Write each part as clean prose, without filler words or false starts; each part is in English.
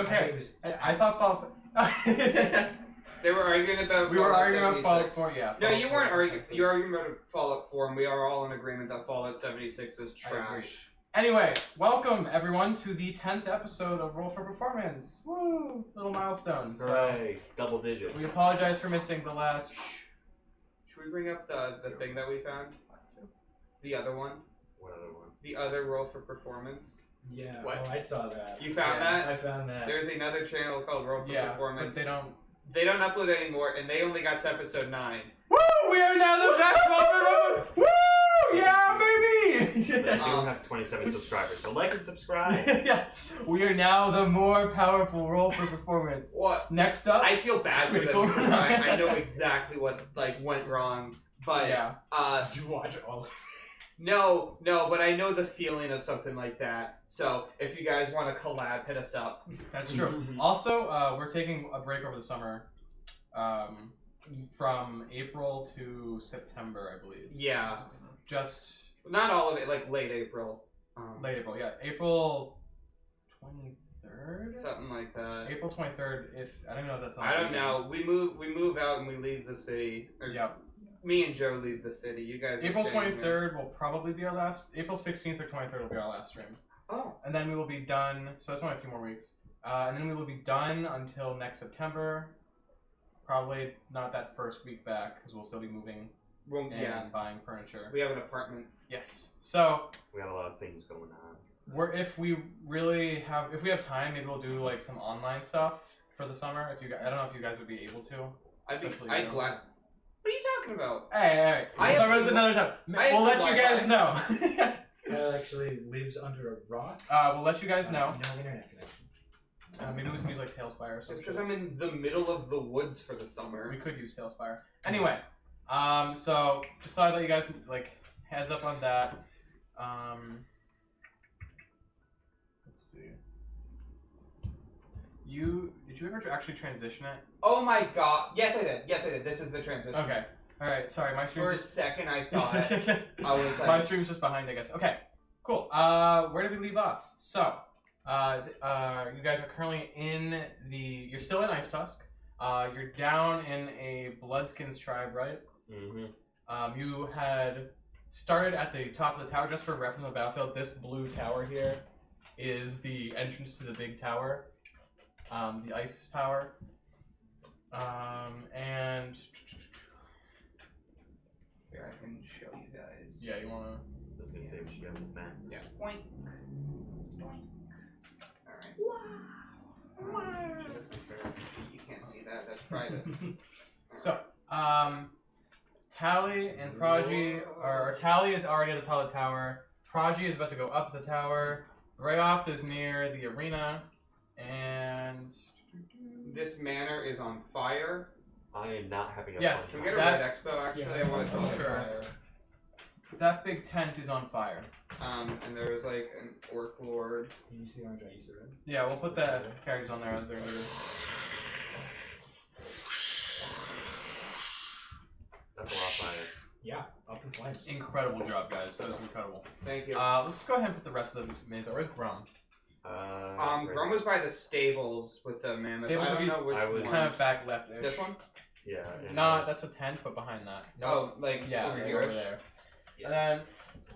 don't care. I thought Fallout. They were arguing about. We were arguing about Fallout 4. Yeah. No, you weren't arguing. 76. You were arguing about Fallout 4, and we are all in agreement that Fallout 76 is trash. Anyway, welcome everyone to the 10th episode of Roll for Performance. Woo! Little milestone. Hooray! Double digits. We apologize for missing the last. Should we bring up the thing that we found? The other one. What other one? The other Roll for Performance. Yeah. What? Oh, I saw that. You found that? I found that. There's another channel called Roll for Performance. But they don't upload anymore, and they only got to episode 9. Woo! We are now the best Roll. Woo! Yeah, baby! They do have 27 subscribers, so like and subscribe. Yeah, we are now the more powerful Roll for Performance. What? Next up, I feel bad for them Critical because I know exactly what went wrong, but yeah. Did you watch all? No, but I know the feeling of something like that. So if you guys want to collab, hit us up. That's true. Also, we're taking a break over the summer, from April to September, I believe. Yeah. Just not all of it, like late April. Late April, yeah. April 23rd? Something like that. April 23rd, if I don't know if that's on. I don't know. We move out and we leave the city. Yep. Me and Joe leave the city. You guys. April 23rd will probably be our last. April 16th or 23rd will be our last stream. Oh. And then we will be done. So that's only a few more weeks. And then we will be done until next September. Probably not that first week back because we'll still be moving. Well, yeah. Buying furniture. We have an apartment. Yes. So we got a lot of things going on. If we have time, maybe we'll do like some online stuff for the summer. I don't know if you guys would be able to. I'd glad. What are you talking about? Hey. We'll talk about this another time. We'll let you guys know. Kyle actually lives under a rock. We'll let you guys know. No internet connection. Maybe we can use like Tailspire or something. It's because I'm in the middle of the woods for the summer. We could use Tailspire. Anyway, so just thought I'd let you guys like heads up on that. Let's see. Did you ever actually transition it? Oh my god! Yes, I did. This is the transition. Okay. All right. Sorry, my stream's for a second I thought I was like... My stream's just behind, I guess. Okay. Cool. Where did we leave off? So, you guys are currently in the. You're still in Icetusk. You're down in a Bloodskins tribe, right? Mm-hmm. You had started at the top of the tower. Just for reference on the battlefield, this blue tower here is the entrance to the big tower, the ice tower. And here I can show you guys. Yeah, you wanna? Yeah. Boink. Boink. All right. Wow. You can't see that. That's private. So, Tally and Prodigy, or Tally is already at the top of the tower. Prodigy is about to go up the tower. Rayoft is near the arena, and this manor is on fire. I am not having a yes, Can we get a red expo? Actually, yeah, I want to tell sure. That big tent is on fire. And there's like an orc lord. Can you see orange? I used to red. Yeah, we'll put the characters on there as they're leaders. That's a lot of fire. Yeah, up in flames. Incredible job, guys. That was incredible. Thank you. Let's just go ahead and put the rest of the Minotaur. Where's Grumm? Grumm was by the stables with the mammoth. Stables I don't know which one. Kind of back left-ish. This one? Yeah. Nah, that's a tent, but behind that. No, oh, like yeah, over like here. Over there. Yeah. And then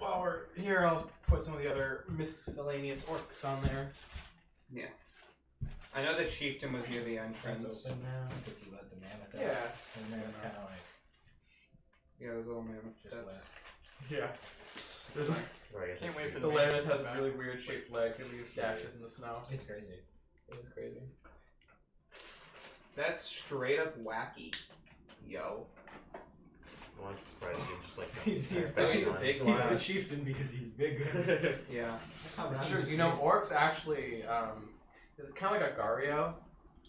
while we're here, I'll put some of the other miscellaneous orcs on there. Yeah. I know that Chieftain was near the entrance. It's open now because he let the mammoth out. Yeah. And the mammoth kind of like. Yeah, those little mammoth Just steps. left. Yeah. There's like, Can't wait for the mammoth has really weird shaped legs and leaves dashes in the snow. It's crazy. It is crazy. That's straight up wacky. Yo. Well, I'm surprised you just like He's a big He's lad. the chieftain because he's big. Yeah. It's true. You know, orcs actually, it's kind of like a Gario.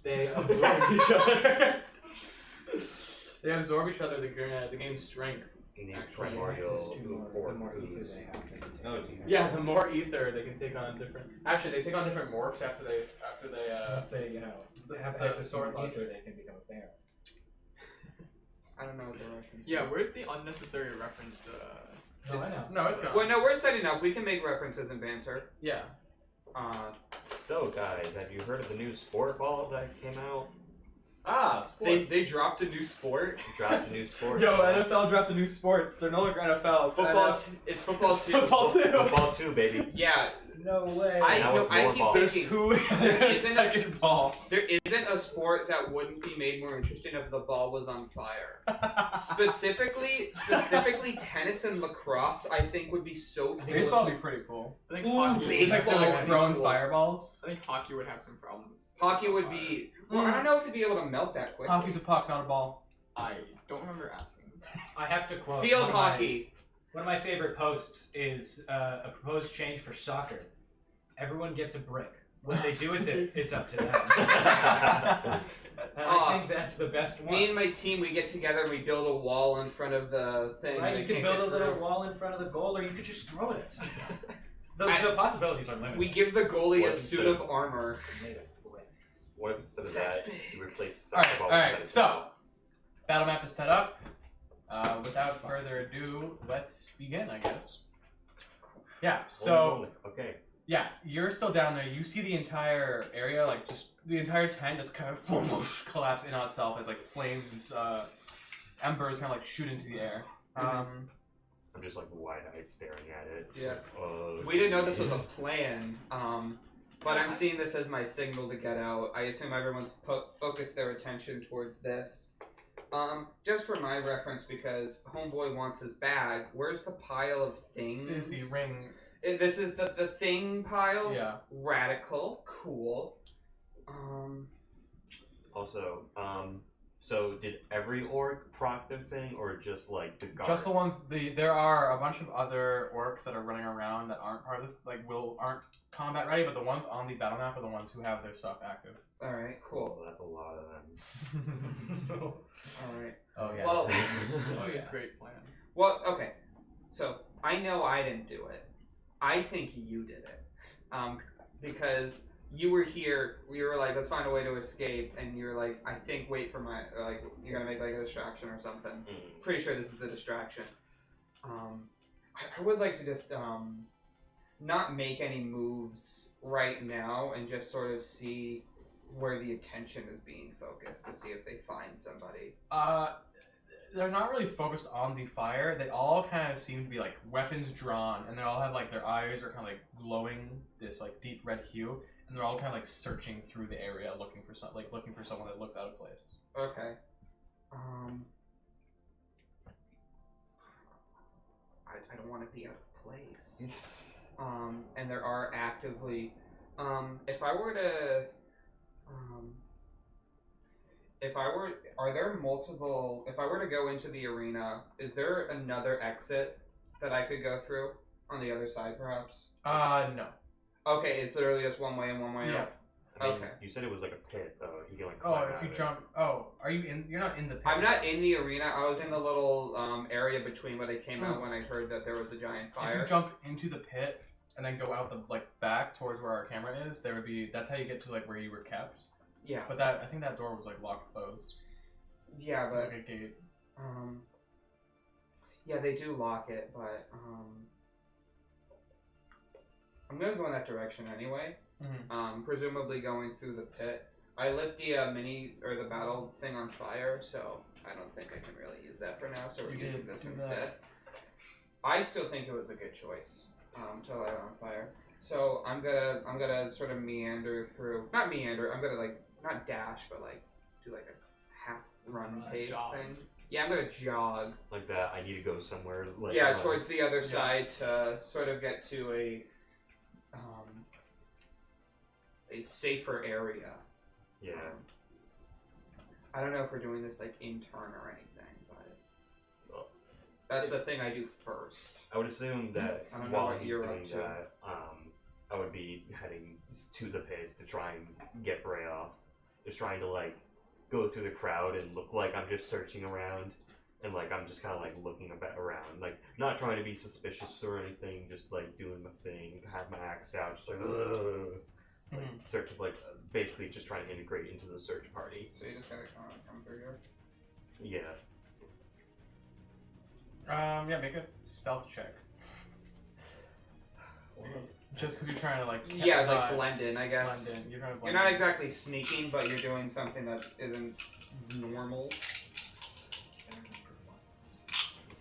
They absorb each other. They absorb each other to gain strength. Actually, Mario. Yeah, the more ether they can take on different. Actually, they take on different morphs after they. Once they, you know, have access to ether, they can become a bear. I don't know what the reference is. Yeah, where's the unnecessary reference? No, I know. No, it's gone. Well, no, we're setting up. We can make references and banter. Yeah. So, guys, have you heard of the new sport ball that came out? Ah, sports. they dropped a new sport. Dropped a new sport. Yo, NFL dropped the new sports. They're no longer NFL. It's Football. NF. It's football too. Football too. Football 2, baby. Yeah, No way. Now with more keep balls. There's thinking two. There's a second ball. there isn't a sport that wouldn't be made more interesting if the ball was on fire. Specifically, tennis and lacrosse, I think would be so cool. Baseball would be pretty cool. I think Ooh, hockey. baseball. Like they're like would be throwing cool. fireballs. I think hockey would have some problems. Hockey would be. Well, I don't know if it'd be able to melt that quickly. Hockey's a puck, not a ball. I don't remember asking. I have to quote. Field one of my- hockey. One of my favorite posts is a proposed change for soccer. Everyone gets a brick. What they do with it is up to them. And I think that's the best one. Me and my team, we get together and we build a wall in front of the thing. Right, They you can can't build get a little through. wall in front of the goal, or you could just throw it at something. The I- possibilities are limited. We give the goalie What a instead suit of- of armor. Made of bricks. What if instead of that, you replace the Alright, soccer ball alright, with so battle map is set up. Without further ado, let's begin, I guess. Yeah, so okay. yeah, you're still down there. You see the entire area, like just the entire tent just kind of collapse in on itself as like flames and embers kind of like shoot into the air. I'm just like wide-eyed staring at it. Yeah. Like, We didn't know this was a plan, but I'm seeing this as my signal to get out. I assume everyone's focused their attention towards this. Just for my reference, because Homeboy wants his bag, where's the pile of things? Is the ring? This is the thing pile? Yeah. Radical. Cool. Also, so did every orc proc their thing, or just like the guards? Just the ones. There are a bunch of other orcs that are running around that aren't part of this, like aren't combat ready, but the ones on the battle map are the ones who have their stuff active. Alright, cool. Well, that's a lot of them. Alright. Oh yeah. Well, That was a great plan. Well, okay. So, I know I didn't do it. I think you did it. Because you were here, we were like, let's find a way to escape, and you're like, I think wait for my, like, you're gonna make like a distraction or something. Pretty sure this is the distraction. I would like to just, not make any moves right now and just sort of see where the attention is being focused to see if they find somebody. They're not really focused on the fire. They all kind of seem to be like weapons drawn, and they all have like their eyes are kind of like glowing this like deep red hue, and they're all kind of like searching through the area looking for someone that looks out of place. Okay. I don't want to be out of place. And there are actively, if I were to, are there multiple, if I were to go into the arena, is there another exit that I could go through on the other side perhaps? No. Okay, it's literally just one way in, one way Yeah. out. I mean, Okay. you said it was like a pit, though. You can like Oh, climb if out you of it. jump. Oh, are you in? You're not in the pit. I'm not in the arena, I was in the little area between when they came out when I heard that there was a giant If fire. you jump into the pit and then go out the like back towards where our camera is, there would be. That's how you get to like where you were kept. Yeah. But I think that door was like locked closed. Yeah, It was but like a gate. yeah, they do lock it, but I'm gonna go in that direction anyway. Mm-hmm. Presumably going through the pit. I lit the the battle thing on fire, so I don't think I can really use that for now. So we're You using did this do instead. that. I still think it was a good choice to light it on fire. So I'm gonna sort of meander through. Not meander. I'm gonna like not dash, but like do like a half run pace Jog. thing. Yeah, I'm gonna jog. Like that, I need to go somewhere. Like, Yeah, run. towards the other side to sort of get to a safer area. Yeah. I don't know if we're doing this like in turn or anything, but Well, that's the thing I do first. I would assume that I don't know while what he's you're doing up to. that, I would be heading to the pits to try and get Bray off. Just trying to like go through the crowd and look like I'm just searching around, and like I'm just kind of like looking around, like not trying to be suspicious or anything, just like doing my thing, have my axe out, just like, ugh. Like search, like basically just trying to integrate into the search party. So you just gotta come through here. Yeah. Yeah, make a stealth check. Just because you're trying to like blend in, I guess. blend in. You're trying to You're blend not in. exactly sneaking, but you're doing something that isn't normal.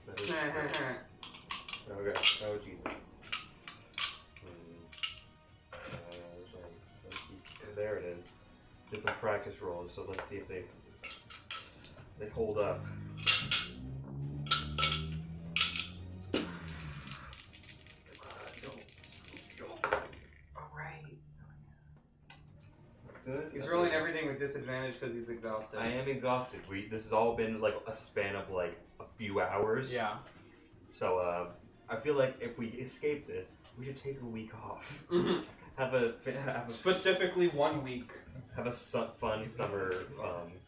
That is true. Okay. Oh Jesus. There it is. Did some practice rolls, so let's see if they hold up. Alright. Good. He's That's rolling it. everything with disadvantage because he's exhausted. I am exhausted. This has all been like a span of like a few hours. Yeah. So I feel like if we escape this, we should take a week off. Mhm. have a Specifically 1 week. have a fun summer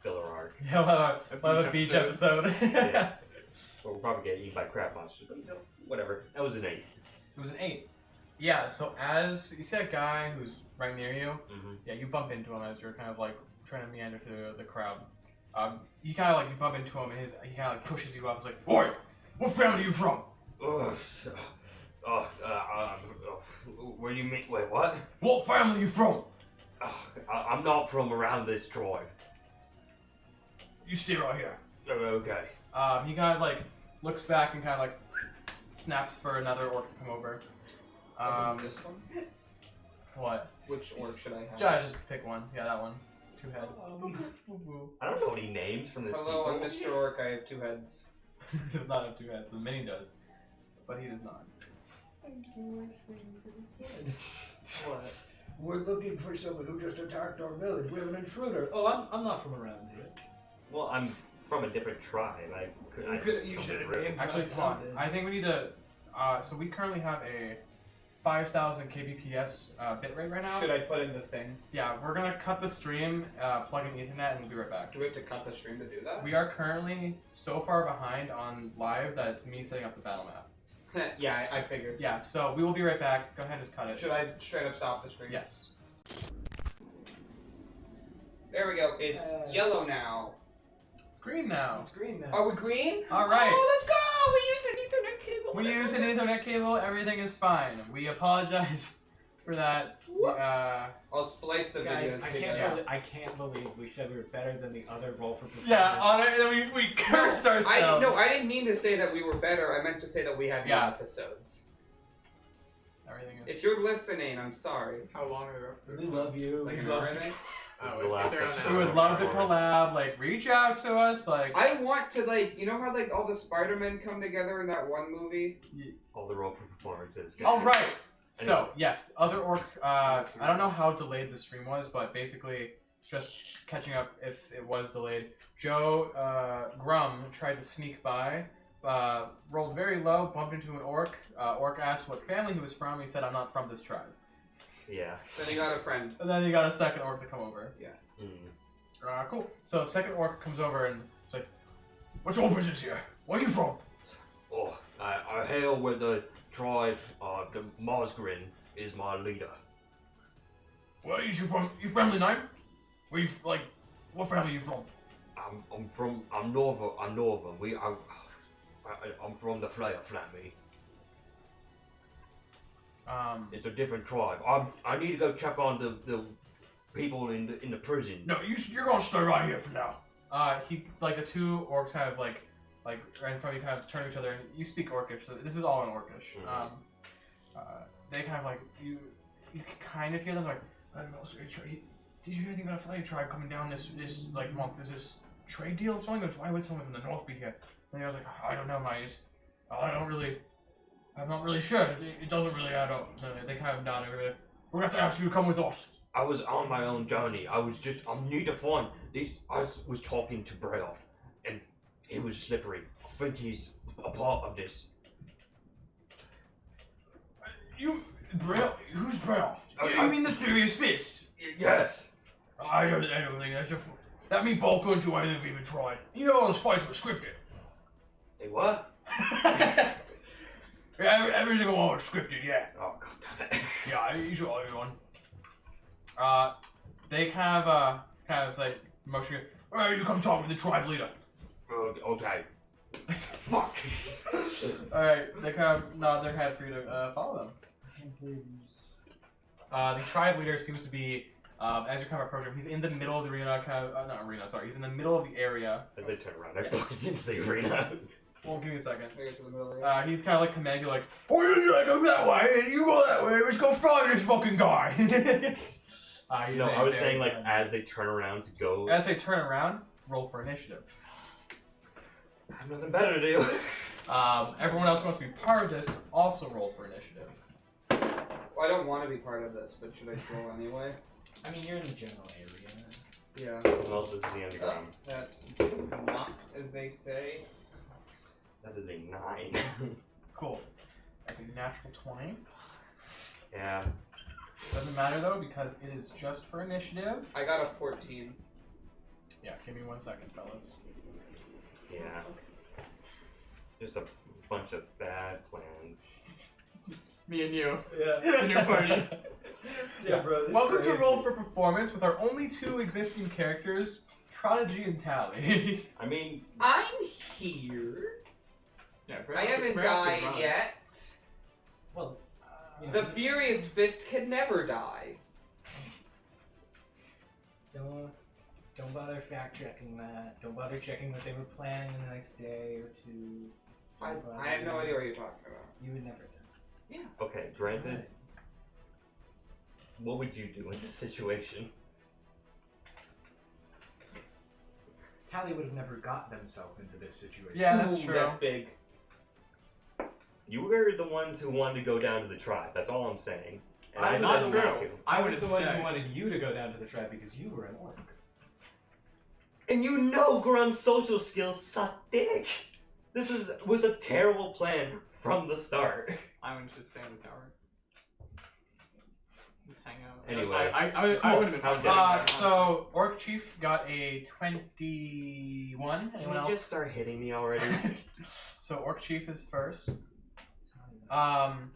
filler arc. Yeah, we'll have a beach episode. Yeah. But we'll probably get eaten by crab monsters. But whatever. That was an 8. It was an 8. Yeah, so as you see that guy who's right near you, Mm-hmm. yeah, you bump into him as you're kind of like trying to meander through the crowd. You kind of like you bump into him and he kind of like pushes you up. He's like, "Oi, what family are you from? Where do you mean? Wait, what? What family are you from? I'm not from around this tribe. You stay right here." Okay. He kind of like looks back and kind of like snaps for another orc to come over. This one? What? Which orc should I have? Yeah, just pick one. Yeah, that one. 2 heads. I don't know any names from this. Hello, I'm people. Mr. Orc. I have 2 heads. He does not have 2 heads. The mini does, but he does not. What? We're looking for someone who just attacked our village. We have an intruder. Oh, I'm not from around here. Well, I'm from a different tribe. You should have named Actually, come on. I think we need to. So we currently have a 5,000 kbps bit rate right now. Should I put in the thing? Yeah, we're gonna cut the stream, plug in Ethernet, and we'll be right back. Do we have to cut the stream to do that? We are currently so far behind on live that it's me setting up the battle map. Yeah, I figured. Yeah, so we will be right back. Go ahead and just cut it. Should I straight up stop the stream? Yes. There we go. It's yellow now. It's green now. It's green now. Are we green? All right. Oh, let's go! We used an Ethernet cable. We use an Ethernet cable. Everything is fine. We apologize for that. Whoops. I'll splice the Guys, videos I together. can't believe we said we were better than the other roll for performance. Yeah, on it, we cursed ourselves. I didn't mean to say that we were better. I meant to say that we had more episodes. Everything is. If you're listening, I'm sorry. How long are the We episodes? love you. Like we an love hour, I to- think? This is the last if they're on episode. We would that. love to Performance. collab. Like, reach out to us. Like, I want to, like, you know how, like, all the Spider-Men come together in that one movie? All the roll for performances. all right. So yes, other orc. I don't know how delayed the stream was, but basically, just catching up if it was delayed. Joe Grumm tried to sneak by, rolled very low, bumped into an orc. Orc asked what family he was from. He said, "I'm not from this tribe." Yeah. Then he got a friend. And then he got a second orc to come over. Mm. Cool. So second orc comes over and it's like, "What's your business here? Where are you from?" Oh, I hail with the tribe. The Mosgrin is my leader. Where are you from? Your family name? Where you like? What family are you from? I'm Northern. I'm Northern. I'm from the Flair family. It's a different tribe. I need to go check on the people in the prison. No, you're gonna stay right here for now. He like the 2 orcs kind of like right in front of you, kind of turn to each other, and you speak Orcish, so this is all in Orcish. Mhm. They kind of like you kind of hear them like, I don't know. Did you hear anything about a Flair tribe coming down this like month? Is this trade deal or something? Why would someone from the north be here? And I was like, I don't know, mate. I'm not really sure. It doesn't really add up. They kind of nodded. We're gonna have to ask you to come with us. I was on my own journey. I need to find these. I was talking to Brayoff, and he was slippery. I think he's a part of this. Who's Brayoff? You mean the Furious Fist? Yes. I don't think that's just. That meatball couldn't do anything if he even tried. You know all those fights were scripted. They what? Every single one was scripted, yeah. Oh god damn it. Yeah, you should all everyone. They kind of like motion you. Alright, you come talk with the tribe leader. Okay. Fuck. Alright, they kind of nod their head for you to follow them. the tribe leader seems to be, as you're kind of approaching him, he's in the middle of the arena, not arena, sorry, he's in the middle of the area. As I turn around, I booked into the arena. Well, give me a second. I get to the middle there. He's kind of like commanding you, like, oh, you go that way, and you go that way, let's go find this fucking guy. No, I was saying, like, as they turn around to go... As they turn around, roll for initiative. I have nothing better to do. Everyone else who wants to be part of this, also roll for initiative. Well, I don't want to be part of this, but should I roll anyway? I mean, you're in the general area. Yeah. Well, this is the underground. That's not as they say. That is a 9. Cool. That's a natural 20. Yeah. Doesn't matter though, because it is just for initiative. I got a 14. Yeah, give me 1 second, fellas. Yeah. Just a bunch of bad plans. Me and you. Yeah. In your party. Yeah, bro. This Welcome is to crazy. Roll for Performance with our only 2 existing characters, Prodigy and Tally. I mean, I'm here. Yeah, I haven't died yet. Well, The Furious Fist can never die. Don't bother fact checking that. Don't bother checking what they were planning the next day or 2. I have no idea what you're talking about. You would never do. okay, granted, what would you do in this situation? Tally would have never got themselves into this situation. Yeah, that's Ooh, true. That's big. You were the ones who wanted to go down to the tribe, that's all I'm saying. And I Not decided true. not to. I I was was the one who wanted you to go down to the tribe because you were an orc. And you know Grumm's social skills suck dick! This was a terrible plan from the start. I would just stay in the tower. Just hang out. Anyway. I would have been How fine. So, Orc Chief got a 21. Can Anyone you else? just start hitting me already? So, Orc Chief is first. It's not even-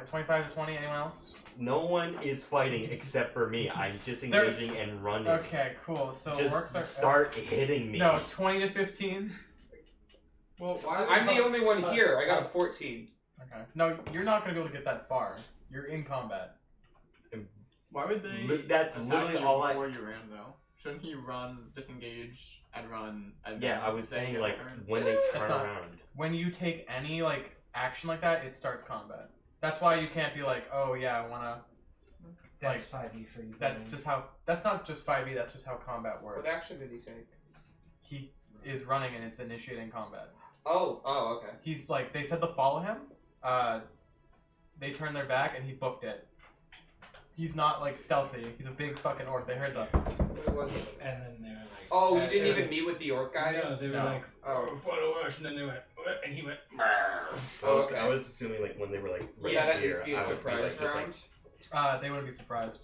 25 to 20, anyone else? No one is fighting except for me. I'm disengaging and running. Okay, cool. So, Just Orcs are... start hitting me. No, 20 to 15. Well, why? I'm the only one here. I got a 14. Okay. No, you're not going to be able to get that far. You're in combat. Why would they? That's attack literally you all I- before you ran though. Shouldn't he run, disengage, and run? And Yeah, then I was then saying get like a turn? when they turn That's not- around. When you take any, like, action like that, it starts combat. That's why you can't be like, oh, yeah, I want to... That's 5e for you. That's buddy. just how... That's not just 5e, that's just how combat works. What action did he take? He is running and it's initiating combat. Oh, okay. He's like, they said to follow him. They turned their back and he booked it. He's not like stealthy. He's a big fucking orc. They heard the. What was it? And then they were like, Oh, you Uh, didn't uh, even meet with the orc guy? no, they were No. like, Oh. follow us, and then they went, "What?" And he went, Okay. I was assuming like when they were like right Yeah, that here, needs to be a I would surprise like, just, round. They wouldn't be surprised.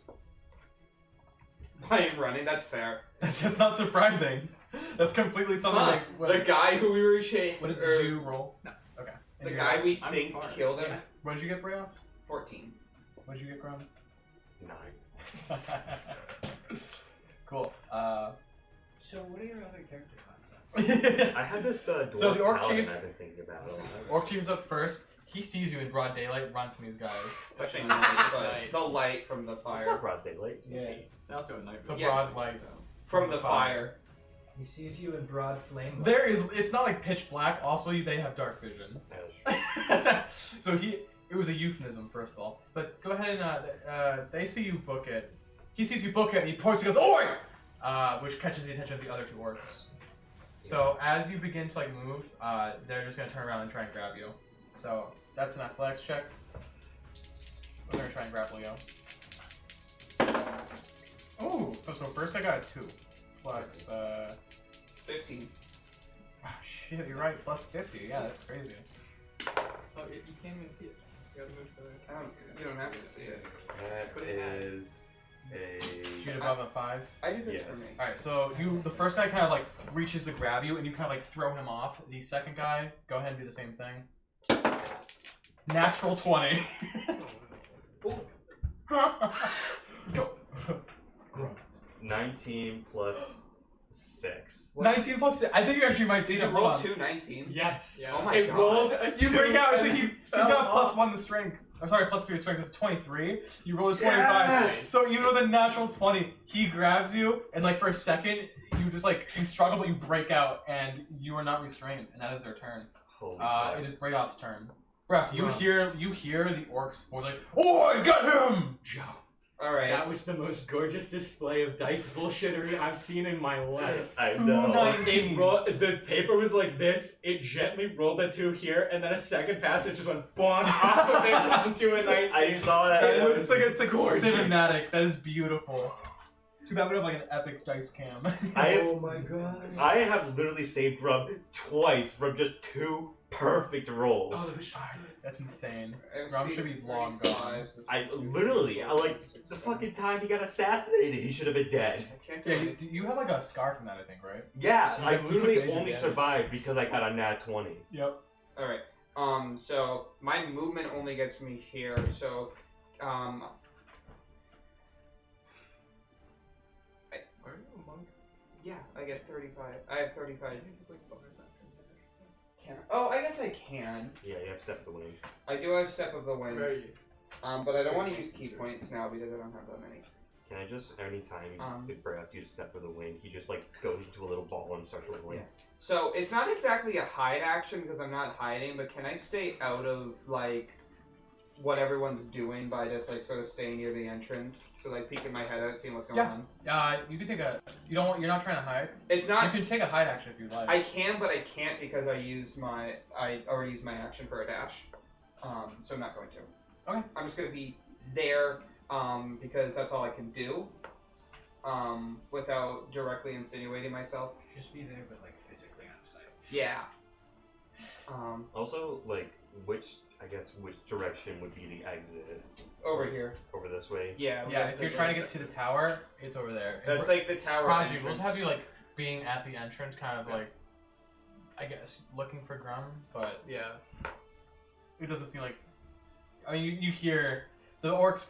I am running, that's fair. That's not surprising. That's completely something Huh, like. the guy who we were shaking. What did you roll? No. Okay. The And guy we I'm think far. killed him? Yeah. What did you get, Brea? 14. What did you get, Grumm? 9. Cool. so what are your other character classes? I had this dwarf So the orc paladin chief- I've been thinking about. Orc Chief's up first. He sees you in broad daylight. Run from these guys. Especially It's night, night. but the light from the It's fire. not broad daylight. It's Yeah. night. They also at night. The Yeah. broad light. From the fire. He sees you in broad flame. light. There is. It's not like pitch black. Also, they have dark vision. That is true. So it was a euphemism, first of all. But go ahead and they see you book it. He sees you book it and he points and goes, "Oi!" Which catches the attention of the other 2 orcs. So as you begin to like move, they're just gonna turn around and try and grab you. So that's an athletics check. We're gonna try and grapple you. Oh, so first I got a 2 plus. 15. Oh, shit, you're right. Plus 50. Yeah, that's crazy. Oh, you can't even see it. You gotta move the. You don't have to see it. That is a. Shoot above a 5. I did this Yes. for me. All right, so the first guy kind of like reaches to grab you, and you kind of like throw him off. The second guy, go ahead and do the same thing. Natural 20. Go. 19 plus 6. 19 plus 6. I think you actually might beat Did you him. roll Hold on. 2 19s? Yes. Yeah. Oh my It god. rolled. You break out. It's like he's got fell plus off. 1 to strength. I'm sorry, plus 3 strength. It's 23. You roll a 25. Yes! So even with a natural 20, he grabs you, and like for a second, you just like you struggle, but you break out, and you are not restrained, and that is their turn. Holy crap. It is Bradoff's turn. Breath, you hear the orcs voice like, "Oh, I got him!" Alright. That was the most gorgeous display of dice bullshittery I've seen in my life. I know. The paper was like this, it gently rolled a 2 here, and then a second pass, it just went bonk off of it onto a 19. I saw that. It That looks was like it's like gorgeous. cinematic. That is beautiful. Too bad we don't have like an epic dice cam. Oh my god. I have literally saved Grumm twice from just 2 perfect rolls. Oh, that was That's insane. MC Grumm should be long gone. 35. I literally, the fucking time he got assassinated, he should have been dead. I can't do Yeah, it. you have like a scar from that, I think, right? Yeah, You I took literally major only damage. survived because I got a nat 20. Yep. Alright. So my movement only gets me here, so Are you a monk? yeah, I get 35. I have 35. I think it's like bonus action. Can oh, I guess I can. Yeah, you have Step of the Wind. I do have Step of the It's Wind. very. But I don't want to use key points now because I don't have that many. Can I just, anytime Um, if Brad uses Step of the Wind, he just like goes into a little ball and starts rolling. Yeah. So it's not exactly a hide action because I'm not hiding, but can I stay out of like what everyone's doing by just like sort of staying near the entrance? So like peeking my head out, seeing what's going Yeah. on. You can take a. You're not trying to hide. It's You not. can take a hide action if you like. I can, but I can't because I already used my action for a dash. So I'm not going to. Okay. I'm just gonna be there, because that's all I can do. Without directly insinuating myself. Just be there, but like physically out of sight. Yeah. Also, like, which direction would be the exit? Over here. Over this way? Yeah. Yeah, that's if you're like trying to the- get to the tower, it's over there. And That's we're- like the tower Prodigy, entrance. we'll just have you like being at the entrance, kind of like, I guess, looking for Grumm, but Yeah. it doesn't seem like. I mean, you hear the orcs,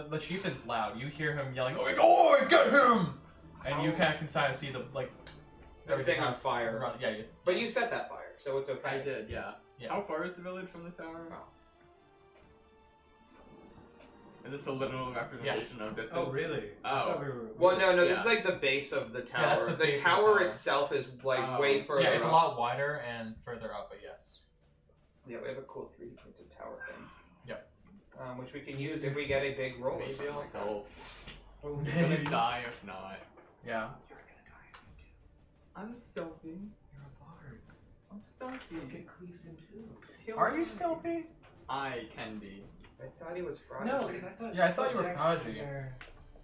the chieftain's loud. You hear him yelling, "Oh, I got him!" And you kind of can kind of see the like The thing on fire. Run, yeah, But you set that fire, so it's okay. I did, yeah. Yeah. How far is the village from the tower? Wow. Is this a literal representation of distance? Oh, really? I Oh. thought we were- Well, no, this Yeah. is like the base of the that's tower. the the base of the tower tower. itself is like Oh. way further yeah, it's a up. lot wider and further up, but yes. Yeah, we have a cool 3D printed tower thing. Yep. Which we can use if we get a big roll or Maybe something I'll like that. help. I'm gonna die if not. Yeah. I'm stealthy. You're a bard. I'm stealthy. Get Cleveland too. Kill Are you me. stealthy? I can be. I thought he was Prodigy. No, because I thought. Yeah, I thought you were Dex Prodigy. wasn't there.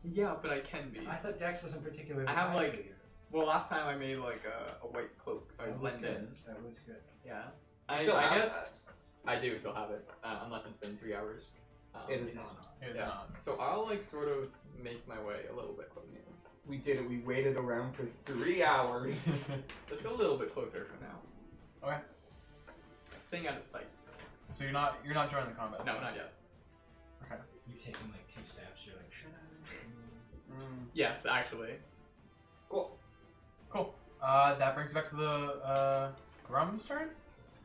Yeah, but I can be. I thought Dex wasn't particularly. I have, high like, for you. Well, last time I made like a white cloak, so I That was blend good. in. That was good. Yeah. Still I have guess I do still have it, unless it's been 3 hours. It is not. It's Yeah. not. So I'll like sort of make my way a little bit closer. We did it. We waited around for 3 hours. Just a little bit closer for now. Okay. Staying out of sight. So you're not joining the combat. No, not yet. Okay. You've taken like 2 steps. You're like, shut up. Yes, actually. Cool. Cool. That brings it back to the Grumm's turn.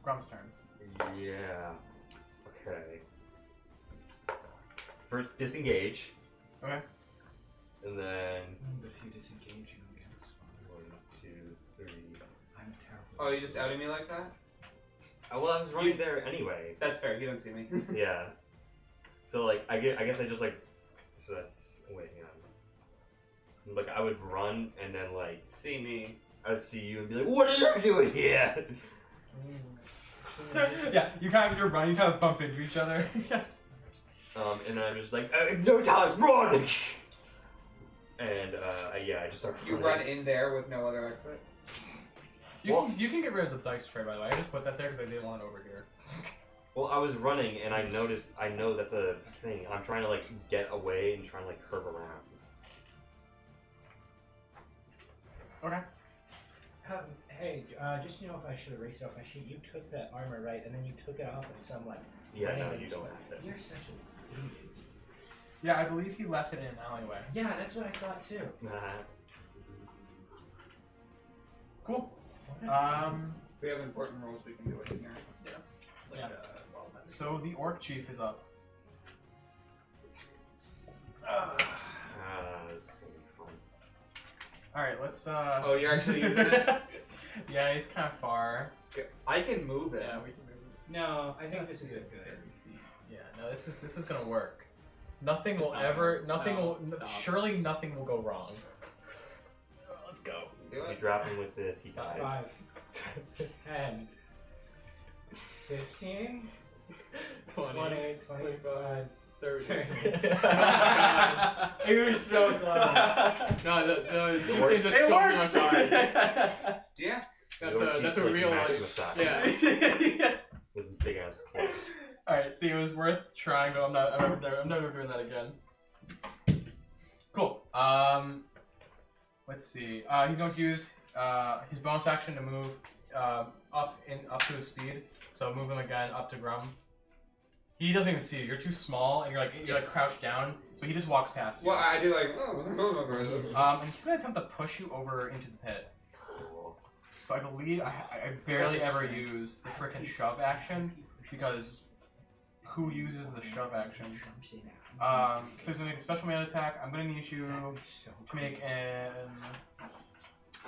Grumm's turn. Yeah. Okay. First, disengage. Okay. And then But if you disengage, you don't get a spot. 1, 2, 3. I'm terrible. Oh, you just outed me like that? Oh, well, I was running there anyway. That's fair. You don't see me. Yeah. So like, I guess I just like. So that's wait, hang on. Like I would run and then like See me. I'd see you and be like, "What are you doing here?" Yeah, you kind of you kind of bump into each other. And then I'm just like, "No time, run!" And yeah, I just start. You running. run in there with no other exit. You can get rid of the dice tray, by the way. I just put that there because I didn't want it over here. Well, I was running and I know that the thing. I'm trying to like get away and trying to like curve around. Okay. Hey, just if I should erase it off my sheet. You took that armor, right? And then you took it off in some like. Yeah, no, random you don't spot. have to. You're such an idiot. Yeah, I believe he left it in an alleyway. Yeah, that's what I thought too. Cool. We have important roles we can do it in here. Yeah. So the orc chief is up. This is gonna be fun. All right, let's. Oh, you're actually using it? Yeah, he's kind of far. I can move it. Yeah, we can move it. No, I think It's this is a good. Yeah, no, this is gonna work. Nothing will not ever. gonna- Nothing no, will. stop. Surely nothing will go wrong. Let's go. Do You it. drop him with this, he dies. 5, 10, 15, 20, 20, 25, 30. 30. It was so close. No, the It worked. thing just shoved me on side. Yeah. That's a real Max life. Masaki Yeah. with his big ass claws. All right, see, it was worth trying, but I'm never doing that again. Cool. Let's see. He's going to use his bonus action to move up to his speed. So move him again up to Grumm. He doesn't even see you. You're too small, and you're like crouched down. So he just walks past you. Well, I do like. And he's gonna attempt to push you over into the pit. Cool. So I believe I barely ever use the frickin' shove action because who uses the shove action? So he's gonna make a special man attack. I'm gonna need you to make an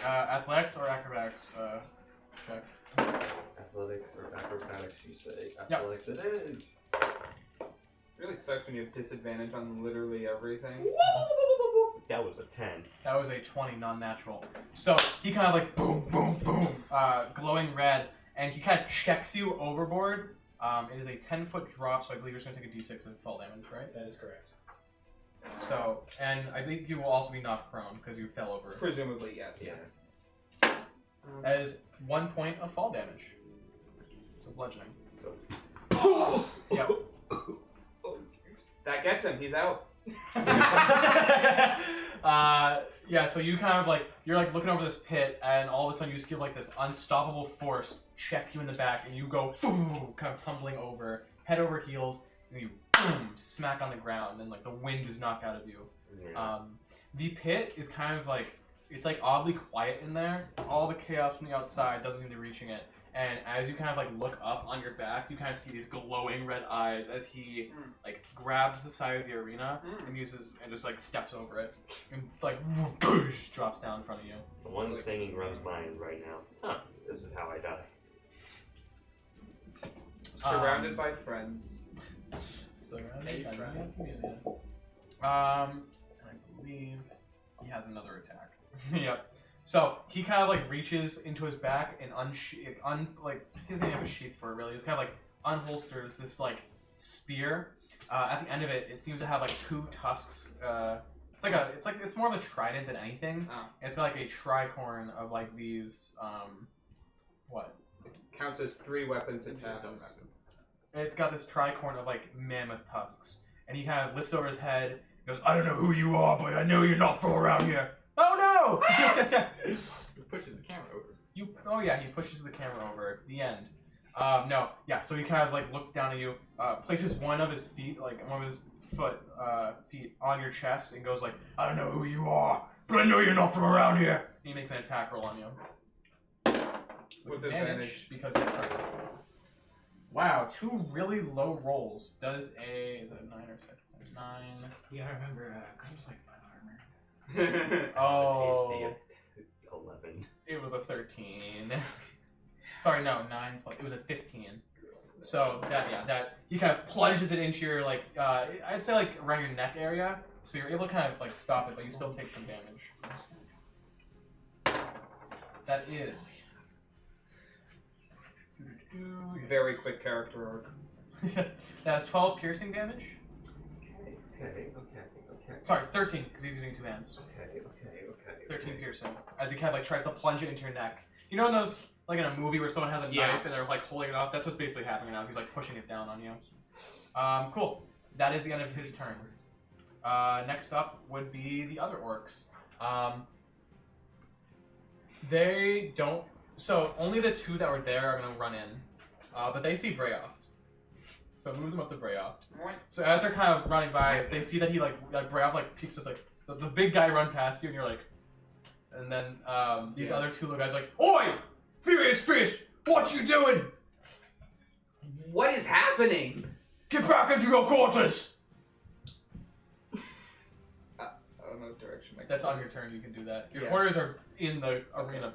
athletics or acrobatics check. Athletics or acrobatics, you say? Yep. Athletics it is. It really sucks when you have disadvantage on literally everything. That was a 10. That was a 20 non-natural. So he kind of like boom, boom, boom, glowing red, and he kind of checks you overboard. It is a 10-foot drop, so I believe you're just gonna take a d6 of fall damage, right? That is correct. So, and I think you will also be knocked prone because you fell over. Presumably, yes. Yeah. That is 1 point of fall damage. So bludgeoning. So. Yep. That gets him. He's out. Yeah, so you kind of like, you're like looking over this pit, and all of a sudden you just feel like this unstoppable force check you in the back, and you go boom, kind of tumbling over, head over heels, and you boom, smack on the ground, and like the wind is knocked out of you. Yeah. The pit is kind of like, it's like oddly quiet in there. All the chaos from the outside doesn't seem to be reaching it. And as you kind of like look up on your back, you kind of see these glowing red eyes as he like grabs the side of the arena and just like steps over it and like drops down in front of you. The one thing in Grumm's mind right now, this is how I die. Surrounded by friends. Surrounded by friend. I believe he has another attack. Yep. So he kind of like reaches into his back and he doesn't even have a sheath for it really. Just kind of like unholsters this like spear. At the end of it, it seems to have like 2 tusks. It's more of a trident than anything. Oh. It's got like a tricorn of like these what? It counts as 3 weapons attacks. It's got this tricorn of like mammoth tusks, and he kind of lifts over his head. And goes, "I don't know who you are, but I know you're not from around here." Oh no! He pushes the camera over. Oh yeah, he pushes the camera over. The end. No, yeah. So he kind of like looks down at you, places one of his feet, like one of his feet on your chest, and goes like, "I don't know who you are, but I know you're not from around here." And he makes an attack roll on you. With advantage. Because wow, 2 really low rolls. Does a 9 or 6? 9. You gotta remember, Grumm's like my armor. Oh. AC of 11. It was a 13. Sorry, no, 9 plus. It was a 15. So that he kind of plunges it into your like I'd say like around your neck area. So you're able to kind of like stop it, but you still take some damage. That is Very quick character arc. that has 12 piercing damage. Okay. Sorry, 13 because he's using 2 hands. Okay. 13 piercing. As he kind of like tries to plunge it into your neck. You know in those like in a movie where someone has a knife and they're like holding it off? That's what's basically happening now. He's like pushing it down on you. Cool. That is the end of his turn. Next up would be the other orcs. They don't. So only the 2 that were there are gonna run in, but they see Brayoft. So move them up to Brayoft. So as they're kind of running by, they see that he like Brayoft like peeks just like the big guy run past you, and you're like, and then these other 2 little guys are like, "Oi, Furious Fist, what you doing? What is happening? Get back into your quarters!" That's on your turn. You can do that. Your Yeah. quarters are in the arena.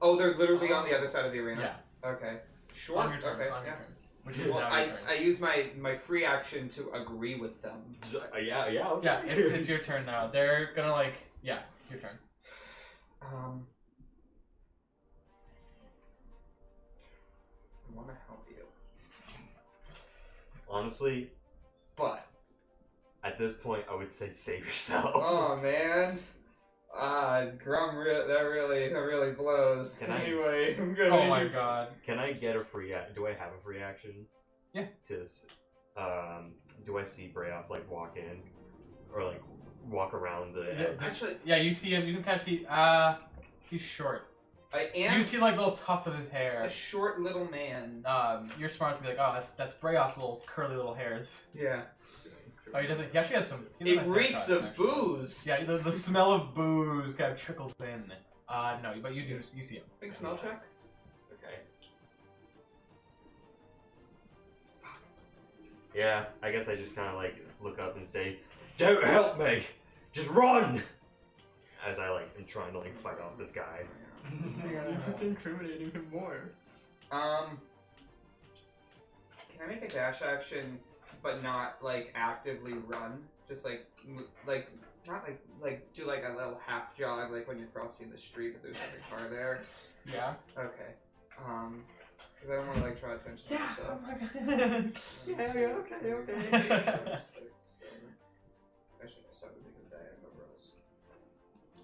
Oh, they're literally on the other side of the arena. Yeah. Okay. Sure. On your turn. Okay. On your Yeah. turn. Which is Well, now I your turn. I use my free action to agree with them. Yeah, okay. Yeah, it's your turn now. They're gonna like, yeah, it's your turn. I want to help you, Honestly, but at this point, I would say save yourself. oh man, Grumm, that really blows. Can I- Anyway, I'm gonna. Oh my god. Can I get a free? Do I have a free action? Yeah. Do I see Brayoff like walk in, or like walk around the? Yeah, edge? Actually, Yeah, you see him. You can kind of see. He's short. I You am can see like the little tuft of his a hair. short little man. You're smart to be like, oh, that's Brayoff's little curly little hairs. Yeah. Oh, he doesn't. He actually has some. He has a It nice reeks haircut, of actually. booze. Yeah, the smell of booze kind of trickles in. No, but you do. You see him. Big smell check. Okay. Yeah, I guess I just kind of like look up and say, "Don't help me, just run!" As I like am trying to like fight off this guy. You're just incriminating him more. Can I make a dash action, but not like actively run? Just like not like do like a little half jog, like when you're crossing the street if there's like a car there. Yeah. Okay. Because I don't want to like draw attention to myself. my god. Okay. Actually, I suck at making diagonal rows.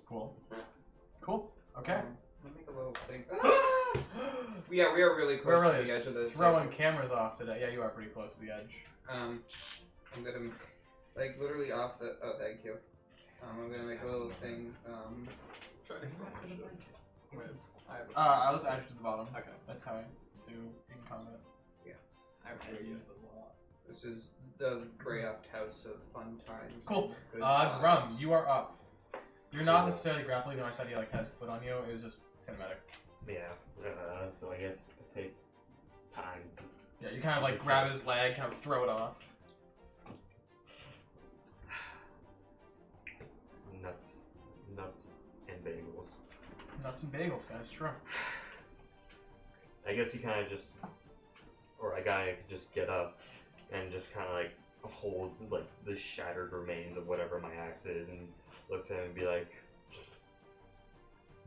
Cool. Cool. Okay. Let me make a little thing. Yeah, we are really close We're really to the edge of the throwing table. cameras off today. Yeah, you are pretty close to the edge. I'm gonna like literally off the. Oh, thank you. I'm gonna make a little thing. Try to with I was edge to the bottom. Okay. That's how I do in combat. I hear you. This is the Brayoff House of Fun Times. Cool. Good vibes. Grumm, you are up. You're not necessarily grappling, but I said he like has foot on you. It was just cinematic. Yeah. So I guess I take time. Yeah, you kind of like grab his leg, kind of throw it off. Nuts, and bagels. Nuts and bagels. That's true. I guess he kind of just, or I gotta just get up and just kind of like hold like the shattered remains of whatever my axe is, and look at him and be like,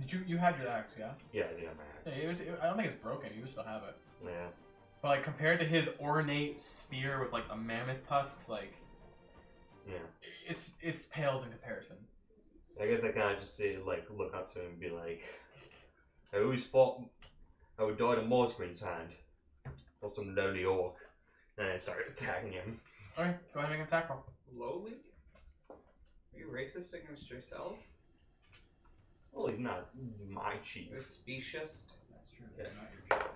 Did you had your axe? Yeah. "Yeah, I do have my axe." Yeah, I don't think it's broken. You still have it. Yeah. But like compared to his ornate spear with like the mammoth tusks, like Yeah. it's pales in comparison. I guess I kind of just say like look up to him and be like, "I always thought I would die to Mossgreen's hand, or some lowly orc," and I start attacking him. Okay, go ahead and make an attack roll. Lowly? Are you racist against yourself? Well, he's not my chief. You're specious. That's true. Yeah. That's not your job.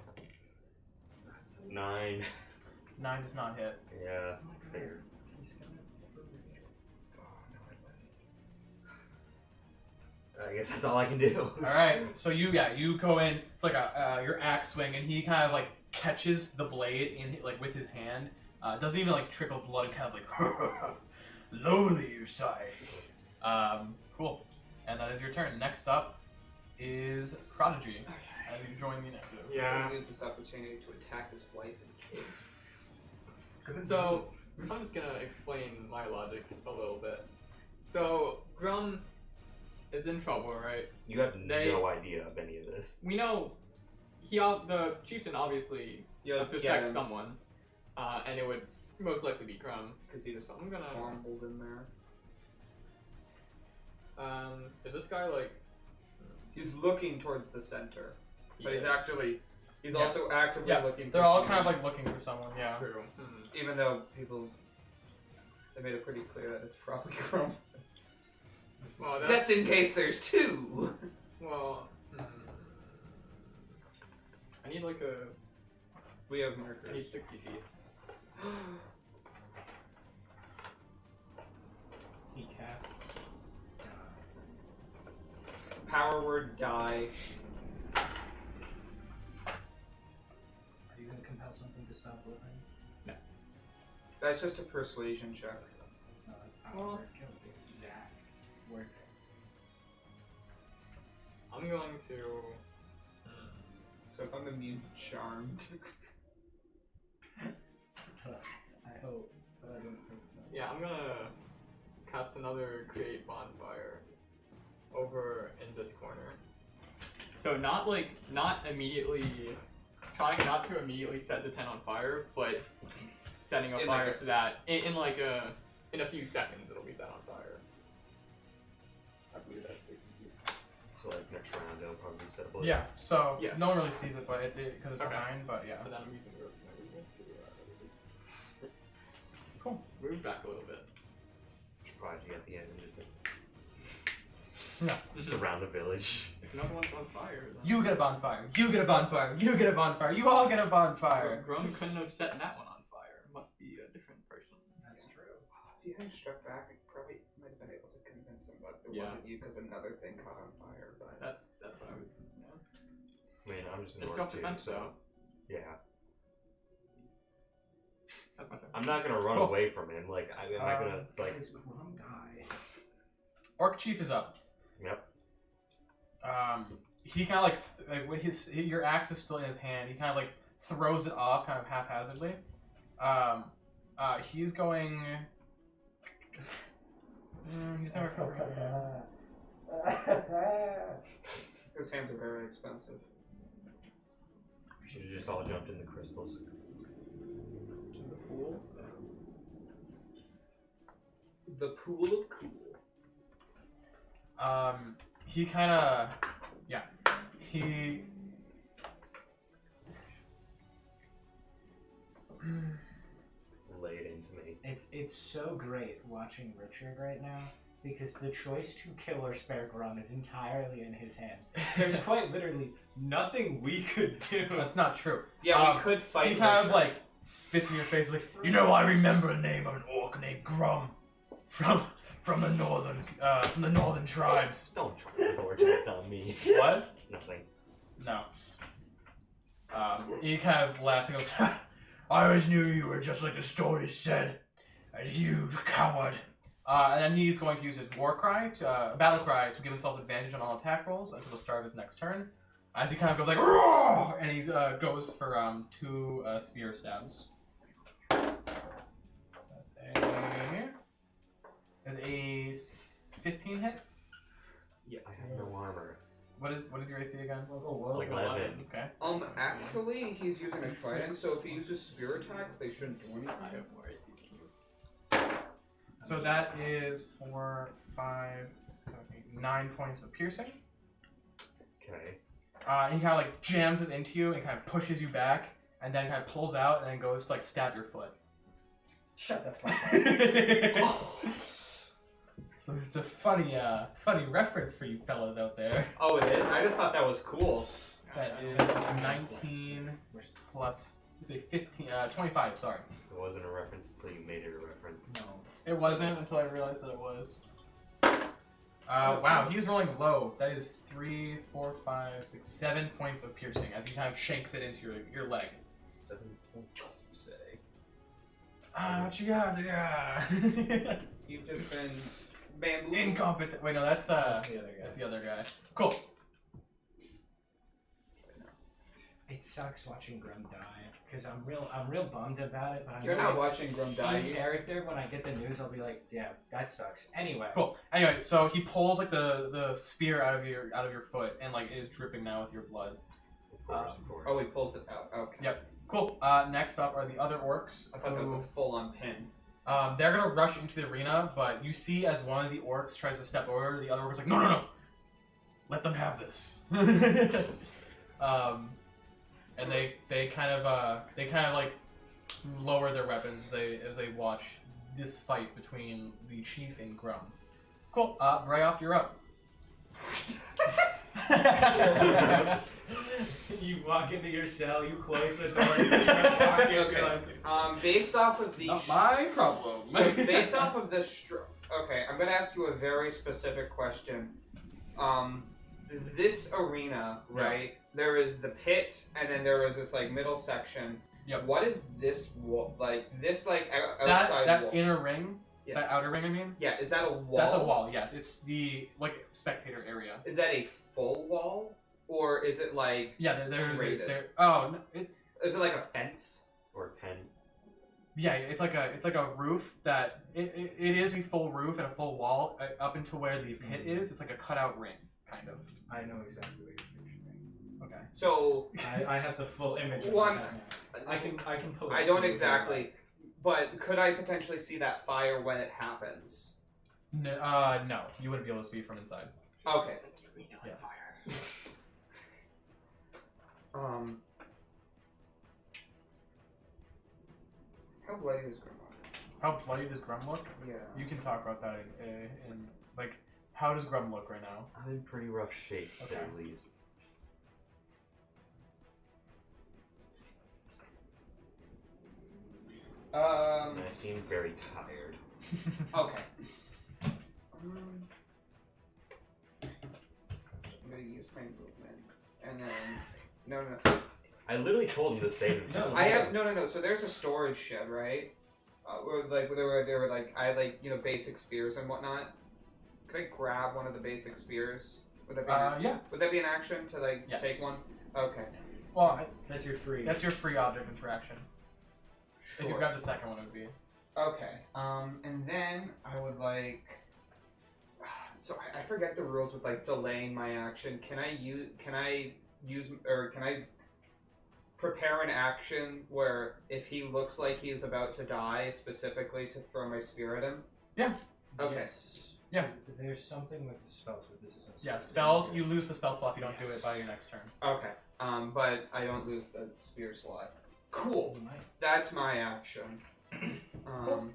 That's a 9. 9 does not hit. Yeah. Fair. I guess that's all I can do. All right, so you go in like your axe swing, and he kind of like catches the blade in like with his hand. Doesn't even like trickle blood, kind of like lowly you sigh. Cool, and that is your turn. Next up is Prodigy, as you join the initiative. I'm Yeah. gonna use this opportunity to attack his wife and kids. So I'm just gonna explain my logic a little bit. So Grumm is in trouble, right? You have They- no idea of any of this. We know the chieftain obviously suspects someone, and it would most likely be Grumm. Because he's So I'm gonna. fumbled in there. Is this guy like? He's looking towards the center, but he's Yes. actually he's Yeah. also actively Yeah, looking. they're for all someone. kind of like looking for someone. Yeah. True. Even though people, they made it pretty clear that it's probably Grumm. Well, Just in case there's two. well. I need like a. We have I need markers. 60 feet. He casts. Power word die. Are you going to compel something to stop living? That's just a persuasion check. No, that's power Well- word kills the exact word. I'm going to. So if I'm immune charmed. I hope, but I don't think so. Yeah, I'm gonna cast another create bonfire over in this corner. So not immediately, trying not to immediately set the tent on fire, but setting a fire so that in a few seconds it'll be set on fire. I believe that's 60 feet. So like next round they'll probably set a blaze. Yeah. So Yeah. no one really sees it, but because it's Okay. behind. But yeah. But then I'm using Ghost Memory to Cool. move back a little bit. Prodigy at the end and No. just around the village. If no one's on fire, then You get a bonfire. You get a bonfire. You get a bonfire. You all get a bonfire. Grumm couldn't have set that one on fire. It must be a different person. That's true. If you hadn't struck back, I probably might have been able to convince him that it Yeah. wasn't you because another thing caught on fire. But That's what I was. Yeah. I mean, I'm just an It's orc self-defense too, so though. yeah. That's my turn. I'm not gonna run Cool. away from him. Like, I'm not gonna like. His Grumm dies. Orc chief is up. Yep. He kind of like with your axe is still in his hand. He kind of like throws it off, kind of haphazardly. He's going. He's never. his hands are very expensive. We should have just all jumped in the crystals. The pool. The pool of cool. He kind of, yeah. He. Lay it into me. It's so great watching Richard right now because the choice to kill or spare Grumm is entirely in his hands. There's quite literally nothing we could do. That's not true. Yeah, we could fight. He kind of Richard. like spits in your face, like, you know, I remember a name of an orc named Grumm from the northern tribes. Don't try to project on me. What? Nothing. No. He kind of laughs and goes, I always knew you were just like the story said, a huge coward. And then he's going to use his war cry, battle cry, to give himself advantage on all attack rolls until the start of his next turn. As he kind of goes like, roar! And he goes for 2 spear stabs. So that's a 15 hit. Yes. I have no armor. What is your AC again? Like 11. Okay. Actually, he's using a trident, so if he uses spear attacks, they shouldn't do anything. I have more AC. So that is 4, 5, 6, 7, 8, 9 points of piercing. Okay. And he kind of like jams it into you and kind of pushes you back, and then kind of pulls out and then goes to like stab your foot. Shut the fuck up. So it's a funny reference for you fellas out there. Oh, it is? I just thought that was cool. That is 19 plus, it's a 25, sorry. It wasn't a reference until you made it a reference. No. It wasn't until I realized that it was. Wow, he's rolling low. That is 3, 4, 5, 6, 7 points of piercing as he kind of shanks it into your leg. 7 points, say. What you got? Yeah. You've just been bamboo. Incompetent. Wait, no, that's the other guy. That's the other guy. Cool. It sucks watching Grumm die because I'm real bummed about it. But I'm You're not watching Grumm die. in character. When I get the news, I'll be like, yeah, that sucks. Anyway. Cool. Anyway, so he pulls like the spear out of your foot and like it is dripping now with your blood. Of course, of course. Oh, he pulls it out. Okay. Yep. Cool. Next up are the other orcs. I thought that was a who- full-on pin. They're gonna rush into the arena, but you see as one of the orcs tries to step over, the other orc is like, no, let them have this. And they kind of like lower their weapons as they watch this fight between the chief and Grumm. Cool. Brayoff, you're up. You walk into your cell, you close the door, you turn the pocket, you're like, Based off of the Not my problem. based off of the okay, I'm gonna ask you a very specific question. This arena, right? There is the pit, and then there is this like middle section. Yep. What is this wall? Like this, like outside that wall? inner ring, Yeah. that outer ring, I mean. Yeah, is that a wall? That's a wall. Yes, it's the like spectator area. Is that a full wall, or is it like Yeah, there's Rated. there. Oh, no, is it like a fence? Or 10. yeah, it's like a roof that it is a full roof and a full wall up into where the pit is. It's like a cutout ring, kind of. I know exactly what you're picturing. Okay. So I have the full image. Of One- that now. I can pull. It I up don't for you. exactly, but could I potentially see that fire when it happens? No, you wouldn't be able to see from inside. Okay. Yeah. How bloody is Grandma? How bloody does Grumm look? Yeah. You can talk about that in like, how does Grumm look right now? I'm in pretty rough shape, to say Okay. the least. And I seem very tired. Okay. I'm gonna use my movement, and then no. I literally told him to save himself. I have no. So there's a storage shed, right? Where there were like I had like basic spears and whatnot. Could I grab one of the basic spears? Would that be Yeah. would that be an action to like Yes. take one? Okay. Well, That's your free. that's your free object interaction. If you Sure. grab the second one, it would be. Okay. And then I would like. So I forget the rules with like delaying my action. Can I prepare an action where if he looks like he's about to die, specifically to throw my spear at him? Yeah. Okay. Yes. Yeah. There's something with the spells, but this isn't. Yeah, spells. You lose the spell slot if you don't do it by your next turn. Okay. But I don't lose the spear slot. Cool. You might. That's my action. Cool.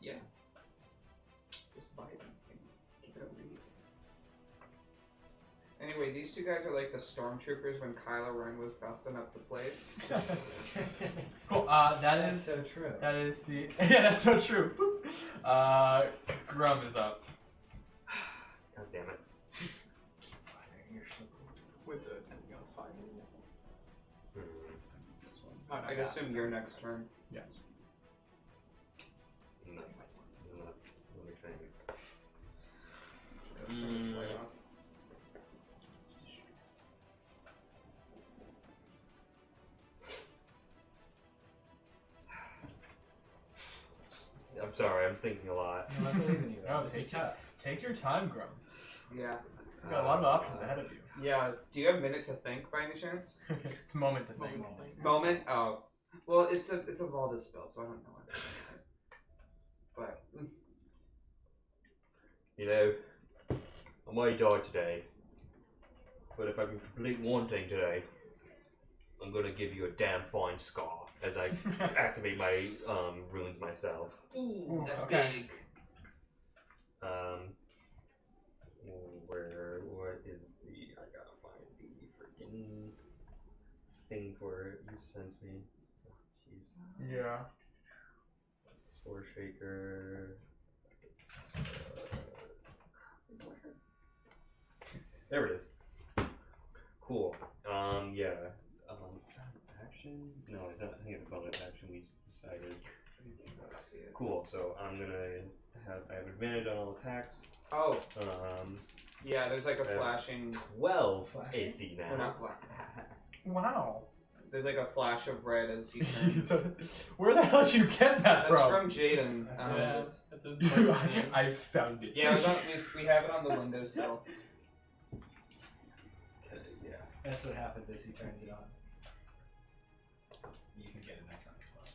Yeah. Just buy it and keep it over here. Anyway, these two guys are like the stormtroopers when Kylo Ren was busting up the place. Cool. That That's is so true. that is the yeah. That's so true. Grumm is up. God damn it. You're so cool. With the ending on fire. I assume your next turn. Yes. Nice. That's another thing. I'm sorry, I'm thinking a lot. No, I believe in you. No, This is take, tough. take your time, Grumm. Yeah. You got a lot of options ahead of you. Yeah. Do you have a minute to think by any chance? It's a moment to think. Moment? Oh. Well, it's a Valdez spell, so I don't know. But You know, I might die today, but if I can complete one thing today, I'm gonna give you a damn fine scar as I activate my runes myself. ooh, that's okay. big. What is the? I gotta find the freaking thing for it. You sent me. Oh, jeez. Yeah. Spore shaker. There it is. Cool. Yeah. Is that an action? No, I think it's a bonus action. We decided. Cool. So I'm gonna I have advantage on all attacks. Oh, Um, yeah. There's like a flashing. 12 Flashing? AC now. Well, not flash. Wow. There's like a flash of red as he turns. Where the hell did you get that That's from? from Jaden. Yeah, that's his name. I found it. Yeah, we have it on the windowsill. Okay, yeah. That's what happens as he turns it on. You can get a nice on close.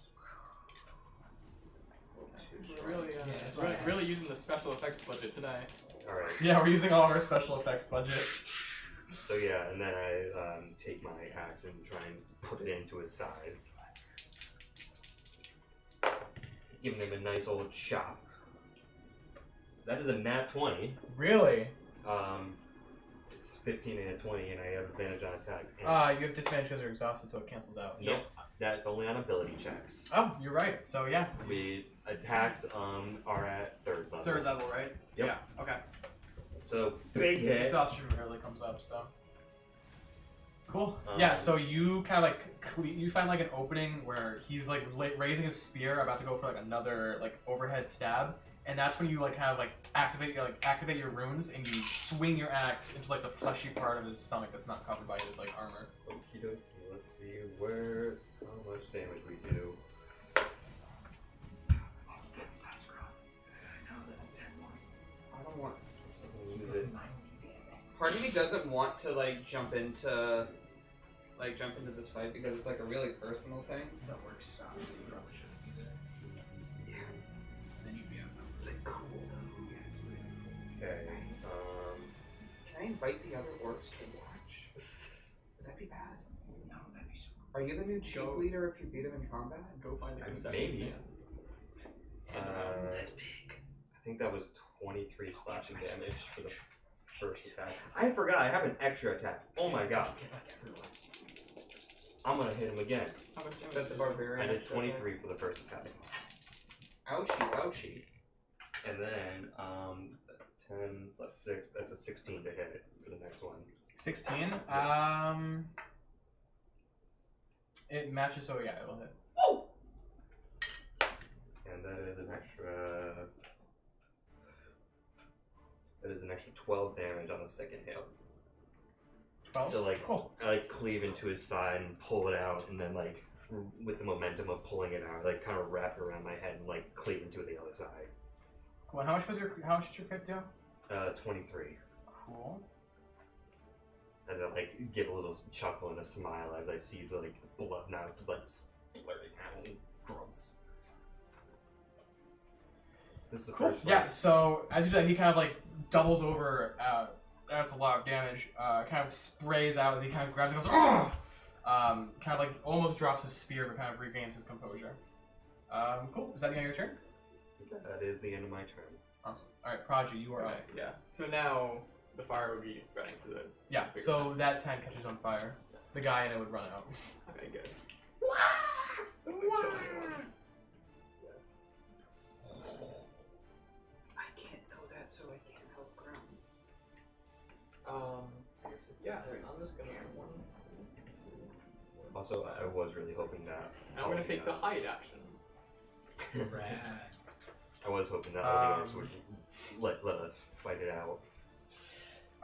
We're really, Yeah, that's really, right. really using the special effects budget today. Alright. Yeah, we're using all of our special effects budget. So yeah, and then I take my axe and try and put it into his side. Giving him a nice old chop. That is a nat 20. Really? It's 15 and a 20, and I have advantage on attacks. And You have disadvantage because you're exhausted, so it cancels out. nope, that's only on ability checks. Oh, you're right. So yeah. We attacks are at third level. Third level, right? Yep. Yeah. Okay. So big hit. Exhaustion rarely comes up, so. Cool. Um, Yeah, so you kind of like you find like an opening where he's like raising his spear, about to go for like another like overhead stab, and that's when you like kind of like activate your runes, and you swing your axe into like the fleshy part of his stomach that's not covered by his like armor. Okie dokie. Let's see how much damage we do. That's 10 stats, Grumm. I know, that's a 10 one. I don't want. Use That's it. 90 damage. Part of me doesn't want to like jump into this fight because it's like a really personal thing. That works, so you probably shouldn't use it. Yeah. Then you'd be outnumbered. It's like cool though. Yeah, it's really Okay. Can I invite the other orcs to watch? Would that be bad? No, that'd be so Are you the new chief Go. leader if you beat him in combat? Go find a I mean, concession maybe. stand. That's big. I think that was 23 slashing damage for the first attack. I forgot I have an extra attack. Oh my god. Get like everyone. I'm gonna hit him again. How much damage That's a did you- barbarian. I did 23 for the first attack. Ouchie, ouchie. And then, 10 plus 6, that's a 16 to hit it for the next one. 16. It matches, so yeah, it will hit. And that is an extra. That is an extra 12 damage on the second hit. 12. So like, Cool. I like cleave into his side and pull it out, and then like, with the momentum of pulling it out, like kind of wrap it around my head and like cleave into the other side. Cool. And how much did your crit do? 23. Cool. As I like give a little chuckle and a smile as I see the like blood now it's just like splurting out and grunts. This is the Cool. first one. Yeah. So as you do that, he kind of like doubles over. That's a lot of damage. Kind of sprays out as he kind of grabs it and goes. "Ugh!" Kind of like almost drops his spear, but kind of regains his composure. Cool. Is that the end of your turn? That is the end of my turn. Awesome. All right, Prodigy, you are Okay, up. yeah. So now the fire will be spreading to the. Yeah. bigger So tent. that tent catches on fire. The guy in it would run out. Okay, good. I can't know that, so I can't help Grumm. Yeah, I'm just gonna. Also, I was really hoping that. I'm gonna take the hide action. Rad. I was hoping that all the orcs Um, would let us fight it out.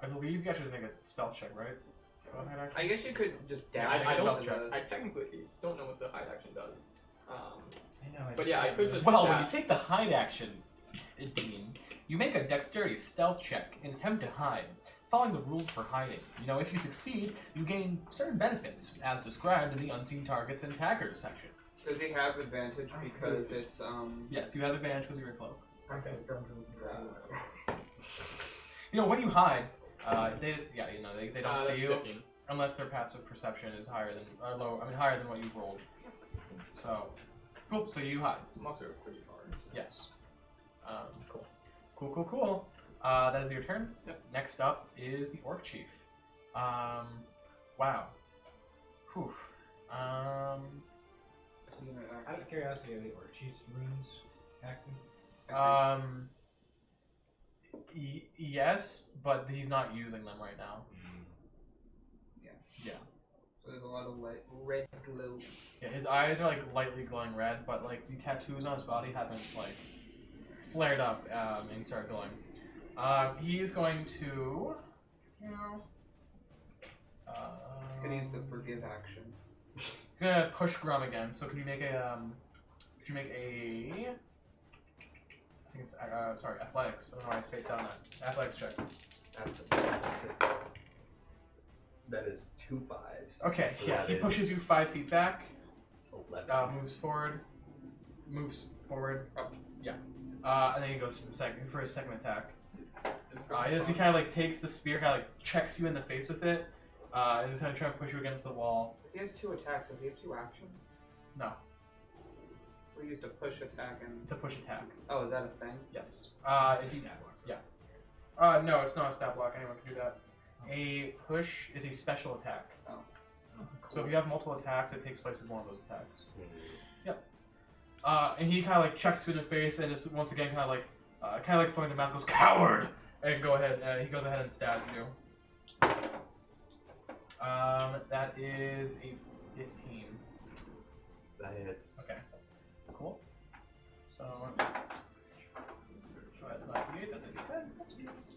I believe you actually make a stealth check, right? Go ahead, actually. I guess you could just I dash don't- into the... I technically don't know what the hide action does. I know. But yeah, I could just. Well, when you stab. take the hide action, Dean, you make a dexterity stealth check and attempt to hide, following the rules for hiding. You know, if you succeed, you gain certain benefits, as described in the unseen targets and attackers section. Does he have advantage because it's, Yes, you have advantage because of your cloak. Okay. You know, when you hide, they just, yeah, you know, they don't see that's you 15. unless their passive perception is higher than, higher than what you've rolled. So, cool. So you hide. I'm also pretty far. So. Yes. Cool. Cool. That is your turn. Yep. Next up is the Orc Chief. Wow. Whew. Out of curiosity, are the Orchies runes active? Yes, but he's not using them right now. So there's a lot of red glow. Yeah, his eyes are like lightly glowing red, but like the tattoos on his body haven't like flared up and started glowing. He's going to, you know, He's gonna use the forgive action. he's gonna push Grumm again. So can you make a I think it's sorry, athletics. I don't know why I spaced out on that. Athletics check. That is 2 5s. Okay, So yeah, that he is pushes you 5 feet back. 11. Moves forward. Yeah. And then he goes for his second attack. He kind of like takes the spear, kind of like checks you in the face with it, and is kind of trying to push you against the wall. He has 2 attacks. Does he have 2 actions? No, We used a push attack and... it's a push attack. Oh, is that a thing? Yes. It's If a you, stat block, so- yeah. No, it's not a stat block. Anyone can do that. A push is a special attack. Oh. So if you have multiple attacks, it takes place as one of those attacks. Mhm. And he kind of like checks you in the face and just once again kind of like foaming the mouth goes coward and he goes ahead and stabs you. That is a 15. That hits. Okay. Cool. So that's not a D8, that's a D10. Oopsies.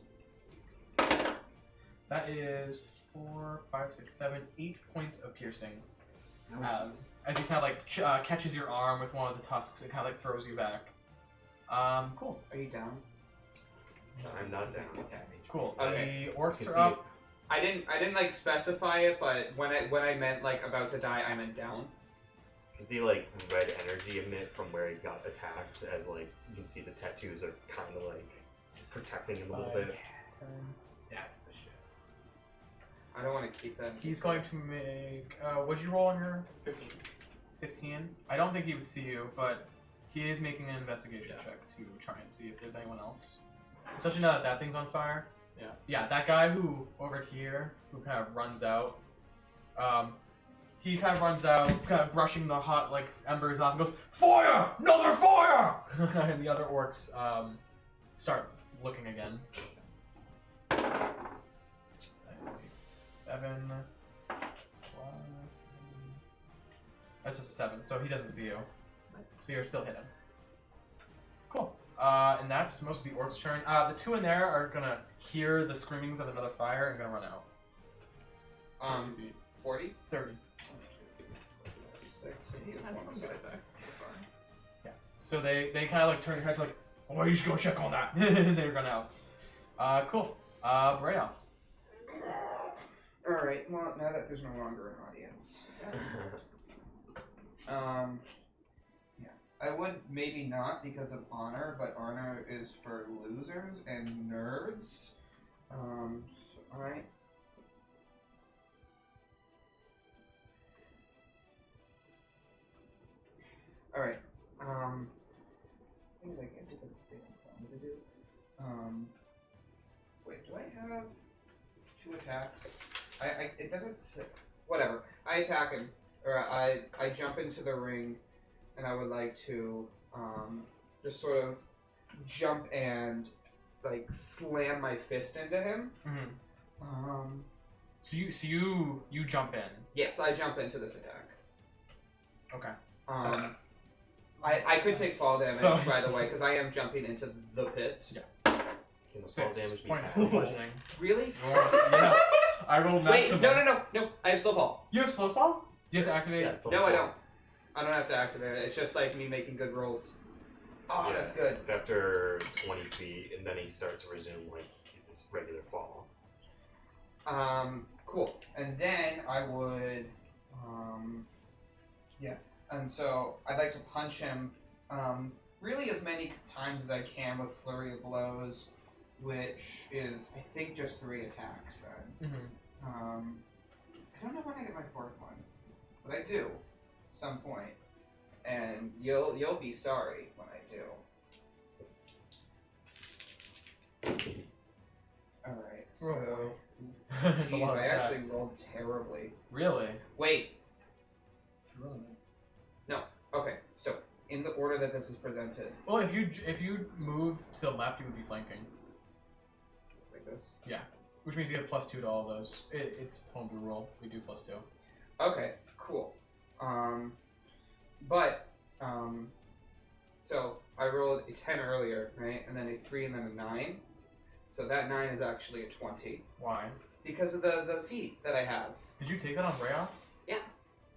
That is 4, 5, 6, 7, 8 points of piercing. As he kind of like catches your arm with one of the tusks, it kind of like throws you back. Cool. Are you down? I'm not down. Cool. Okay. The orcs can are see up. I didn't like specify it, but when I meant like about to die, I meant down. You can see like red energy emit from where he got attacked, as like you can see the tattoos are kind of like protecting him a little bit. That's the shit. I don't want to keep that. He's going to make. What'd you roll on your 15. 15? I don't think he would see you, but he is making an investigation check to try and see if there's anyone else. Especially now that that thing's on fire. Yeah. Yeah, that guy who over here who kind of runs out. He kind of runs out, kind of brushing the hot like embers off, and goes, "Fire! Another fire!" And the other orcs start looking again. That is a 7 plus. That's just a 7, so he doesn't see you. So you're still hidden. Cool. And that's most of the orcs' turn. The two in there are gonna hear the screamings of another fire and gonna run out. 40. 30. That's some good effect so far. Yeah. So they kind of like turn their heads like, "Oh, you should go check on that." And they run out. Cool. Brayoff. All right. Well, now that there's no longer an audience, yeah, I would maybe not because of honor, but honor is for losers and nerds. So, all right. All right. I think I can't do the thing I wanted to do. Wait, do I have 2 attacks? It doesn't say, whatever. I attack him, or I jump into the ring, and I would like to just sort of jump and like slam my fist into him. Mm-hmm. So you jump in. Yes, I jump into this attack. Okay. I could take fall damage, So- by the way, because I am jumping into the pit. Yeah. Can the fall 6 damage be points bad? of bludgeoning. Really? Yeah. I rolled Wait, maximum. no. I have slow fall. You have slow fall? Do you have to activate Yeah, it? it's all No, I fall. don't. I don't have to activate it. It's just like me making good rolls. Oh, Yeah, that's good. It's after 20 feet, and then he starts to resume like his regular fall. Cool. And then I would, yeah. And so I'd like to punch him, really as many times as I can with flurry of blows, which is I think just 3 attacks then. Mm-hmm. I don't know when I get my 4th one, but I do, at some point, and you'll be sorry when I do. All right. So, It's a lot jeez, of I actually attacks. rolled terribly. Really? Wait. Okay. So in the order that this is presented, Well, if you move to the left, you would be flanking, like this. which means you get a +2 to all of those. It's homebrew roll. We do +2. Okay. Cool. So I rolled a 10 earlier, right, and then a 3 and then a 9. So that 9 is actually a 20 Why? because of the feat that I have. Did you take that on Brayoff? Yeah.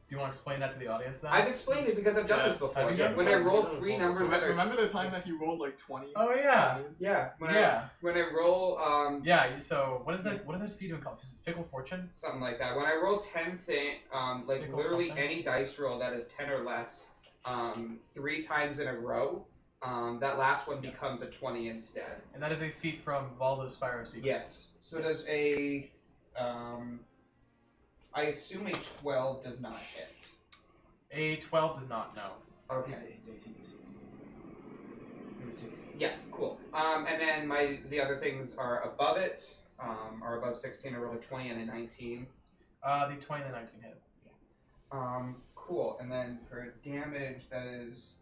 Do you want to explain that to the audience then? I've explained it because I've done Yeah. this before. Have you done When this? I roll Yeah. 3 numbers that are Remember the time that he rolled like 20? Oh yeah. 20s? yeah. When I roll Yeah. So what is that feat even called? Is it Fickle Fortune? something like that. When I roll 10 like Fickle literally something? any dice roll that is 10 or less, 3 times in a row, that last one becomes a 20 instead. And that is a feat from Valda's Spyro Secret. Yes. So does a, I assume a 12 does not hit. A 12 does not know. Okay. It's 18 to 16. It was 16. Yeah, cool. And then the other things are above it, are above 16. I rolled a 20 and a 19. The 20 and the 19 hit. Cool. And then for damage, that is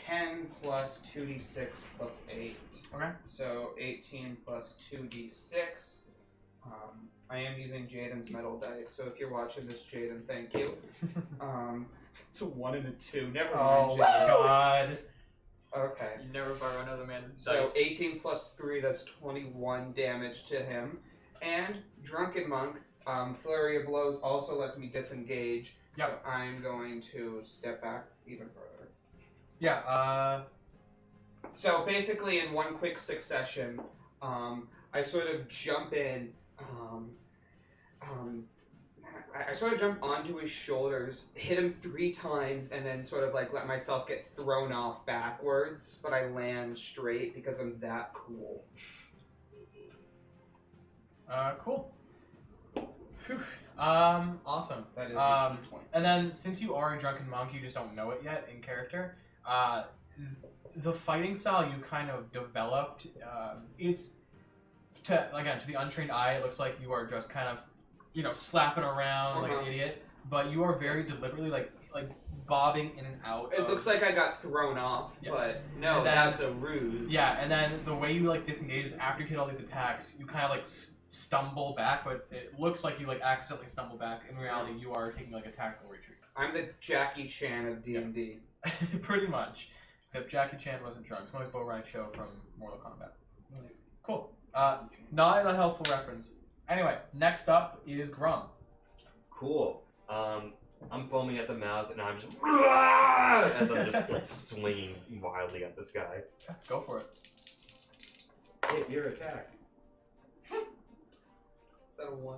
10 plus 2d6 plus 8. Okay. So 18 plus 2d6. I am using Jaden's metal dice, so if you're watching this, Jaden, thank you. It's a 1 and a 2. Never mind, Oh my Jaden. god. Okay. You never borrow another man's So dice. 18 plus 3, that's 21 damage to him. And Drunken Monk, Flurry of Blows also lets me disengage. Yep. So I'm going to step back even further. Yeah, So basically, in one quick succession, I sort of jump in. I sort of jump onto his shoulders, hit him 3 times, and then sort of like let myself get thrown off backwards. But I land straight because I'm that cool. cool. Phew. Awesome. That is a key point. And then, since you are a drunken monk, you just don't know it yet in character. The fighting style you kind of developed is, to the untrained eye, it looks like you are just kind of, slapping around like an idiot. But you are very deliberately like bobbing in and out. It looks like I got thrown off, Yes. but no, And then- that's a ruse. Yeah, and then the way you disengage is after you hit all these attacks, you kind of stumble back, but it looks like you accidentally stumble back. In reality, you are taking a tactical retreat. I'm the Jackie Chan of D&D. Pretty much. Except Jackie Chan wasn't drunk. It's my Bo Ride show from Mortal Kombat. Cool. Not an unhelpful reference. Anyway, next up is Grumm. Cool. I'm foaming at the mouth, and I'm just as I'm just swinging wildly at this guy. Go for it. Hit your attack. Is that a 1?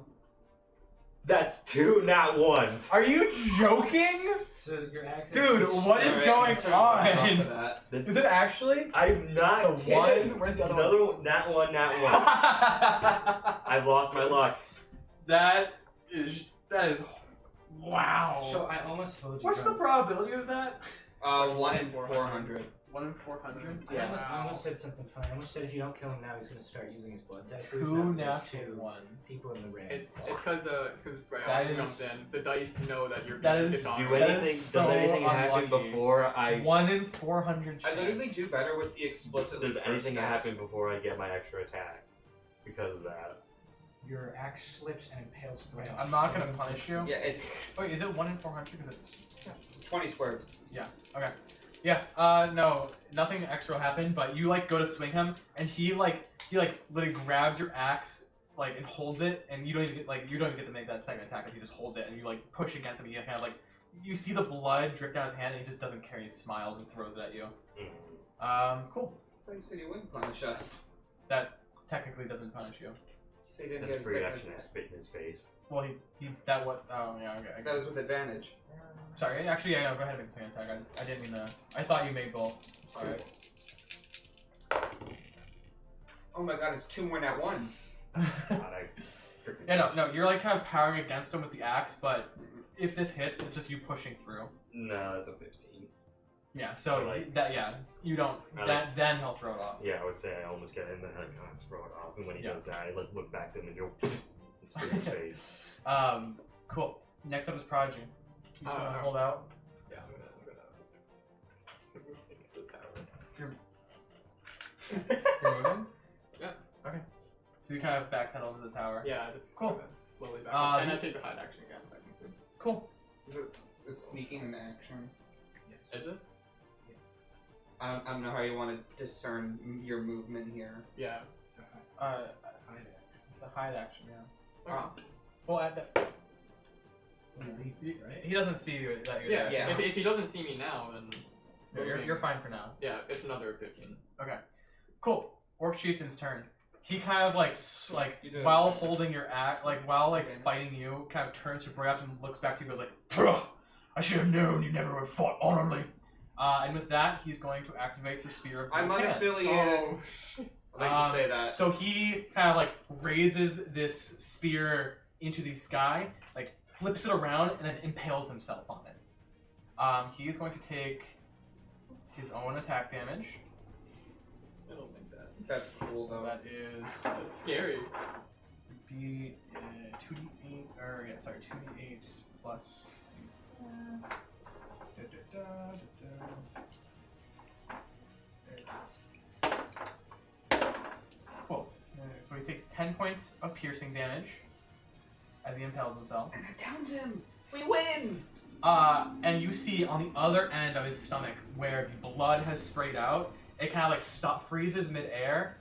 That's 2 nat ones. Are you joking? So your axe. Dude, what is going on? That. Is it actually? I'm not It's a kidding. 1? Where's the other one? Another one, nat 1, nat 1. I've lost my luck. That is wow. So I almost told you. What's the Grumm. probability of that? 1 in 400. 1 in 400. I almost said something funny. I almost said if you don't kill him now, he's gonna start using his blood dice. 2 natural ones. People in the ring. It's because That Brian is- jumped in. The dice know that you're That is- dishonored. Do That anything? is so does anything happen unlucky. before I? 1 in 400 I chance. literally do better with the explicit. Does anything happen before I get my extra attack? Because of that. Your axe slips and impales Bram. I'm not gonna punish you. Yeah, it's Wait, is it 1 in 400? Because it's 20 squared. okay. Yeah. No, nothing extra will happen. But you go to swing him, and he literally grabs your axe and holds it, and you don't even get to make that second attack because he just holds it, and you push against him. And you kind of you see the blood drip down his hand, and he just doesn't care. He smiles and throws it at you. Cool. I thought you said you wouldn't punish us. That technically doesn't punish you. So you didn't That's a get free second action. I attack. spit in his face. Well, he that what? Oh yeah, okay. That was with advantage. Sorry, actually, yeah, go ahead and make the second attack. I didn't mean to. I thought you made both. Alright. Oh my god, it's 2 more nat ones. God, I freaking Yeah, no, you're kind of powering against him with the axe, but if this hits, it's just you pushing through. No, that's a 15. Yeah, so So, you don't, then he'll throw it off. Yeah, I would say I almost get in there and kind of throw it off. And when he Yeah. does that, I look back to him and go and spit in his face. Cool. Next up is Prodigy. You just gonna no. hold out. Yeah, I'm gonna it's the tower. You're moving? Yes. Okay. So you kind of backpedal to the tower. Yeah, just Cool. kinda slowly back up. And I you- take the hide action again, technically. Cool. Is sneaking an action? Is it? I don't know how you want to discern your movement here. Yeah. It's a hide action, yeah. Okay. Well, at the, he doesn't see you that you're Yeah, there. yeah. If he doesn't see me now, then You're fine for now. yeah, it's another 15. Okay. Cool. Orc Chieftain's turn. He kind of You do it. while holding your axe, while Okay. fighting you, kind of turns to Brayup and looks back to you and goes "Pruh! I should have known you never would have fought honorably." And with that, he's going to activate the Spear of I'm Ghost Hand. unaffiliated. I'd like to say that. So he kind of raises this spear into the sky, flips it around, and then impales himself on it. He's going to take his own attack damage. I don't think that. That's cool So though. that is That's scary. 2d8, or yeah, sorry, 2d8 plus. There it is. Cool. So he takes 10 points of piercing damage as he impales himself. And I downed him. We win. And you see on the other end of his stomach where the blood has sprayed out, it kind of like freezes midair,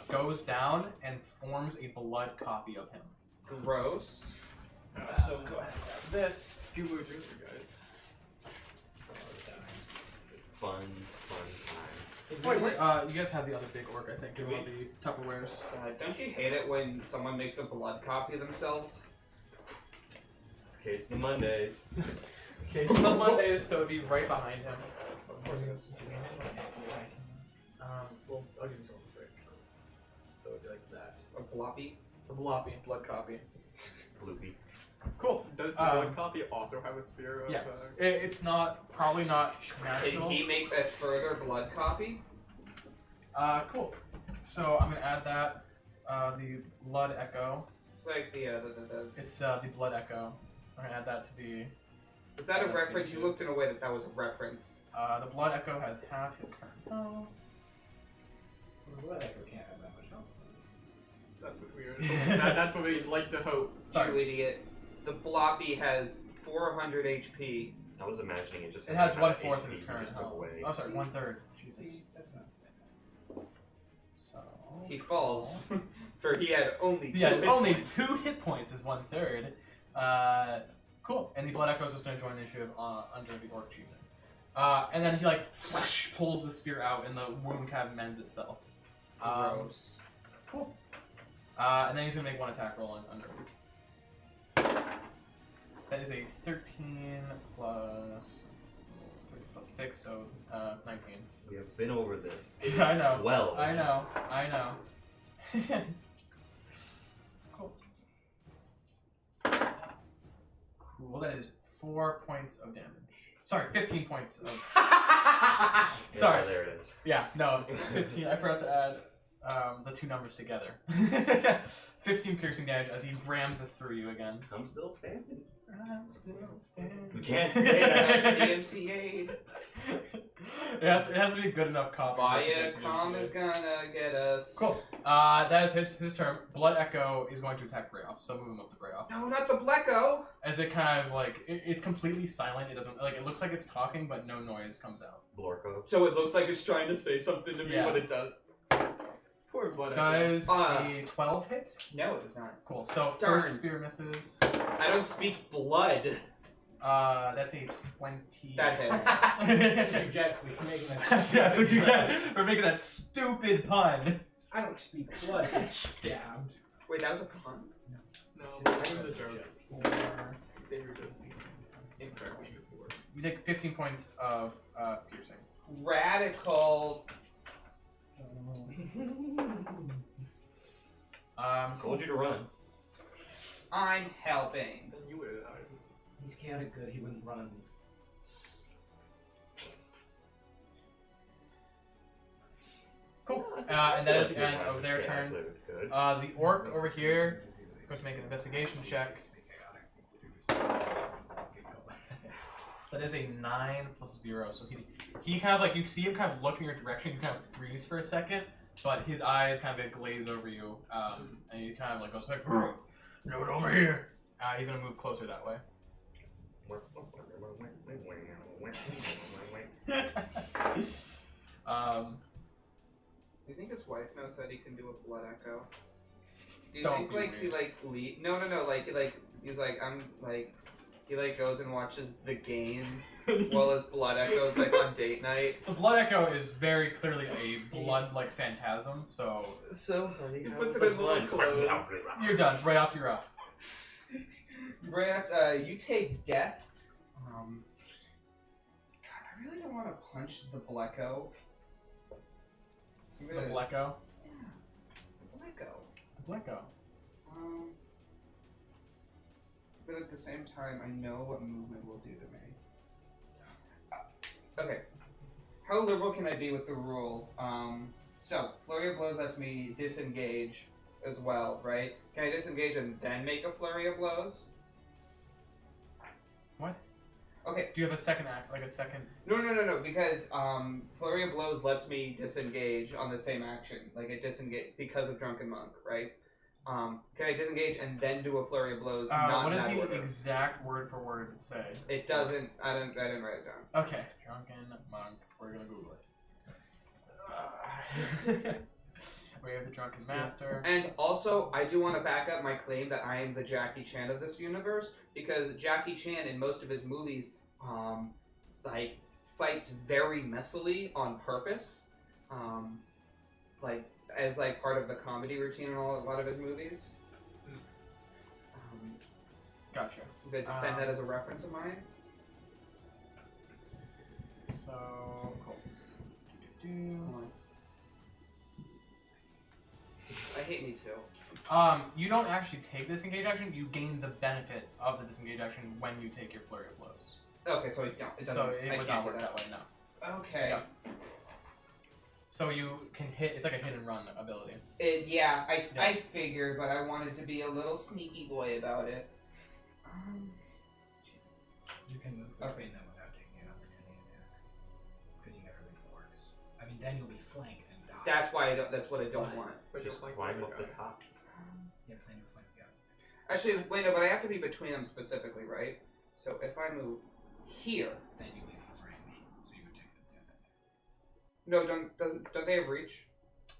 goes down, and forms a blood copy of him. Gross. So go ahead and grab this. Scuba drinker, guys. Fun time. Wait, you guys have the other big orc, I think. You want the Tupperwares. Don't you hate it when someone makes a blood copy of themselves? It's case the Mondays. Okay, so the Mondays, so it'd be right behind him. Of course, it goes. Well, I'll give you something quick. So it'd be like that. A floppy? The Bloppy, blood copy. Bloopy. Cool. Does the blood copy also have a spear of... Yes. It's not, probably not Can national. he make a further blood copy? Cool. So I'm gonna add that. The blood echo. It's like the It's the blood echo. I'm gonna add that to the. Was that a reference? You looked in a way that was a reference. The blood echo has half his current health. What? I can't have that much help. That's what we that's what we'd like to hope. You idiot. The Bloppy has 400 HP. I was imagining it just. It has had 1/4 of HP his you current just took health. away. Oh, sorry, 1/3. Jesus. See, that's not bad. So. He falls, for he had only 2 Yeah, hit only points. 2 hit points is 1/3. Cool. And the blood echo is just gonna join the initiative under the orc chieftain. And then he like pulls the spear out, and the wound kind of mends itself. Gross. Cool. And then he's gonna make 1 attack roll on under. That is a 13 plus 6, so 19. We have been over this. It is I know. 12. I know. Cool. Cool. That is 4 points of damage. Sorry, 15 points of. Sorry. Yeah, there it is. Yeah, no, 15. I forgot to add the 2 numbers together. 15 piercing damage as he rams us through you again. I'm still standing. I'm still standing. You can't say that. DMCA. It has to be good enough coffee. Viacom is gonna get us. Cool. That is his turn. Blood Echo is going to attack Brayoff, so move him up to Brayoff. No, not the Blecko! As it kind of like it's completely silent. It doesn't like it looks like it's talking, but no noise comes out. Blorko. So it looks like it's trying to say something to me, Yeah. but it does. Poor blood. Does a 12 hit? No, it does not. Cool. So Darn. first spear misses. I don't speak blood. That's a 20. That hits. That's what you get for making that. That's what you get for making that stupid pun. I don't speak blood. Get stabbed. Wait, that was a pun? No, that was a joke. Xavier just incorrectly used the word. You take 15 points of piercing. Radical. Told you to run. I'm helping. Then you would have died. He's chaotic good. He wouldn't run. Cool. And that is the end of their turn. Good. The orc over here is going to make an investigation check. That is a 9 plus 0. So he kind of like, you see him kind of look in your direction, you kind of freeze for a second, but his eyes kind of glaze over you, and he kind of like goes like, "Get over here." He's going to move closer that way. Do you think his wife knows that he can do a blood echo? Do you Don't think be like weird. he like No, he's like I'm like he like goes and watches the game while his blood echoes like on date night. The blood echo is very clearly a blood like phantasm, so honey, He puts it in little clothes. you're done. Right off you're up. Right after you take death. God, I really don't want to punch the Blecko. I'm The gonna- Blecko. Yeah, the Blecko. The Blecko. But at the same time, I know what movement will do to me. Okay. How liberal can I be with the rule? So, Flurry of Blows lets me disengage as well, right? Can I disengage and then make a Flurry of Blows? What? Okay. Do you have a second act, like a second? No, because Flurry of Blows lets me disengage on the same action. Like, it disengage because of Drunken Monk, right? Can I disengage and then do a flurry of blows? What in does that the order? exact word for word say? It doesn't. I didn't write it down. Okay, drunken monk. We're gonna Google it. We have the drunken master. And also, I do want to back up my claim that I am the Jackie Chan of this universe, because Jackie Chan in most of his movies, like fights very messily on purpose, like as like part of the comedy routine in a lot of his movies. Gotcha. I'm gonna defend that as a reference of mine. So cool. I hate me too. You don't actually take disengage action. You gain the benefit of the disengage action when you take your flurry of blows. Okay, so it don't. So it would not work that way. No. Okay. Yeah. So you can hit. It's like a hit and run ability. I figured, but I wanted to be a little sneaky boy about it. You can move between them without taking an opportunity attack. Because you never leave forks. I mean, then you'll be flanked and die. That's why I don't. That's what I don't want. But Just like climb the up other the guy. top. Yeah, plan to flank. Yeah. Actually, wait, no, but I have to be between them specifically, right? So if I move here, Then you leave his range, so you would take the damage. no, don't they have reach?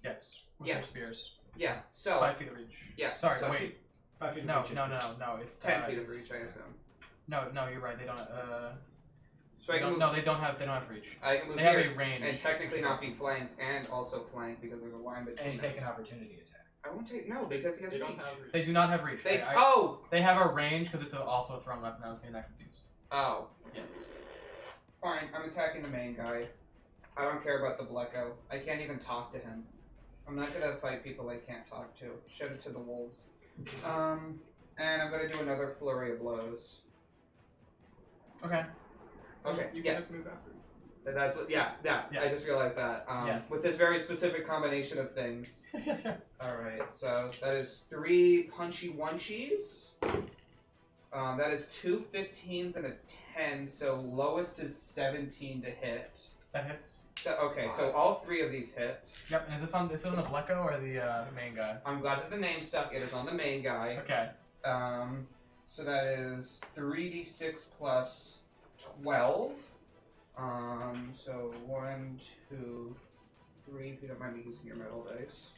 Yes. With Yeah. your spears. Yeah. So 5 feet of reach. yeah. Sorry. so wait. 5 feet of No. reach is No. It's 10 feet of it's- reach, I assume. No. You're right. They don't. So I can move. No, they don't have reach. I can move They have here a range. and technically not be flanked and also flanked because there's a line between And take us. an opportunity attack. I won't take no because he has They reach. don't have reach. They do not have reach. They I- They have a range because it's also a thrown weapon. I was getting that confused. oh Yes. fine. I'm attacking the main guy. I don't care about the Blecko. I can't even talk to him. I'm not gonna fight people I can't talk to. Shout it to the wolves. And I'm gonna do another flurry of blows. Okay. Okay. You yeah. guys move after. That's what. Yeah. Yeah. I just realized that. Yes. With this very specific combination of things. All right. So that is 3 punchy one-cheese. That is 2 15s and a 10. So lowest is 17 to hit. That hits. So, okay. So all 3 of these hit. Yep. And is this on the Blecko or the main guy? I'm glad that the name stuck. It is on the main guy. Okay. So that is 3d6 plus 12. So 1, 2, 3. If you don't mind me using your metal dice.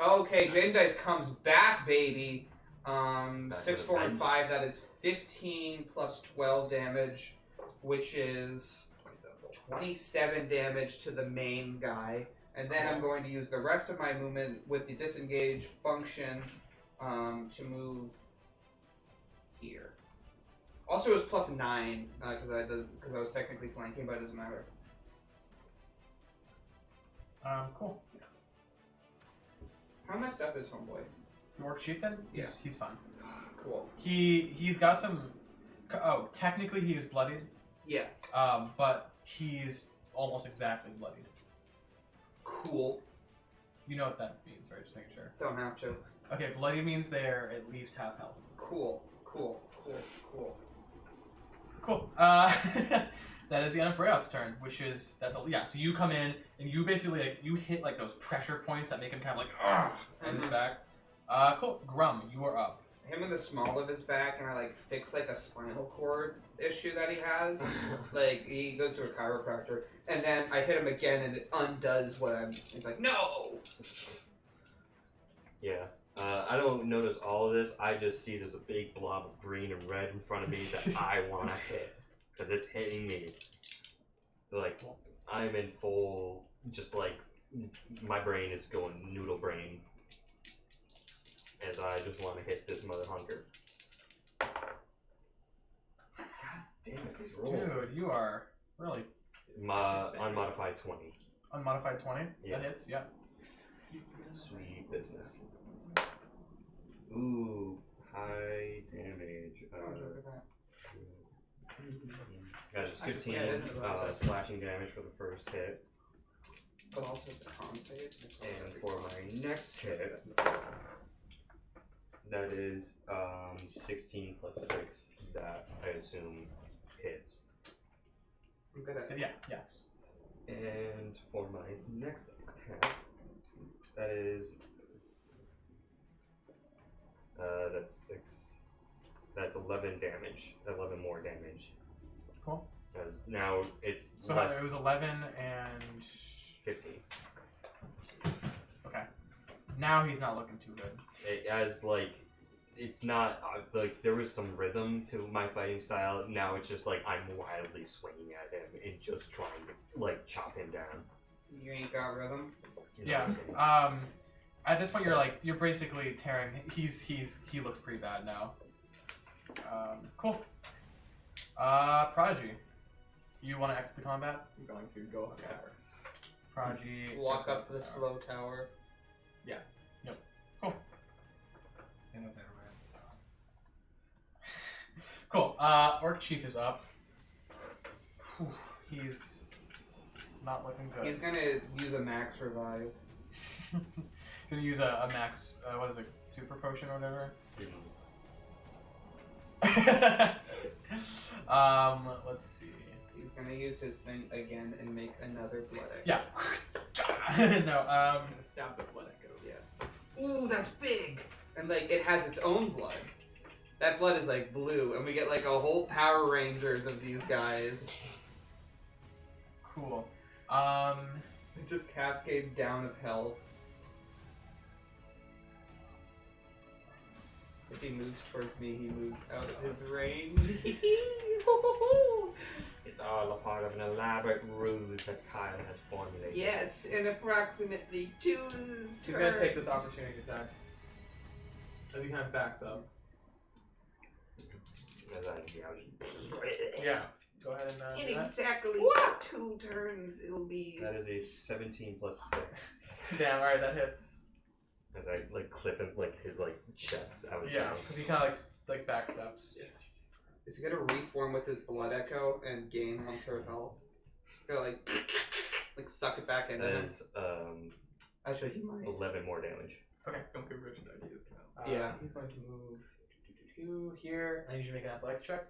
Okay, James dice comes back, baby. Back 6, with 4, and vengeance. 5. That is 15 plus 12 damage, which is 27 damage to the main guy. And then I'm going to use the rest of my movement with the disengage function to move here. Also, it was plus 9 because I was technically flanking, but it doesn't matter. Cool. How messed up is Homeboy? Orc chieftain. Yeah. He's fine. Cool. He's got some. Oh, technically he is bloodied. Yeah. But he's almost exactly bloodied. Cool. You know what that means, right? Just making sure. Don't have to. Okay, bloody means they're at least half health. Cool. Cool. That is the end of Brayoff's turn, which is So you come in and you basically you hit those pressure points that make him kind of on his back. Cool. Grumm, you are up. Him in the small of his back, and I fix a spinal cord issue that he has. He goes to a chiropractor, and then I hit him again, and it undoes what I'm. He's like, no. Yeah. I don't notice all of this. I just see there's a big blob of green and red in front of me that I want to hit. Because it's hitting me. I'm in full, my brain is going noodle brain. As I just want to hit this mother hunker. God damn it, these rolls. Dude, you are really Unmodified 20. unmodified 20. Yeah. That hits. Yeah. Sweet business. Ooh, high damage. That is 15 Yeah, it is about slashing damage for the first hit. But also it's a con save. And for my next hit, that is 16 plus 6. That I assume hits. I'm good at So, yeah. Yes. And for my next attack, that is That's 6. That's 11 damage. 11 more damage. Cool. As now it's So less it was 11 and 15. okay. Now he's not looking too good. As like, it's not like there was some rhythm to my fighting style. Now it's just like I'm wildly swinging at him and just trying to like chop him down. You ain't got rhythm. You know Yeah. what I mean? At this point, you're basically tearing. He looks pretty bad now. Cool. Prodigy, you want to exit the combat? I'm going to go up there. Prodigy. Walk exits up the tower. slow tower. Cool. Say no better way. Cool. Orc Chief is up. Whew, he's not looking good. He's gonna use a max revive. He's gonna use a max. What is it? Super potion or whatever. Let's see. He's gonna use his thing again and make another blood echo. Yeah. No. I'm gonna stab the blood echo. Yeah. Ooh, that's big. And like it has its own blood. That blood is like blue, and we get like a whole Power Rangers of these guys. Cool. It just cascades down of health. If he moves towards me, he moves out of his range. It's all a part of an elaborate ruse that Kyle has formulated. Yes, in approximately 2 He's gonna take this opportunity attack as he kind of backs up. As I just... Yeah. Go ahead and. In do that. exactly 2 turns, it'll be. That is a 17 plus 6. Damn. All right, that hits. As I like clip him like his like chest, I would Yeah, say. because he kind of like backsteps. Is he gonna reform with his blood echo and gain 1/3 health? Go like suck it back into That him. is Actually, he might. 11 more damage. Okay. Don't give Richard ideas now. Yeah. He's going to move here. I need you to make an athletics check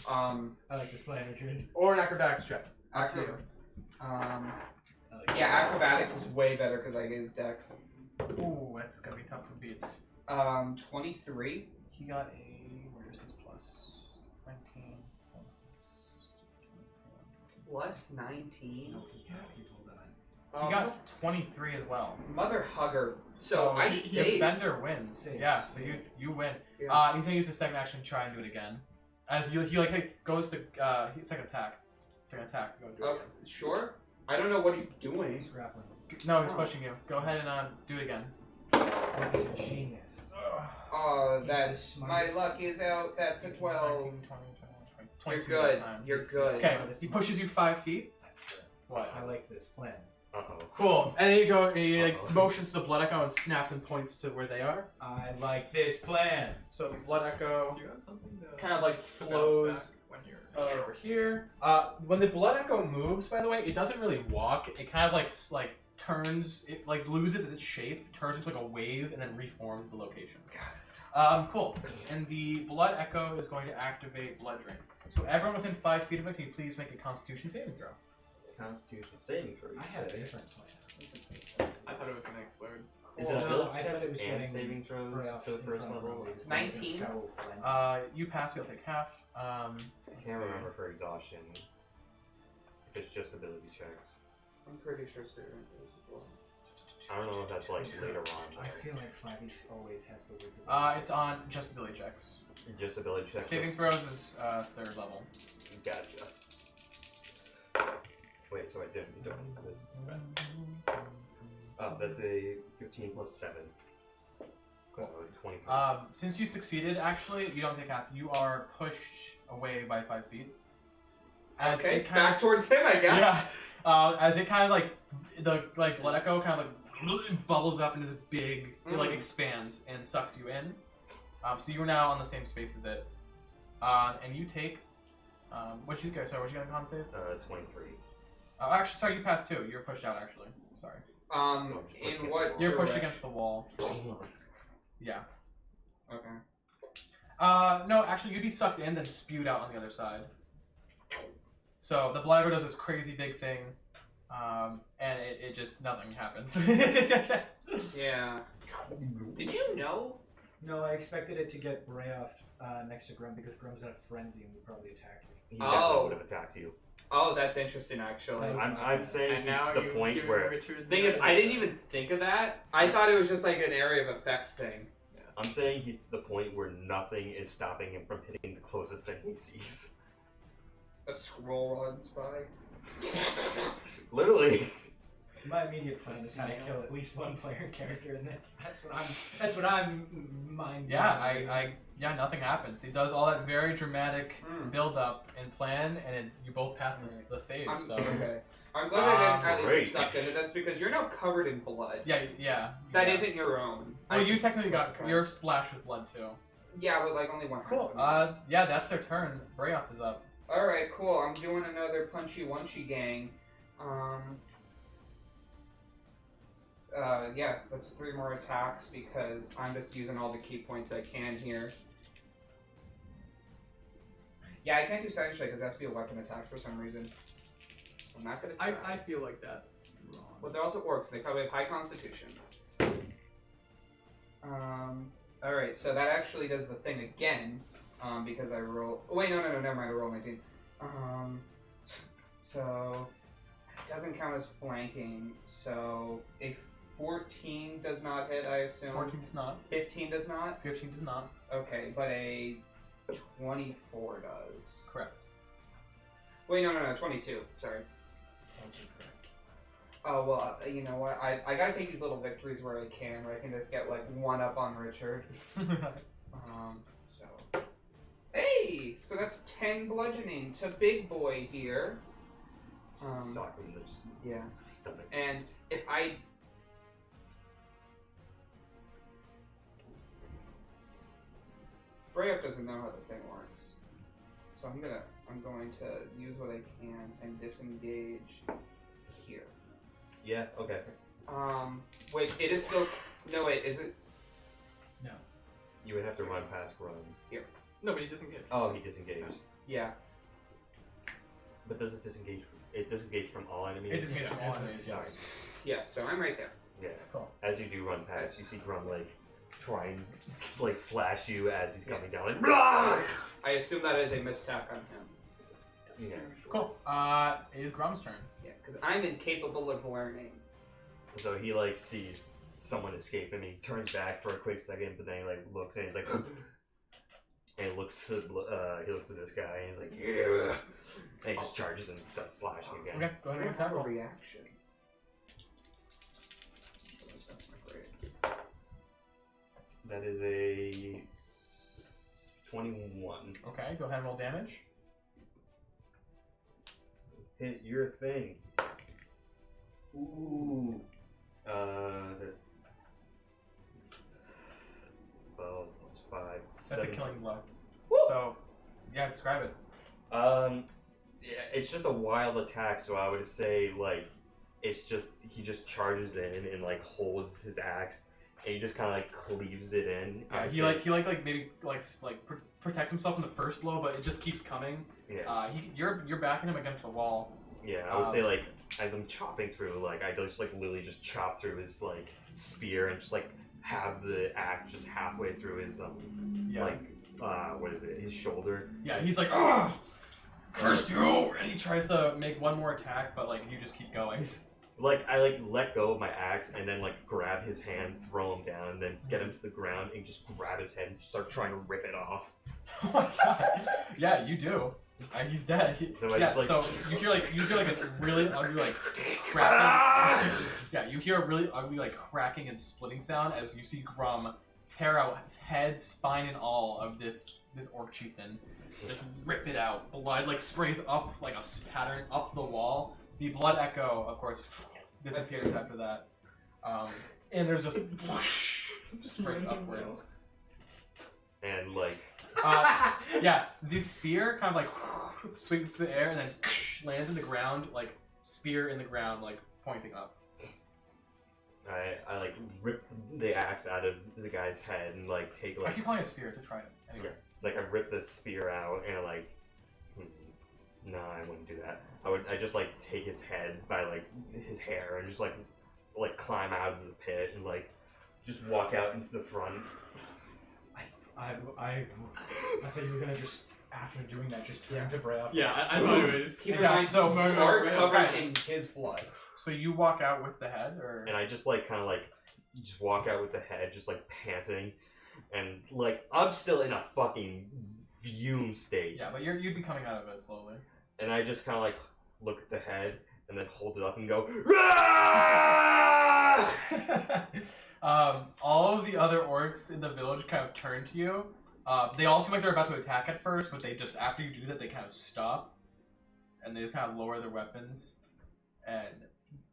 I like this plan, Richard. or an acrobatics check. Acro- I like yeah, acrobatics is way better because I use dex. Ooh, that's gonna be tough to beat. 23. He got a. Where's his plus? 19. Plus 19. He got 23 as well. Mother hugger. So I he saved. Defender wins. Saved. Yeah, so you win. Yeah. He's gonna use his second action to try and do it again. As he like goes to second attack. Second attack to go do it Okay, sure. I don't know what he's doing. He's grappling. again. No, he's pushing you. Go ahead and do it again. He's a genius. Oh, He's that's the my smartest. luck is out. That's a 12. 19, 20, 21, 20, You're 22 good. that time. You're He's the good. Okay, smartest he one. pushes you 5 feet. That's good. What? I like this plan. Uh-oh. Cool. And then he like Uh-oh. motions to the blood echo and snaps and points to where they are. I like this plan. So the blood echo Do you have something to kind of like to bounce flows back when you're over here. When the blood echo moves, by the way, it doesn't really walk. It kind of like turns. It like loses its shape, turns into like a wave, and then reforms the location. God, that's tough. Cool. And the blood echo is going to activate blood drain. So everyone within 5 feet of it, can you please make a Constitution saving throw? Constitution saving throw. I had a different plan. I thought it was gonna explode. Is it Well, ability I thought checks it was and getting saving throws right off for the in first front of level? Rogue. 19. So flank. You pass, you'll take half. I can't remember for exhaustion. If it's just ability checks. I'm pretty sure Siren is as well. I don't know if that's like later on. I feel like Friday always has the words. It's on just ability checks. Just ability checks. Saving throws is 3rd level. Gotcha. Wait, so I didn't do this. Oh, that's a 15 plus 7. Cool. 23. Since you succeeded, actually, you don't take half. You are pushed away by 5 feet. As Okay, it kind back of, towards him, I guess. yeah. As it kind of like the blood echo kind of like bubbles up into this big, it like expands and sucks you in. So you are now on the same space as it, and you take. What'd you get on con save? 23. Actually, sorry, you passed too. You're pushed out. Actually, sorry. In what? You're pushed direction? against the wall. Yeah. Okay. No, actually, you'd be sucked in, then spewed out on the other side. So the blood echo does this crazy big thing, and it just nothing happens. Yeah. Did you know No, I expected it to get Brayoff next to Grumm because Grumm's in a frenzy and would probably attack me. He definitely would have attacked you. Oh, that's interesting, actually. I'm saying And he's now to the you're point giving where Richard Thing is, I didn't even think of that. I thought it was just like an area of effects thing. I'm saying he's to the point where nothing is stopping him from hitting the closest thing he sees. A scroll runs by. Literally. My immediate plan is how to kill at least one player character in this. That's what I'm minding. Yeah, yeah, nothing happens. He does all that very dramatic build up and plan, and you both pass the save. So Okay. I'm glad I didn't at great. least get sucked into this because you're now covered in blood. yeah. That not your own. Well, you technically you're splashed with blood too. Yeah, but like only one. Cool. Yeah, that's their turn. Brayoff is up. All right, cool. I'm doing another punchy wunchy gang. Yeah, that's 3 more attacks because I'm just using all the key points I can here. Yeah, I can't do Silent Strike because it has to be a weapon attack for some reason. I'm not gonna try. I feel like that's wrong. But they're also orcs. They probably have high constitution. Alright, so that actually does the thing again. Because I roll. Oh, wait, no, never mind. I rolled 19. So it doesn't count as flanking. So a 14 does not hit, I assume. 14 does not. 15 does not. 15 does not. Okay, but a 24 does. Correct. Wait, no, 22. Sorry. Oh, well, you know what? I gotta take these little victories where I can, where I can just get, like, 1 up on Richard. So. Hey! So that's 10 bludgeoning to Big Boy here. Sock him in the Yeah. stomach. And if I... Brayoff doesn't know how the thing works. So I'm going to use what I can and disengage here. Yeah, okay. Wait, it is still... No, wait, is it... No. You would have to run past Grumm. No, but he doesn't get. Oh, he disengaged. Yeah. But does it disengage? It disengages from all enemies? It disengages from all enemies, yes. Alright. Yeah, so I'm right there. Yeah. Cool. As you do run past, you see Grumm like try and like slash you as he's coming Yes. down. Like, "Blah!" I assume that is a mistack on him. Yeah. Cool. It is Grumm's turn. Yeah, because I'm incapable of learning. So he like sees someone escape and he turns back for a quick second, but then he like looks and he's like, and he looks to this guy and he's like, yeah, and he just charges and starts slashing again. Okay, go ahead and have attack a roll. reaction. That's not great. That is a 21. Okay, go ahead and roll damage. Hit your thing. Ooh. That's 12 plus 5. That's 17. a killing blow. So, yeah, describe it. Yeah, it's just a wild attack, so I would say like it's just he just charges in and like holds his axe and he just kind of like cleaves it in. Yeah, he maybe protects himself from the first blow, but it just keeps coming. Yeah. You're backing him against the wall. Yeah, I would say like as I'm chopping through, like I just like literally just chop through his like spear and just like have the axe just halfway through his like what is it, his shoulder. Yeah, he's like, oh, curse you! And he tries to make one more attack, but like you just keep going. Like I like let go of my axe and then like grab his hand, throw him down, and then get him to the ground and just grab his head and start trying to rip it off. Oh my god! Yeah, you do. He's dead. So I yeah, just, like- so you hear a really ugly like cracking. Yeah, you hear a really ugly like cracking and splitting sound as you see Grumm tear out his head, spine, and all of this orc chieftain. Just rip it out. Blood like sprays up like a pattern up the wall. The blood echo, of course, disappears after that. And there's just sprays upwards. And like Yeah, the spear kind of like swings through the air and then lands in the ground, like spear in the ground, like pointing up. I like rip the axe out of the guy's head and like take I like keep calling it a spear to try it. Anyway. like I rip the spear out and like no, I wouldn't do that. I just like take his head by like his hair and just like climb out of the pit and like just walk out into the front I thought you were gonna just, after doing that, just turn to Brea. Yeah, I thought it was. Keep in Yeah, mind, so you murder, are right? covered Okay. in his blood. So you walk out with the head, or And I just like kind of like just walk out with the head, just like panting, and like I'm still in a fucking fume state. yeah, but you'd be coming out of it slowly. And I just kind of like look at the head and then hold it up and go. "Rah!" All of the other orcs in the village kind of turn to you. They all seem like they're about to attack at first, but they just, after you do that, they kind of stop. And they just kind of lower their weapons. And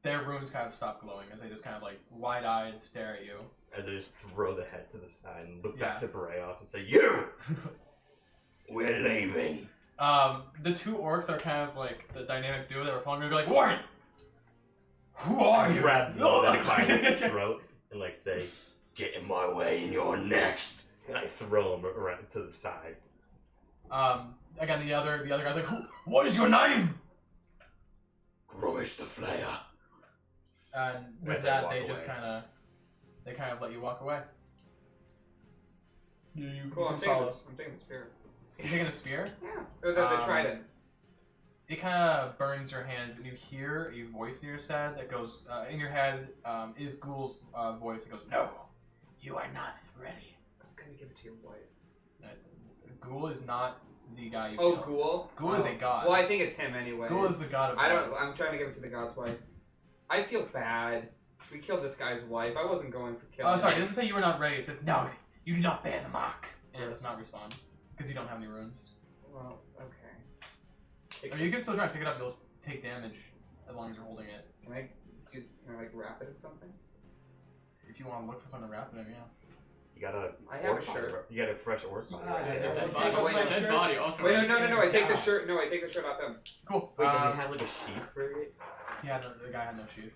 their runes kind of stop glowing as they just kind of like wide-eyed stare at you. As I just throw the head to the side and look Yeah. back to Brayoff and say, "You! We're leaving." The two orcs are kind of like the dynamic duo that were following me. They're like, "What? Who are I you?" grab the by his throat and like say, "Get in my way and you're next." And I throw him around to the side. Again, the other guy's like, "What is your name?" Grumm the Flayer. And with As I that, walk they just away. kind of let you walk away. You Cool, I'm can follow. taking the spear. You taking a spear? Yeah. Or the trident. It kind of burns your hands, and you hear a voice in your head that goes, in your head, is Ghoul's voice. It goes, "No, you are not ready." I'm gonna give it to your wife. Ghoul is not the guy you Oh, killed. Ghoul? Ghoul is a god. Well, I think it's him anyway. Ghoul is the god of I don't. blood. I'm trying to give it to the god's wife. I feel bad. We killed this guy's wife. I wasn't going for killing. Oh, sorry. It doesn't say you were not ready. It says, "No, you do not bear the mark." And it does not respond. Because you don't have any runes. Well, okay. Or you can still try and pick it up. You'll take damage as long as you're holding it. Can I like wrap it in something? If you want to look for something to wrap it in, yeah. You got a I have a orc body, shirt. right? You got a fresh orc body Ah, right yeah, there. Dead Take body, off my dead shirt. body also. Wait, no. I take the down. shirt. No, I take the shirt off him. Cool. Wait, does he have like a sheath for it? Yeah, the guy had no sheath.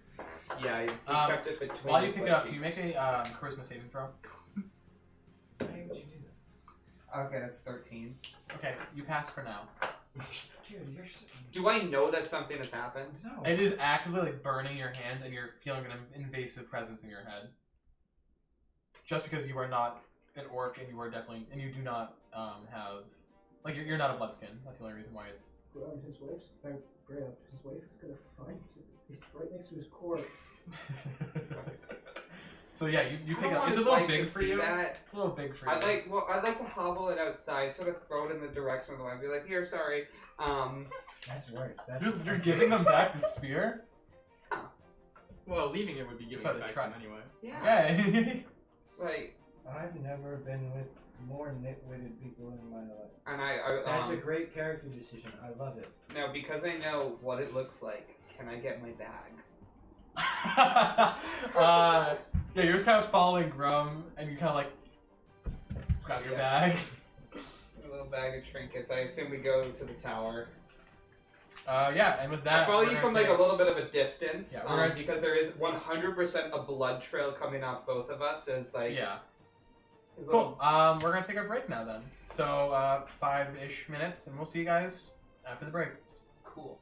Yeah, he kept it between. While you his pick it butt up, can you cheeks. make a charisma saving throw? Why would you do Okay, that's 13. Okay, you pass for now. that? Dude, you're so... Do I know that something has happened? No. It is actively like burning your hand, and you're feeling an invasive presence in your head. Just because you are not an orc, and you are definitely, and you do not have, like you're not a bloodskin. That's the only reason why it's. Grumm, his wife's... Brea, his wife is gonna find you. It's right next to his corpse. So yeah, you I pick don't it up. want It's a his little wife big to for see you. that. It's a little big for you. I'd like to hobble it outside, sort of throw it in the direction of the wife. Be like, here, sorry. That's worse. That's You're giving them back the spear. Well, leaving it would be giving Sorry, it back try- to him anyway. Yeah. Okay. Like, I've never been with more nitwitted people in my life. and I That's a great character decision. I love it. no, because I know what it looks like. Can I get my bag? Yeah, you're just kind of following Grumm, and you kind of like grab your bag. A little bag of trinkets. I assume we go to the tower. Yeah, and with that, I follow we're you gonna from like take- a little bit of a distance, Yeah, we're gonna- because there is 100% a blood trail coming off both of us. As like, Yeah. his Cool. little- We're gonna take a break now then. So 5-ish minutes, and we'll see you guys after the break. Cool.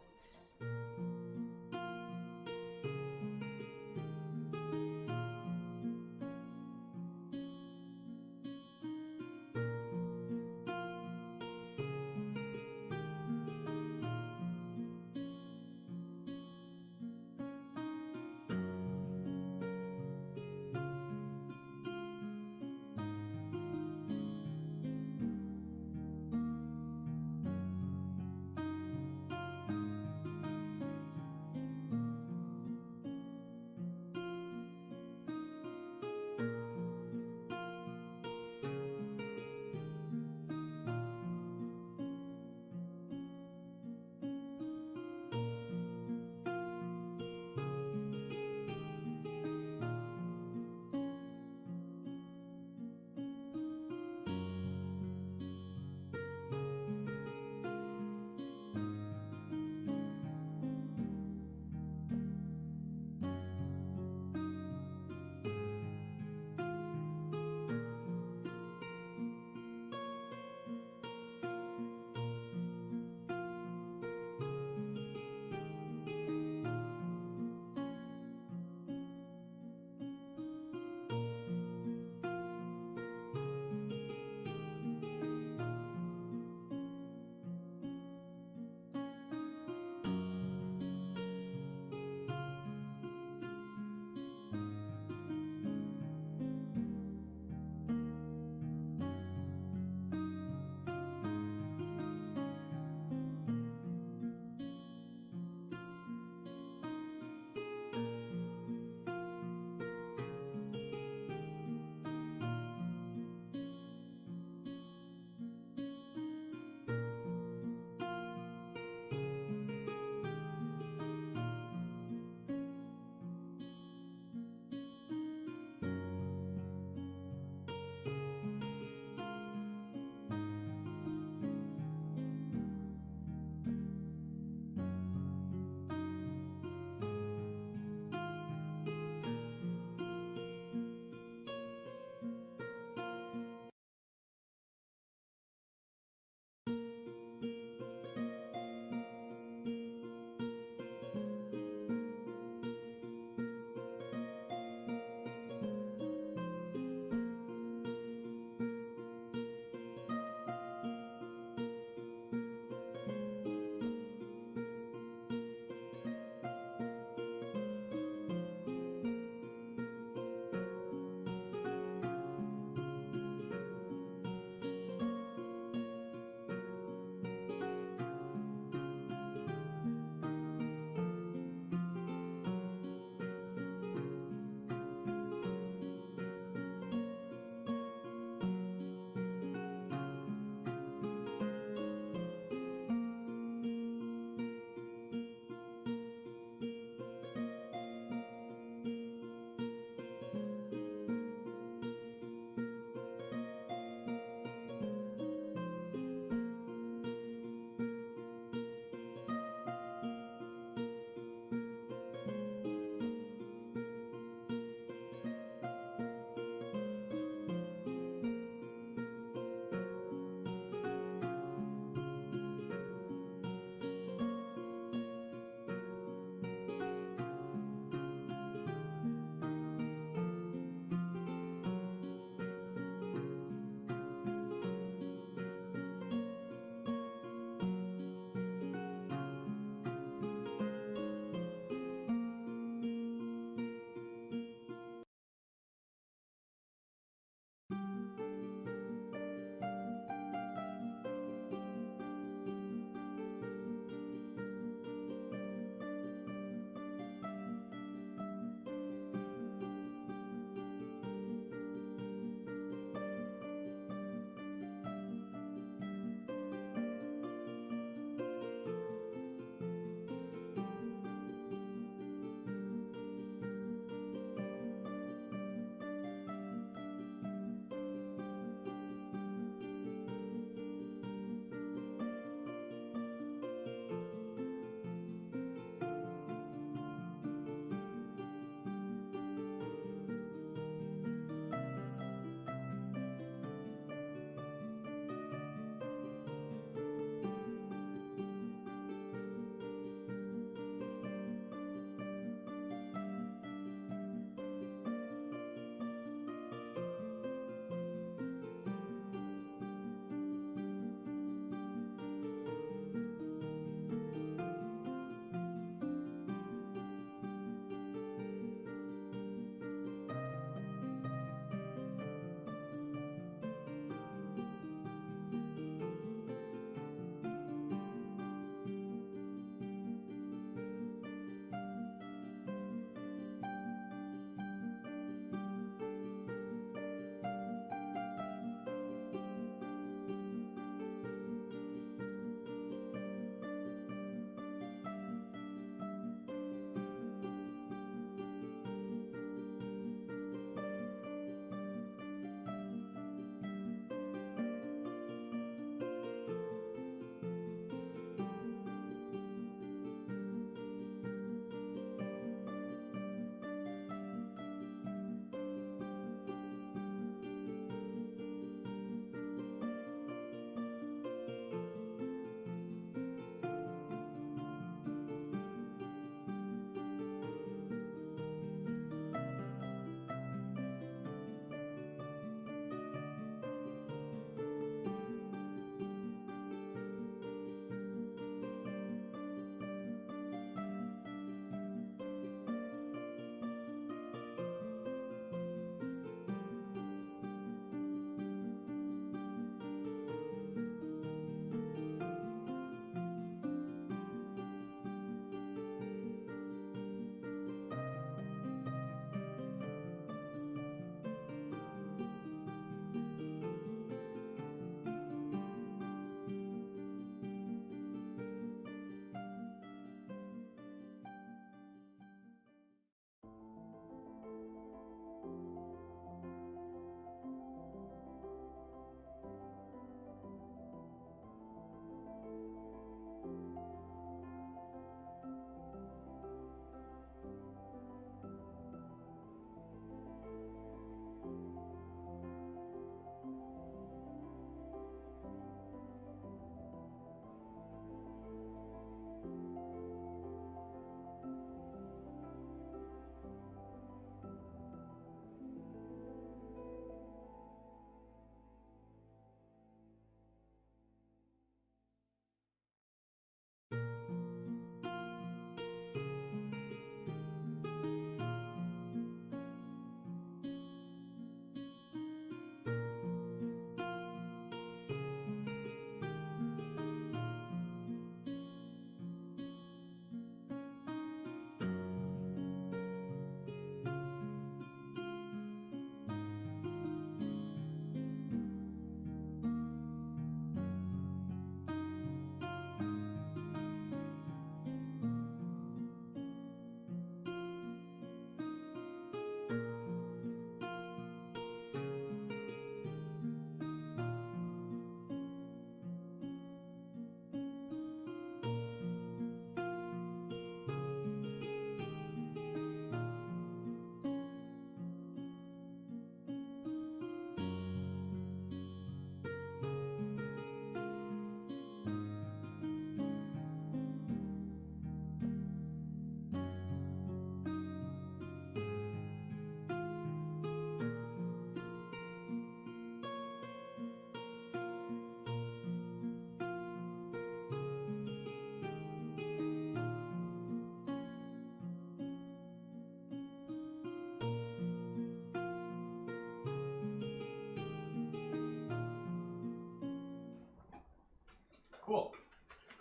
Cool.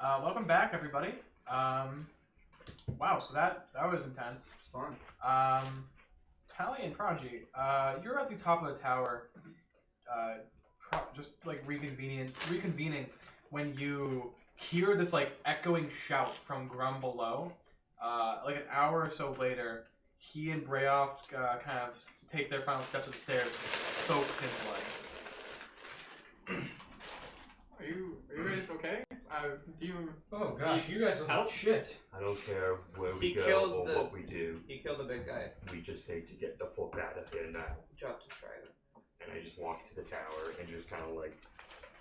Welcome back, everybody. Wow, so that was intense. It's fun. Tally and Prodigy, you're at the top of the tower, just like reconvening when you hear this like echoing shout from Grumm below. Like an hour or so later, he and Brayoff kind of take their final steps of the stairs, soaked in blood. Are you guys okay? Do you? Oh gosh, you guys look like shit. I don't care where we He go killed or the- what we do. He killed the big guy. We just need to get the fuck out of here now. Dropped his trident. And I just walk to the tower and just kind of like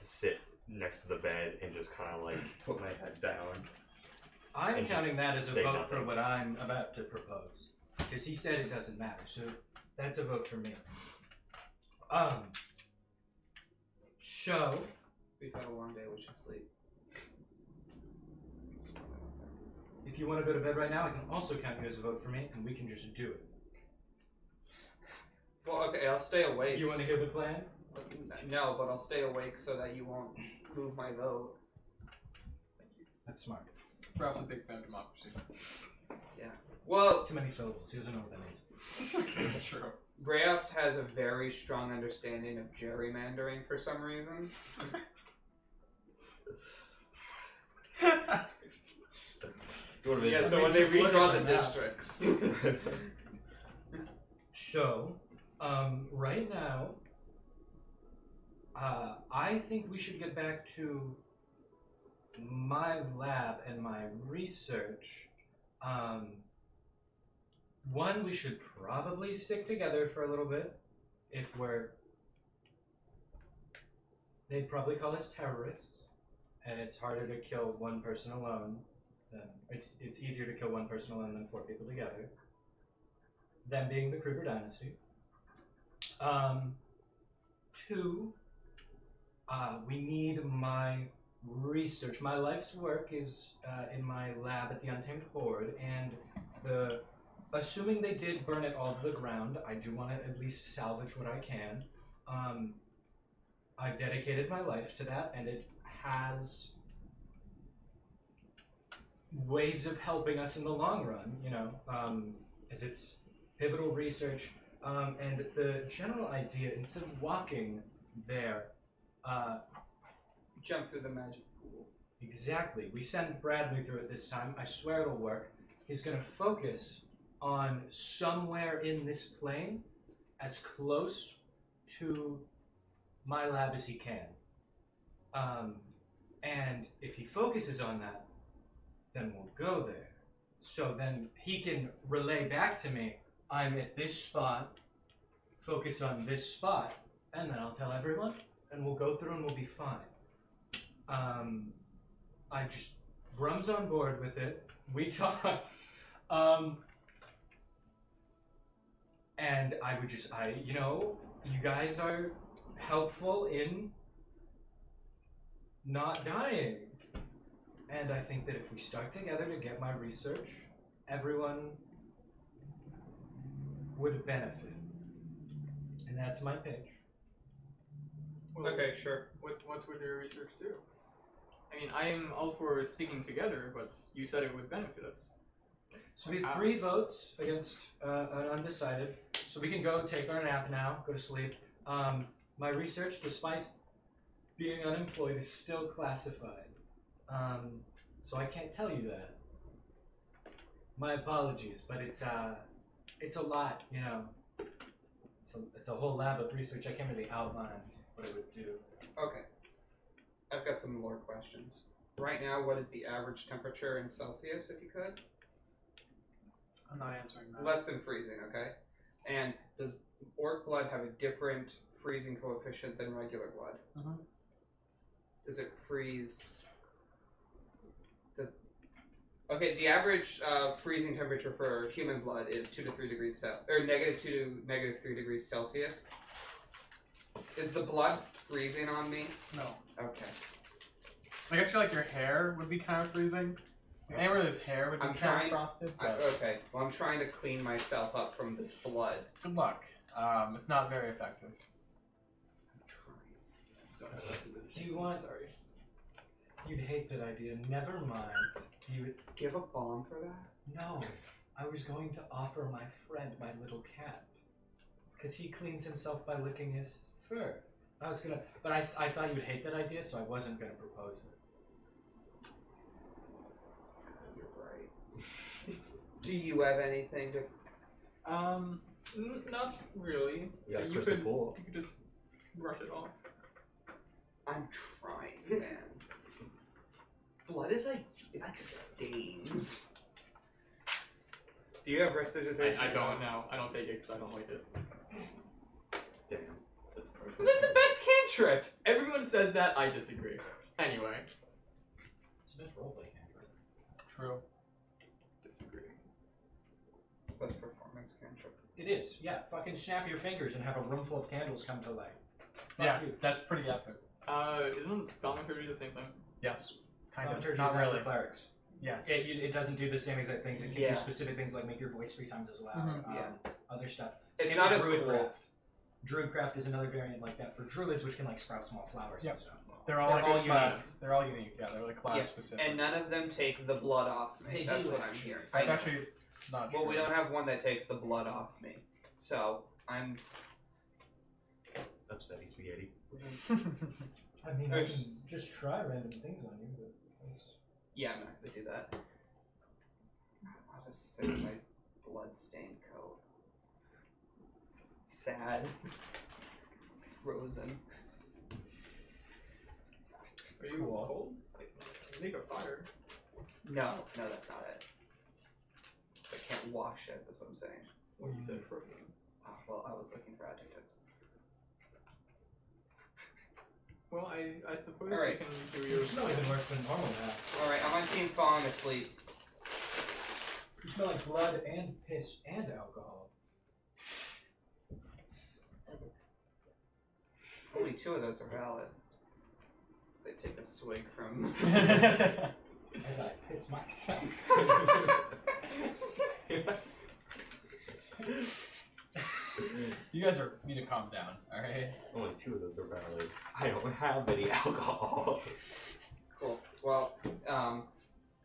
sit next to the bed and just kind of like put my head down. I'm And just counting that as a say vote nothing. for what I'm about to propose. Because he said it doesn't matter, so that's a vote for me. So, We've had a long day. We should sleep. if you want to go to bed right now, I can also count you as a vote for me, and we can just do it. Well, okay, I'll stay awake. You want to hear the plan? No, but I'll stay awake so that you won't move my vote. That's smart. Ralph's a big fan of democracy. Well, Too many syllables. He doesn't know what that means. True. Brayoff has a very strong understanding of gerrymandering for some reason. It's one of his Yeah, so mean, when they just look redraw at the them now. districts. So, right now, I think we should get back to my lab and my research. One, we should probably stick together for a little bit. If we're... They'd probably call us terrorists, and it's harder to kill one person alone. It's easier to kill one person alone than 4 people together. Them being the Kruger dynasty. 2, we need my research. My life's work is in my lab at the Untamed Horde, and assuming they did burn it all to the ground, I do want to at least salvage what I can. I've dedicated my life to that, and it has ways of helping us in the long run, you know, as it's pivotal research. And the general idea, instead of walking there, Jump through the magic pool. exactly, we send Bradley through it this time. I swear it'll work. He's going to focus on somewhere in this plane as close to my lab as he can. And if he focuses on that, then we'll go there. So then he can relay back to me, I'm at this spot, focus on this spot, and then I'll tell everyone, and we'll go through and we'll be fine. Grumm's on board with it. We talked. And you guys are helpful in not dying. And I think that if we start together to get my research, everyone would benefit. And that's my pitch. Well, Okay, sure. What would your research do? I mean, I am all for sticking together, but you said it would benefit us. So we have 3 votes against an undecided. So we can go take our nap now, go to sleep. My research, despite being unemployed, is still classified. So I can't tell you that. My apologies, but it's a lot, you know. It's a whole lab of research. I can't really outline what it would do. Okay. I've got some more questions. Right now, what is the average temperature in Celsius, if you could? I'm not answering that. Less than freezing, okay? And does orc blood have a different freezing coefficient than regular blood? Mhm. Does it freeze? Okay, the average freezing temperature for human blood is 2 to 3 degrees -2 to -3 degrees Celsius. Is the blood freezing on me? No. Okay. I guess your hair would be kind of freezing. Anywhere his hair would be I'm kind trying- of frosted. But Okay. Well, I'm trying to clean myself up from this blood. good luck. It's not very effective. I'm trying. Don't have less of Do you want- Sorry. You'd hate that idea. Never mind. You Do you have a bomb for that? No. I was going to offer my friend my little cat. Because he cleans himself by licking his fur. I was gonna, but I thought you'd hate that idea, so I wasn't gonna propose it. You're right. Do you have anything to? Not really. You got a you crystal could ball. you could just brush it off. I'm trying, man. Blood is like stains. Do you have prestidigitation? I don't know. I don't take it because I don't like it. Damn. That's It's like the best cantrip. Everyone says that. I disagree. Anyway, It's a best roleplay cantrip. True. disagree. Best performance cantrip. It is, yeah. Fucking snap your fingers and have a room full of candles come to life. Fuck Yeah, you. that's pretty epic. Isn't thaumaturgy the same thing? Yes. Kind of. Thaumaturgy Not is not really. for clerics. Yes. It doesn't do the same exact things. It can Yeah. do specific things like make your voice 3 times as loud. Mhm. Yeah. Other stuff. It's Same not with as cool. Druidcraft. Druidcraft is another variant like that for druids, which can like sprout small flowers Yep. and stuff. They're all They're all like class. They're all unique. Yeah, they're like class Yeah, specific. And none of them take the blood off me. They That's do, what I'm actually. hearing. That's I know. actually not true. Well, we don't have one that takes the blood off me. So I'm. Upsetty spaghetti. I mean, There's- I can just try random things on you, but Yeah, I'm not gonna do that. I'll just sit in my blood-stained coat. Sad. Frozen. Are you Cool. cold? Like, make a fire. No, that's not it. I can't wash it. That's what I'm saying. Well, you said frozen. Well, I was looking for adjectives. Well, I suppose All right. you can do your. you smell even worse than normal now. All right, I'm on team falling asleep. You smell like blood and piss and alcohol. Only 2 of those are valid. They take a swig from. As I piss myself. You guys need to calm down, alright? Only 2 of those are valid. I don't have any alcohol. Cool. Well,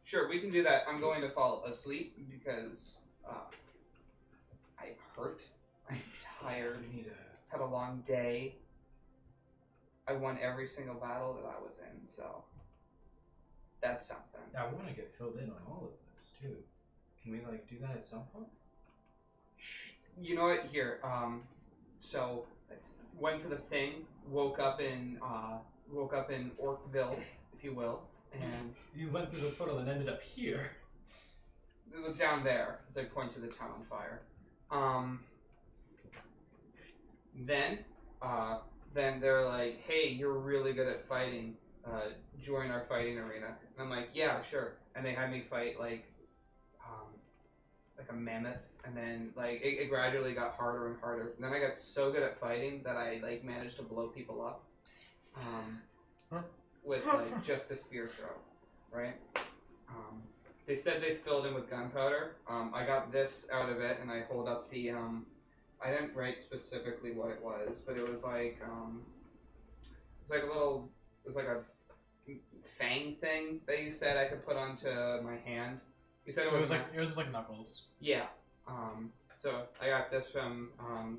sure, we can do that. I'm going to fall asleep because I hurt. I'm tired. You need I've had a long day. I won every single battle that I was in, so that's something. I want to get filled in on all of this too. Can we like do that at some point? You know what? Here, so I went to the thing, woke up in Orkville, if you will, and You went through the portal and ended up here. it was down there as I point to the town on fire. Then they're like, "Hey, you're really good at fighting. Join our fighting arena." And I'm like, "Yeah, sure." And they had me fight like a mammoth, and then like it gradually got harder and harder. And then I got so good at fighting that I like managed to blow people up with like just a spear throw, right? They said they filled in with gunpowder. I got this out of it, and I hold up the I didn't write specifically what it was, but it was like it was like a fang thing that you said I could put onto my hand. You said It was just like Knuckles. yeah. So I got this from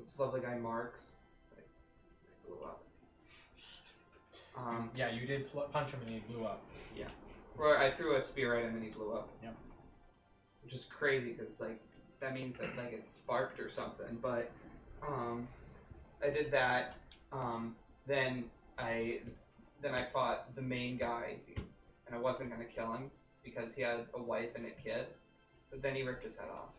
this lovely guy Mark's. It blew up. Yeah, you did punch him and he blew up. Or I threw a spear at him and he blew up. Yep. Which is crazy because like that means that like it sparked or something. But I did that. Then I fought the main guy, and I wasn't gonna kill him because he had a wife and a kid. But then he ripped his head off.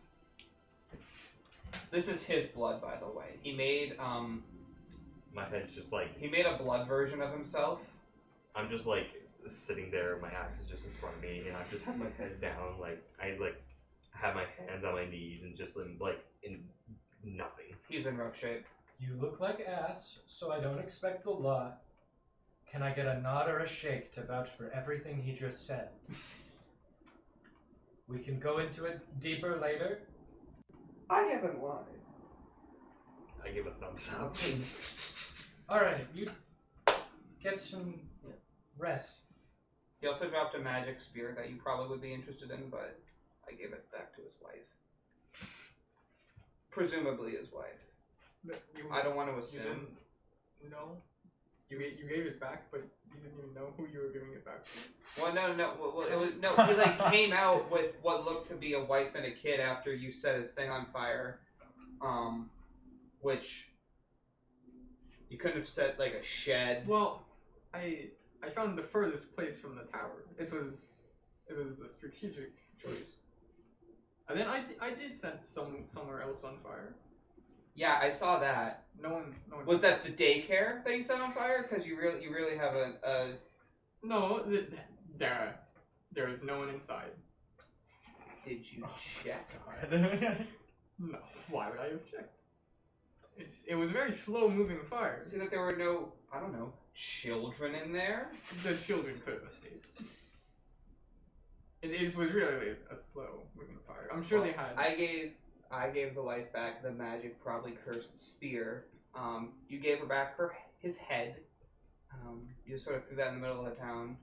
This is his blood, by the way. He made My head's just like, he made a blood version of himself. I'm just like sitting there, my axe is just in front of me, and I just have my head down, like, I like have my hands on my knees and just in nothing. He's in rough shape. You look like ass, so I don't expect a lot. Can I get a nod or a shake to vouch for everything he just said? We can go into it deeper later. I haven't lied. I give a thumbs up. Alright, you get some rest. He also dropped a magic spear that you probably would be interested in, but I gave it back to his wife. Presumably his wife. I don't want to assume. No. You gave it back, but you didn't even know who you were giving it back to. Well, no. Well, it was no. He like came out with what looked to be a wife and a kid after you set his thing on fire, which you couldn't have set like a shed. Well, I found the furthest place from the tower. It was a strategic choice. And then I did set somewhere else on fire. Yeah, I saw that. No one. Was that the daycare that you set on fire? Because you really have a. No, there is no one inside. Did you check? No. Why would I have checked? It was a very slow moving fire. See that there were no, I don't know, children in there? The children could have escaped. It was really a slow moving fire. I'm sure they had. I gave the wife back the magic, probably cursed spear. You gave her back his head. You sort of threw that in the middle of the town.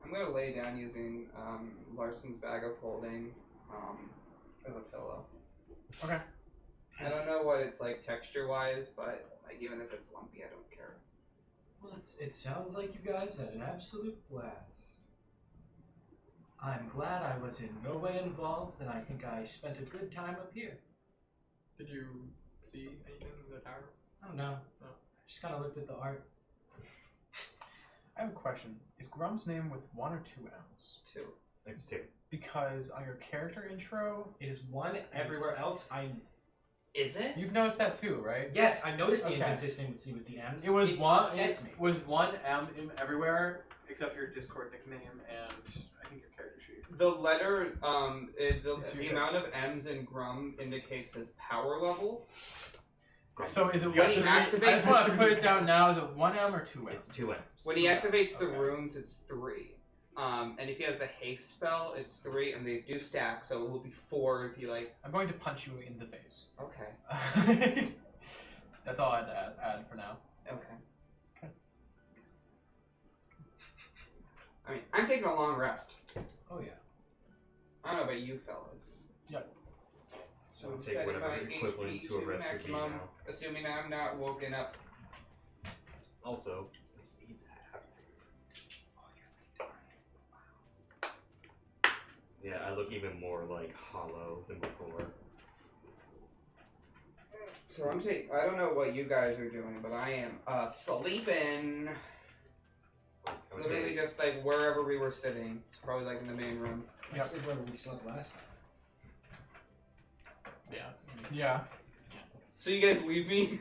I'm gonna lay down using Larson's bag of holding as a pillow. Okay. I don't know what it's like texture-wise, but like even if it's lumpy, I don't care. Well, it sounds like you guys had an absolute blast. I'm glad I was in no way involved, and I think I spent a good time up here. Did you see anything in the tower? I don't know. No. I just kind of looked at the art. I have a question. Is Grumm's name with 1 or 2 L's? 2. It's 2. Because on your character intro, It is one everywhere else. Is it? you've noticed that too, right? Yes, I noticed the Okay. inconsistency with the M's. It was one. upsets It me. was one M everywhere except for your Discord nickname and I think your character sheet. The letter, Yes, the you amount of M's in Grumm indicates his power level. So is it When what? he I activates- just want to put it down now. Is it 1 M or 2 M? It's 2 M's. When he activates the Okay. runes, it's 3. And if he has the haste spell, it's 3, and these do stack, so it will be 4 if you like. I'm going to punch you in the face. Okay. That's all I had to add for now. Okay. Okay. I mean, I'm taking a long rest. Oh yeah. I don't know about you fellas. Yep. So I'll I'm take setting whatever my equivalent HP to a rest would be maximum, now. assuming I'm not woken up. Also, my speed's halved. Yeah, I look even more like hollow than before. So I don't know what you guys are doing, but I am sleeping. I would Literally say just like wherever we were sitting. It's probably like in the main room. Yep. I said where we slept last time. Yeah. Yeah. So you guys leave me?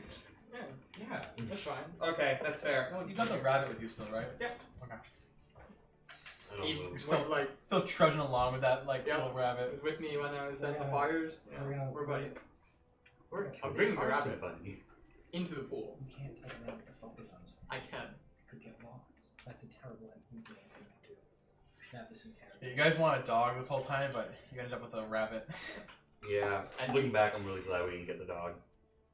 Yeah, that's fine. Okay, that's fair. No, you got the rabbit with you still, right? Yeah. Okay. I don't You're move. still- like Still trudging along with that like Yeah. little it rabbit. was with me when I was setting the Yeah. fires. We're Yeah, gonna- we're buddies. Okay. I'm bringing the Arson rabbit buddy. into the pool. You can't take a rabbit to focus on something. I can. You could get lost. That's a terrible and inconvenient thing to do. You should have this in character. Yeah, you guys want a dog this whole time, but you ended up with a rabbit. Yeah, And- looking back, I'm really glad we didn't get the dog.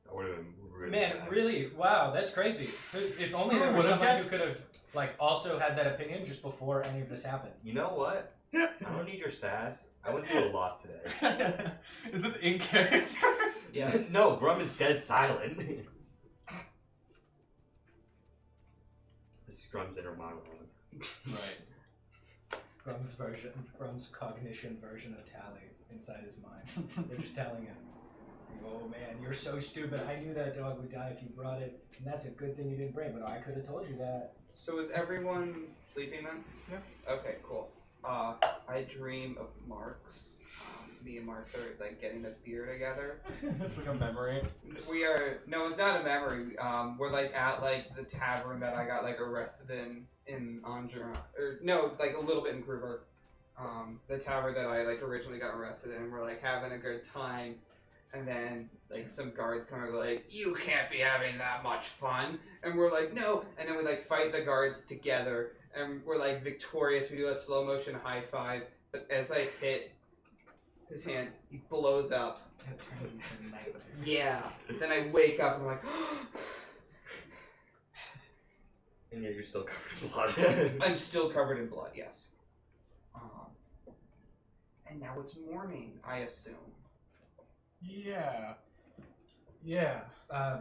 I would have been really Man, mad. really? Wow, that's crazy. If only there Who was would've someone who guessed? could have, like, also had that opinion just before any of this happened. You know what? I don't need your sass. I went through a lot today. Is this in character? Yes. No, Grumm is dead silent. This is Grumm's inner monologue. Right. Grumm's cognition version of Tally inside his mind. They're just telling him, "Oh man, you're so stupid. I knew that dog would die if you brought it, and that's a good thing you didn't bring. But I could have told you that." So is everyone sleeping then? Yeah. Okay, cool. I dream of Marks. Me and Marks are like getting this beer together. It's like a memory. We are no, it's not a memory. We're like at like the tavern that I got like arrested in Anjou, or no, like a little bit in Kruger. The tavern that I like originally got arrested in. We're like having a good time, and then like some guards come over like, "You can't be having that much fun," and we're like, "No," and then we like fight the guards together, and we're like victorious. We do a slow motion high five, but as I hit his hand, he blows up. That turns into nightmare. Yeah. Then I wake up and I'm like, And yet you're still covered in blood. I'm still covered in blood, yes. And now it's morning, I assume. Yeah. Yeah.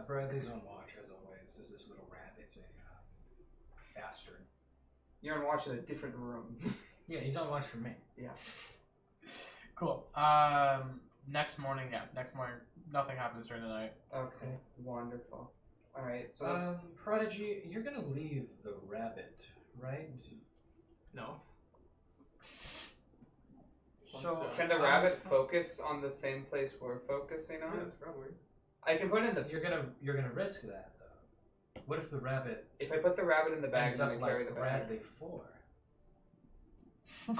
Bradley's on watch as always. There's this little rat. It's a bastard. You're on watch in a different room. Yeah, he's on watch for me. Yeah. Cool. Next morning, nothing happens during the night. Okay, wonderful. Alright, so Prodigy, you're gonna leave the rabbit, right? No. So can the rabbit focus on the same place we're focusing on? Yes, probably. I can put it in the. You're gonna risk that though. What if the rabbit If I put the rabbit in the bag, ends then up I carry like the bag. Bradley 4?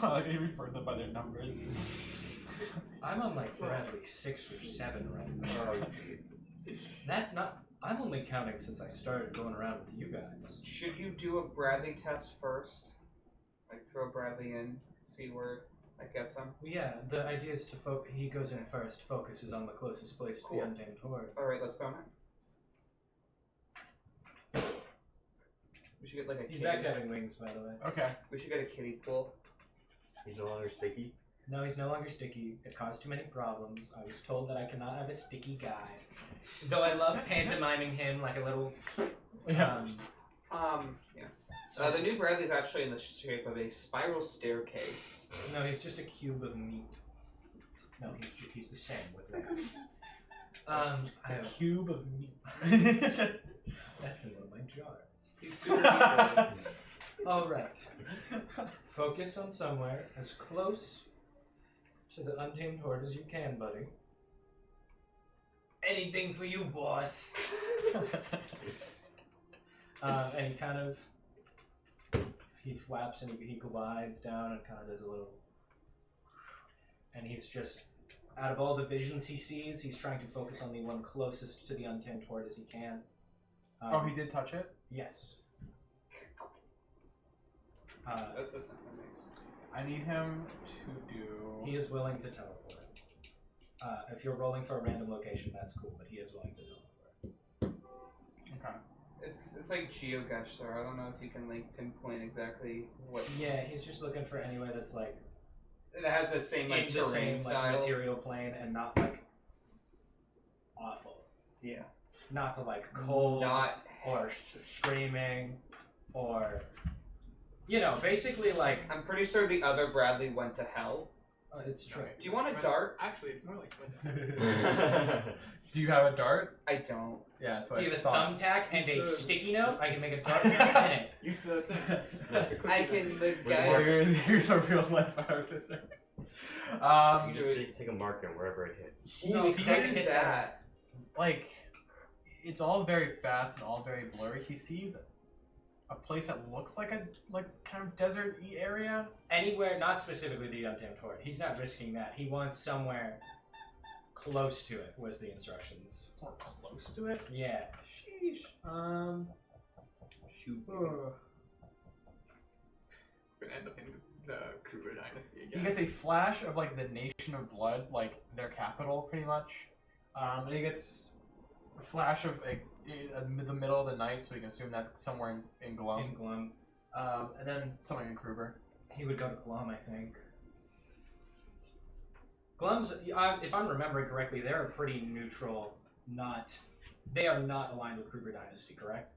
Like you refer them by their numbers. I'm on like Bradley 6 or 7 right now. Oh, jeez. That's not. I'm only counting since I started going around with you guys. Should you do a Bradley test first? Like throw Bradley in, see where that gets him. Well, yeah, the idea is to he goes in first, focuses on the closest place to Cool. the untamed horde. Alright, let's throw him in. We should get like a He's kitty. back having wings, by the way. Okay. We should get a kiddie pool. He's no longer sticky. No, he's no longer sticky. It caused too many problems. I was told that I cannot have a sticky guy. Though I love pantomiming him like a little. Yeah. Yeah. So the new Bradley's actually in the shape of a spiral staircase. No, he's just a cube of meat. No, he's the same with that. I A have, cube of meat. that's in one of my jars. He's super deep. All right. Focus on somewhere as close to the untamed horde as you can, buddy. Anything for you, boss. And he kind of flaps and he glides down and kind of does a little. And he's just, out of all the visions he sees, he's trying to focus on the one closest to the untamed horde as he can. Oh, he did touch it? Yes. That's the sound it makes. I need him to do. He is willing to teleport. If you're rolling for a random location, that's cool, but he is willing to teleport. Okay. It's like GeoGuessr, so I don't know if you can like pinpoint exactly what. Yeah, he's just looking for anywhere that's like It has the same like in the terrain same style. like material plane and not like awful. Yeah. Not to like cold Not. or screaming or basically like I'm pretty sure the other Bradley went to hell. it's true. Do you want a dart? Actually, it's more like. Do you have a dart? I don't. Yeah, that's what Do you I have a thought. thumbtack and a Use the- sticky note? I can make a dart in a minute. Use the thing. I can. The Where's guy. Mark? Here's a real life officer. You just take a marker wherever it hits. He No, sees what is that? like it's all very fast and all very blurry. He sees a place that looks like a kind of desert-y area. Anywhere, not specifically the untamed horde. He's not risking that. He wants somewhere close to it. Was the instructions? Somewhere close to it. Yeah. Sheesh. Shoot. We're gonna end up in the Cougar Dynasty He again. gets a flash of like the Nation of Blood, like their capital, pretty much. And he gets a flash of the middle of the night, so you can assume that's somewhere in Glum. In Glum. And then something in Kruger. He would go to Glum, I think. Glum's, if I'm remembering correctly, they're a pretty neutral, they are not aligned with Kruger Dynasty, correct?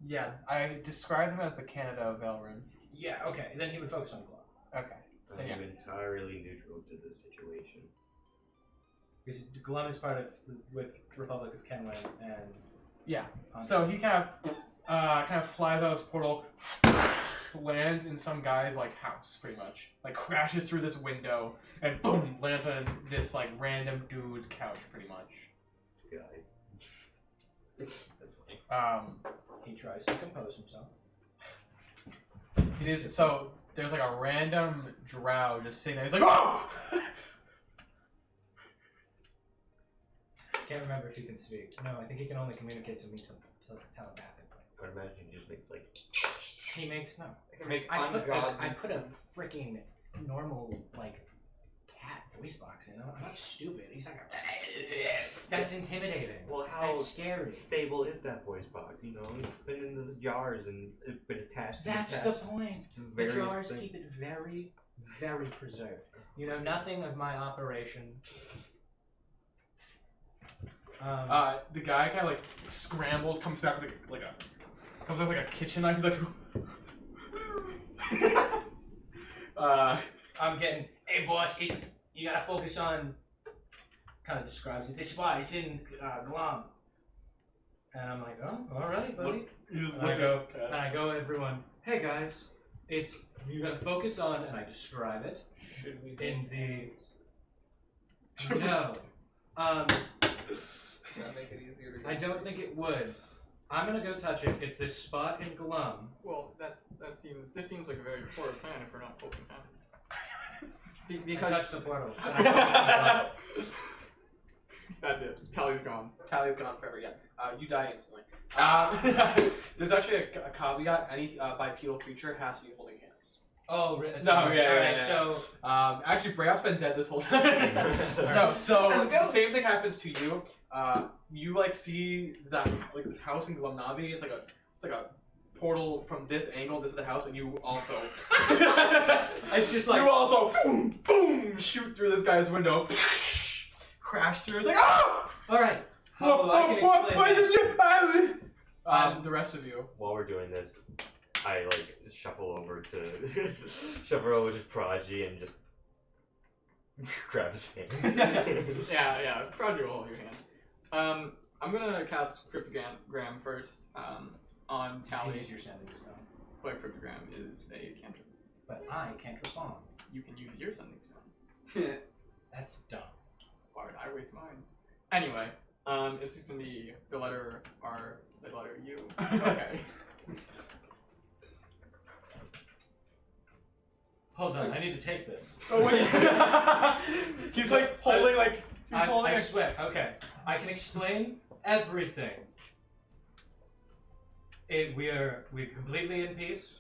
Yeah, I described him as the Canada of Valrin. Yeah, okay. Then he would focus on Glum. Okay. I Yeah. am entirely neutral to this situation. Because Glum is part of, with Republic of Kenway and... Yeah. So he kind of flies out of his portal, lands in some guy's like house, pretty much. Like crashes through this window and boom, lands on this like random dude's couch, pretty much. Guy. That's funny. He tries to compose himself. It is so. There's like a random drow just sitting there. He's like, oh! Can't remember if he can speak. No, I think he can only communicate to me telepathically. I would imagine he just makes like. He makes no. I can make I put ungodly a sounds. freaking normal like cat voice box, you know? I'm not stupid. He's like, that's intimidating. Well, how That's scary. stable is that voice box? You know, it's been in the jars and it's been attached. That's the point. to The various jars things. keep it very, very preserved. You know nothing of my operation. The guy kind of like scrambles, comes back with comes out with like a kitchen knife. He's like, I'm getting, hey boss, you gotta focus on, kind of describes it, this spot, it's in Grumm. And I'm like, oh, alright, buddy. you just And look I at go, this cat. and I go to everyone, hey guys, it's, you gotta focus on, and I describe it Should we in the, no. Does that make it easier to get? I don't think it would. I'm gonna go touch it. It's this spot in Grumm. Well, this seems like a very poor plan if we're not holding hands. I Because touched the portal. And I focused on that's it. Tally's gone. Tally's gone forever. Yeah, you die instantly. There's actually a caveat. Any bipedal creature has to be holding hands. oh, No, sorry. yeah, Alright, yeah. so Actually, Brayot's been dead this whole time. No, so the same thing happens to you. You like see that like this house in Glumnavi. It's like a portal from this angle. This is the house, and you also. it's just like you also boom, boom, shoot through this guy's window, crash through. It's like ah! alright. I can explain Why that. did you? The rest of you. While we're doing this, I like shuffle over to Prodigy and just grab his hand. Yeah. Prodigy will hold your hand. I'm gonna cast Cryptogram first. On Tally. Use your sending stone. But Cryptogram is a cantrip. But I can't respond. You can use your sending stone. That's dumb. Why would I waste mine? Anyway, this is gonna be the letter R, the letter U. Okay. Hold on, I need to take this. Oh wait. He's like holding like. He's holding. I swear. Okay, I can explain everything. We're completely in peace.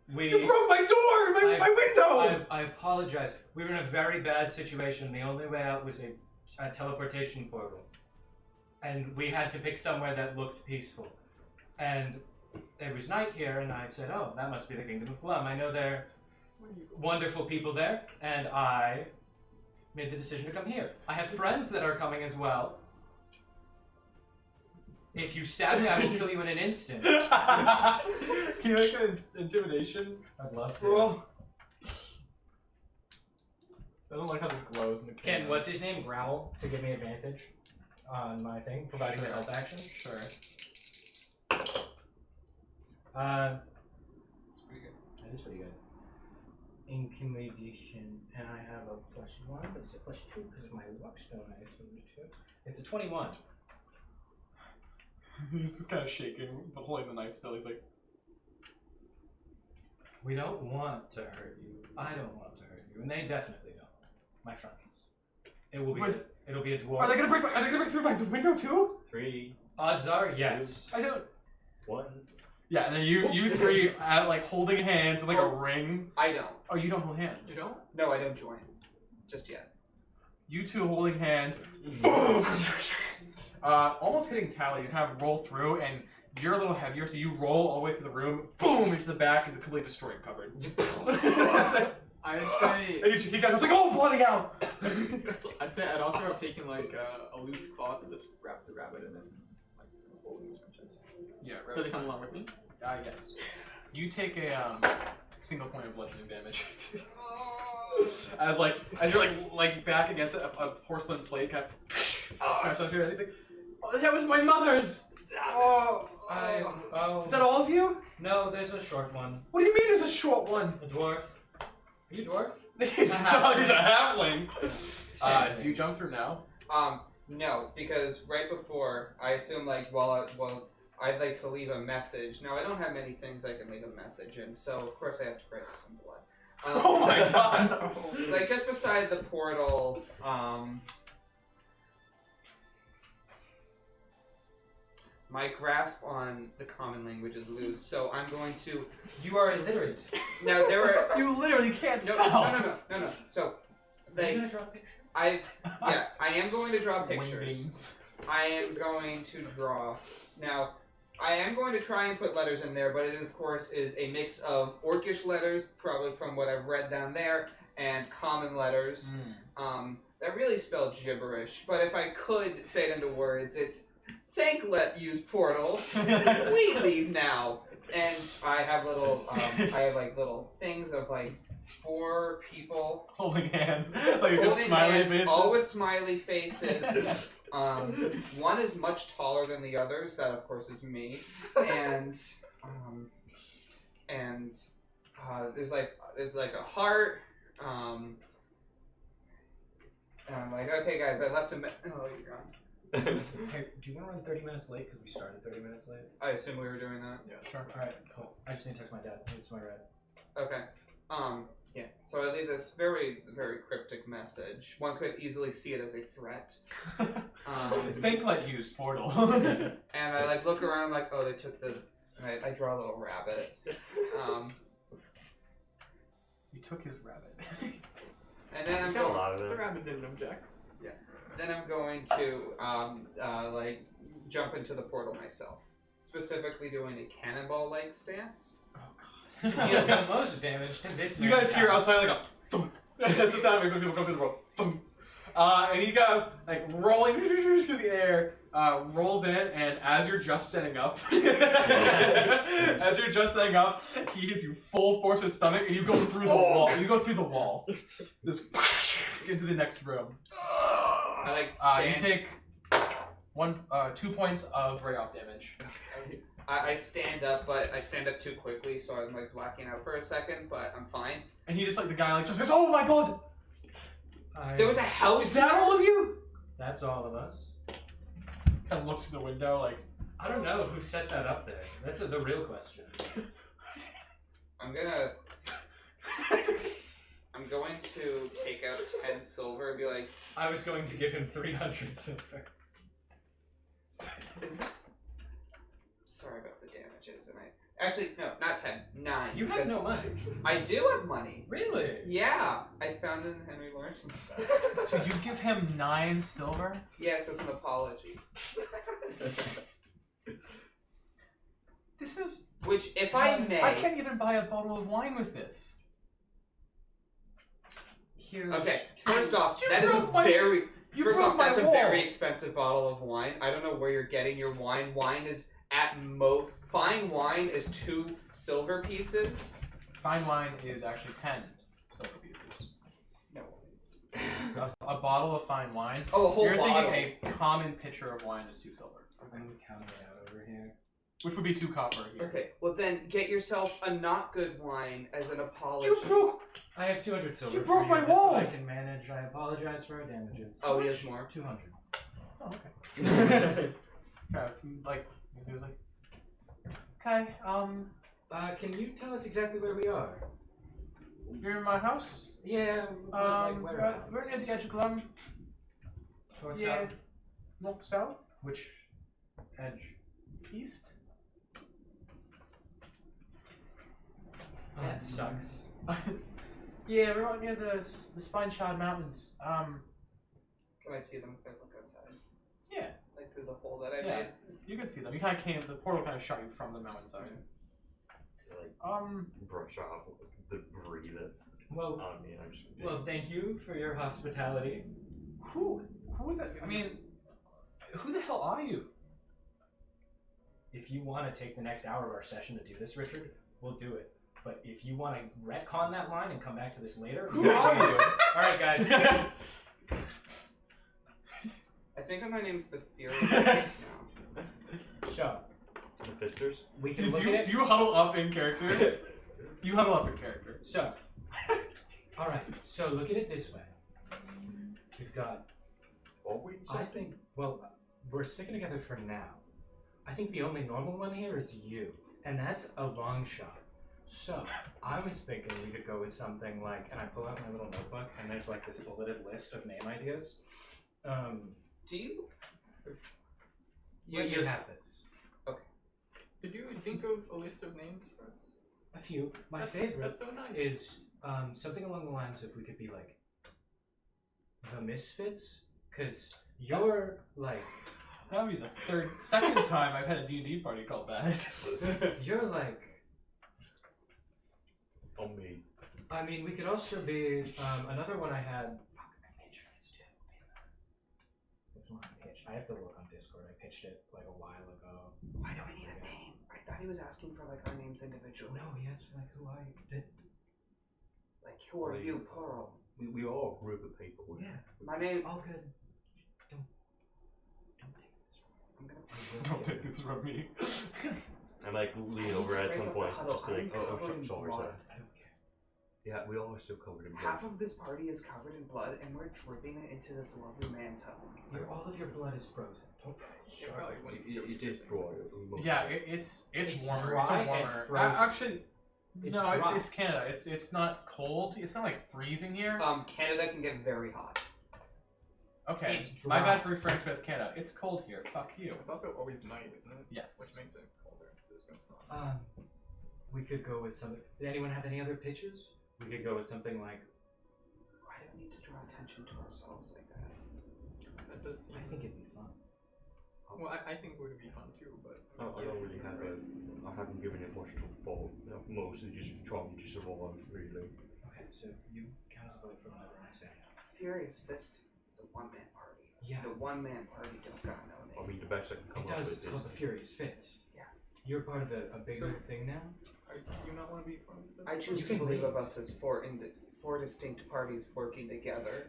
You broke my door, my window. I apologize. We were in a very bad situation. The only way out was a teleportation portal, and we had to pick somewhere that looked peaceful. And it was night here, and I said, "Oh, that must be the Kingdom of Grumm. I know they're wonderful people there," and I made the decision to come here. I have friends that are coming as well. If you stab me, I will kill you in an instant. Can you make an intimidation? I'd love to. Roll. I don't like how this glows in the camera. Ken, what's his name? Growl to give me advantage on my thing, providing the help action. Sure. It's pretty good. That is pretty good. Intimidation, and I have a +1, but it's a +2 because of my luck stone. I assume too. It's a 21. He's just kind of shaking, but holding the knife still. He's like, We don't want to hurt you. I don't want to hurt you, and they definitely don't. My friends. It will be. What? It'll be a dwarf. Are they gonna break through my window too? 3, Odds are yes. I don't. 1. Yeah, and then you three like holding hands in like a ring. I don't. Oh, you don't hold hands. You don't? No, I don't join. Just yet. You two holding hands. Almost hitting Tally. You kind of roll through, and you're a little heavier, so you roll all the way through the room, boom, into the back, and completely destroy it covered. I'd say And he kind of like, oh, bloody hell! I'd also have taken like a loose cloth and just wrap the rabbit in it, like holding his chest. Yeah, Does it come along with me? yes. You take a single point of bludgeoning damage. As you're like back against a porcelain plate kind of smashed onto it. He's like, oh, that was my mother's. Oh, is that all of you? No, there's a short one. What do you mean there's a short one? A dwarf. Are you a dwarf? He's a halfling. Same Do thing. you jump through now? No, because right before, I assume like I'd like to leave a message. Now I don't have many things I can leave a message in, so of course I have to break some blood. Oh my god! Like just beside the portal, my grasp on the common language is loose, so I'm going to. You are illiterate. Now there were. You literally can't No, spell. no. So Are you like gonna draw a picture? I am going to draw pictures. Wingdings. I am going to draw. Now, I am going to try and put letters in there, but it, of course, is a mix of Orcish letters, probably from what I've read down there, and common letters that really spell gibberish. But if I could say it into words, it's thank let use portal. We leave now. And I have little, little things of like 4 people Holding hands. Like just holding smiley hands, faces. all with smiley faces. One is much taller than the others. That, of course, is me. And there's like a heart. And I'm like, okay, guys, I left him. Oh, you're gone. Hey, do you want to run 30 minutes late? Because we started 30 minutes late. I assume we were doing that. Yeah. Sure. Alright, cool. I just need to text my dad. It's my red. Okay. Yeah. So I leave this very, very cryptic message. One could easily see it as a threat. Think let use portal. And I like look around like, oh, they took the. And I draw a little rabbit. You took his rabbit. And then I'm It's got a going. lot of The it. rabbit didn't object. Then I'm going to like jump into the portal myself. Specifically doing a cannonball-like stance. Oh god. You deal the most damage to this You man's guys hear house. outside like a thump. That's the sound it makes when people come through the world. Thump. And he got like rolling through the air, rolls in, and as you're just standing up, he hits you full force with his stomach, and you go through the wall. You go through the wall, just into the next room. I like You stand. take 2 points of ray off damage. I stand up, but I stand up too quickly, so I'm like blacking out for a second, but I'm fine. And he just like the guy like just goes, "Oh my god, There was a house. is that all of you?" That's all of us. Kind of looks through the window like, I don't know who set that up there. That's the real question. I'm going to take out 10 silver and be like, I was going to give him 300 silver. is this... Sorry about the damages, and I... Actually, no, not 10. 9. You have because no money. I do have money. Really? Yeah, I found it in Henry Larson. so you give him 9 silver? Yes, as an apology. This is. Which, if I may... I can't even buy a bottle of wine with this. Here's Okay, first off, You that is a broke my- very... You First broke off, my that's wall. a very expensive bottle of wine. I don't know where you're getting your wine. Wine is at fine wine is 2 silver pieces. Fine wine is actually 10 silver pieces. No. A bottle of fine wine. Oh, a whole You're bottle. thinking a common pitcher of wine is 2 silver, I'm counting it out over here. which would be 2 copper here. Okay, well then get yourself a not good wine as an apology. You broke. I have 200 silver. You for broke my that's wall! what I can manage. I apologize for our damages. Oh, he has more. 200. Oh, okay. Okay, like he was like, okay, Can you tell us exactly where we are? you're in my house. Yeah, whereabouts? We're near the edge of Grumm. North, Yeah. south? North, south, Which edge? east. That sucks. Yeah, we're out near the Spine Shard Mountains. Can I see them if I look outside? Yeah, Like through the hole that I Yeah. made? you can see them. You kind of came. The portal kind of shot you from the mountainside. Like brush off the debris that's Well, on me. I'm just. well, thank you for your hospitality. Who the? I mean, who the hell are you? If you want to take the next hour of our session to do this, Richard, we'll do it. But if you want to retcon that line and come back to this later, Who are you? All right, guys. I think my name's the Fury now. So The fisters? we can Do look you, at it. do you huddle up in character? You huddle up in character. So, all right. So look at it this way. We've got. Always? I think. Well, we're sticking together for now. I think the only normal one here is you, and that's a long shot. So I was thinking we could go with something like, and I pull out my little notebook, and there's like this bulleted list of name ideas. Do you? You have this. Did you think of a list of names for us? A few. My That's- favorite That's so nice. is something along the lines of we could be like the Misfits? Because you're like, That'd be the second time I've had a D&D party called that. you're like. On me. I mean, we could also be another one I had. Fuck, I pitched this too. There's one I pitched. I have to look on Discord. I pitched it like a while ago. Why do we need a name? I thought he was asking for like our names individually. No, he asked like who I did. Like, who are you, plural? We are a group of people. Yeah. My name. All good. Don't take this from me. I'm gonna. Don't take this from me. I like lean over at some point and just be like, oh, covered in sorry, blood. sorry. I don't care. Yeah, we all are still covered in blood. Half of this party is covered in blood, and we're dripping it into this lovely man's home. All of your blood is frozen. Don't try. Yeah, probably when It is dry. Yeah, it's It's warmer. dry It's a and warmer. frozen. Actually, It's no, dry. it's Canada. It's not cold. It's not like freezing here. Canada can get very hot. Okay, it's my dry. bad for referring to it as Canada. It's cold here. Fuck you. It's also always night, isn't it? Yes. Which makes it colder. There's no sun. We could go with something. Did anyone have any other pitches? We could go with something like. Why do we need to draw attention to ourselves like that? That does seem. I think it'd be fun. Well, I think it would be fun too, but. I don't really have a. I haven't given it much thought. Mostly just trying to survive, really. Okay, so you countervote for whatever I say. Furious Fist is a one-man party. Yeah. The one-man party don't got no I name. mean, the best I can come It up does. with It's is called the Furious Fist. Yeah. You're part of a bigger thing now. Do you not want to be part of this? I choose You to can believe leave. of us as four distinct parties working together.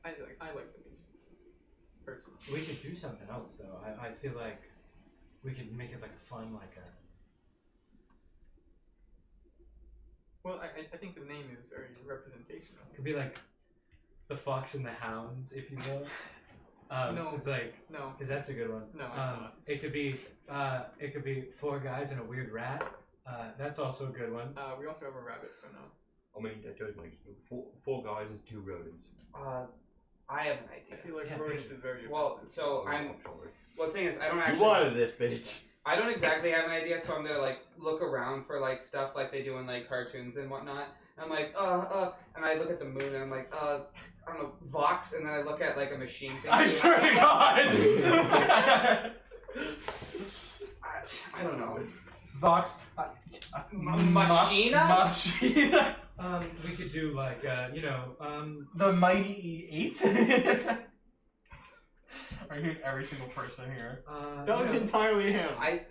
I like the Misfits. Personally. We could do something else though. I feel like we could make it like a fun, like a. Well, I think the name is very representational. Could be like the Fox and the Hounds, if you will. No. It's like, No. because that's a good one. No, it's not. It could be four guys and a weird rat. That's also a good one. We also have a rabbit, so no. I mean, that does make four guys and two rodents. I have an I idea. feel like Yeah, rodents basically. is very Well, offensive. so sorry. well, the thing is, I don't You actually. wanted this, bitch. I don't exactly have an idea, so I'm gonna like look around for like stuff like they do in like cartoons and whatnot. And I'm like, and I look at the moon and I'm like, I don't know, Vox, and then I look at like a machine thing. I swear to God. I don't know. Vox. Machina? Machina. We could do like, The Mighty Eight. I hate every single person here. That was entirely him. I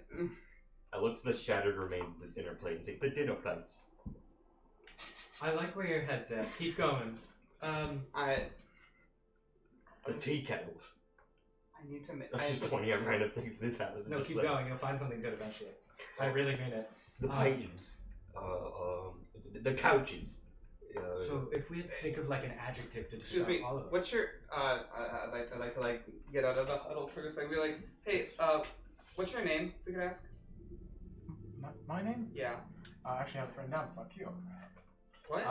look to the shattered remains of the dinner plate and say, the dinner plates. I like where your head's at. Keep going. The tea kettles. I need to make. I'm just pointing at random things in this house. No, just keep like, going. You'll find something good eventually. I really mean it. The paintings. The couches. So if we had to think of like an adjective to Excuse describe me. all of them. What's your? I'd like to like get out of the huddle first. Like be like, hey, what's your name? If we could ask. My name? Yeah. Actually, I have it written down. Fuck you. What?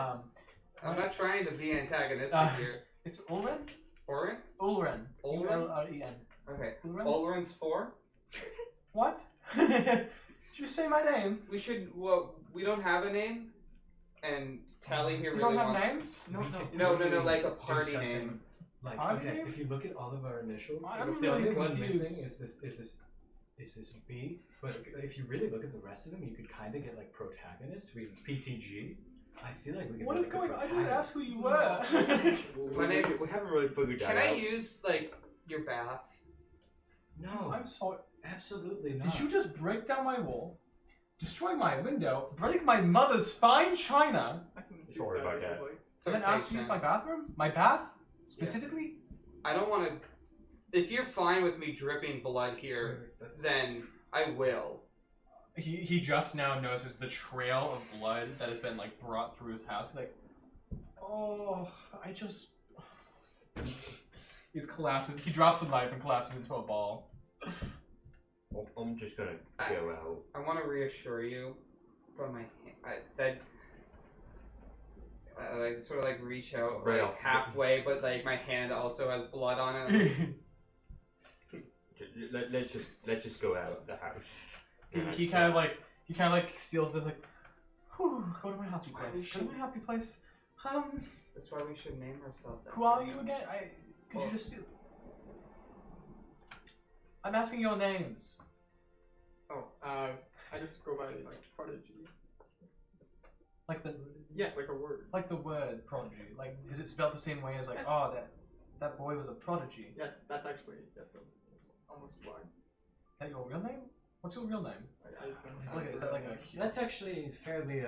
I'm not trying to be antagonistic here. It's Ulren. Oren? Ulren. Ulren? U-L-R-E-N. Okay. Ulren. Olren's 4? What? Did you say my name? We should. Well, we don't have a name, and Tally here You really don't have wants. names? We could No, totally like a do party something name. Like Party okay, name? if you look at all of our initials, I'm the really only one confused. missing is this B. But if you really look at the rest of them, you could kind of get like protagonist, because it's PTG. I feel like we could. What make is a going on? I didn't ask who you protagonist. were. My name- We haven't really figured that Can out. I use like your bath? No, I'm sorry. absolutely not. Did you just break down my wall, destroy my window, break my mother's fine china, I can choose Sorry about that. easily. and then Okay, ask to use Sam. my bathroom? My bath? Specifically? I don't want to. If you're fine with me dripping blood here, then I will. He just now notices the trail of blood that has been like brought through his house. He's like, oh, I just. He collapses. He drops the knife and collapses into a ball. I'm just gonna go out. I want to reassure you, but my I like sort of like reach out Right like off. halfway, but like my hand also has blood on it. Let's just go out of the house. he kind of like steals this like, whew, go to my happy place. Go to my happy place. That's why we should name ourselves. Who are you again? Could you just? I'm asking your names. Oh, I just go by like prodigy. Like the Yes, like a word. like the word prodigy. Like, is it spelled the same way as like, Yes. oh, that boy was a prodigy? Yes, that's actually that's almost why. Is that your real name? What's your real name? I don't It's have like, is a that like real a name. That's actually fairly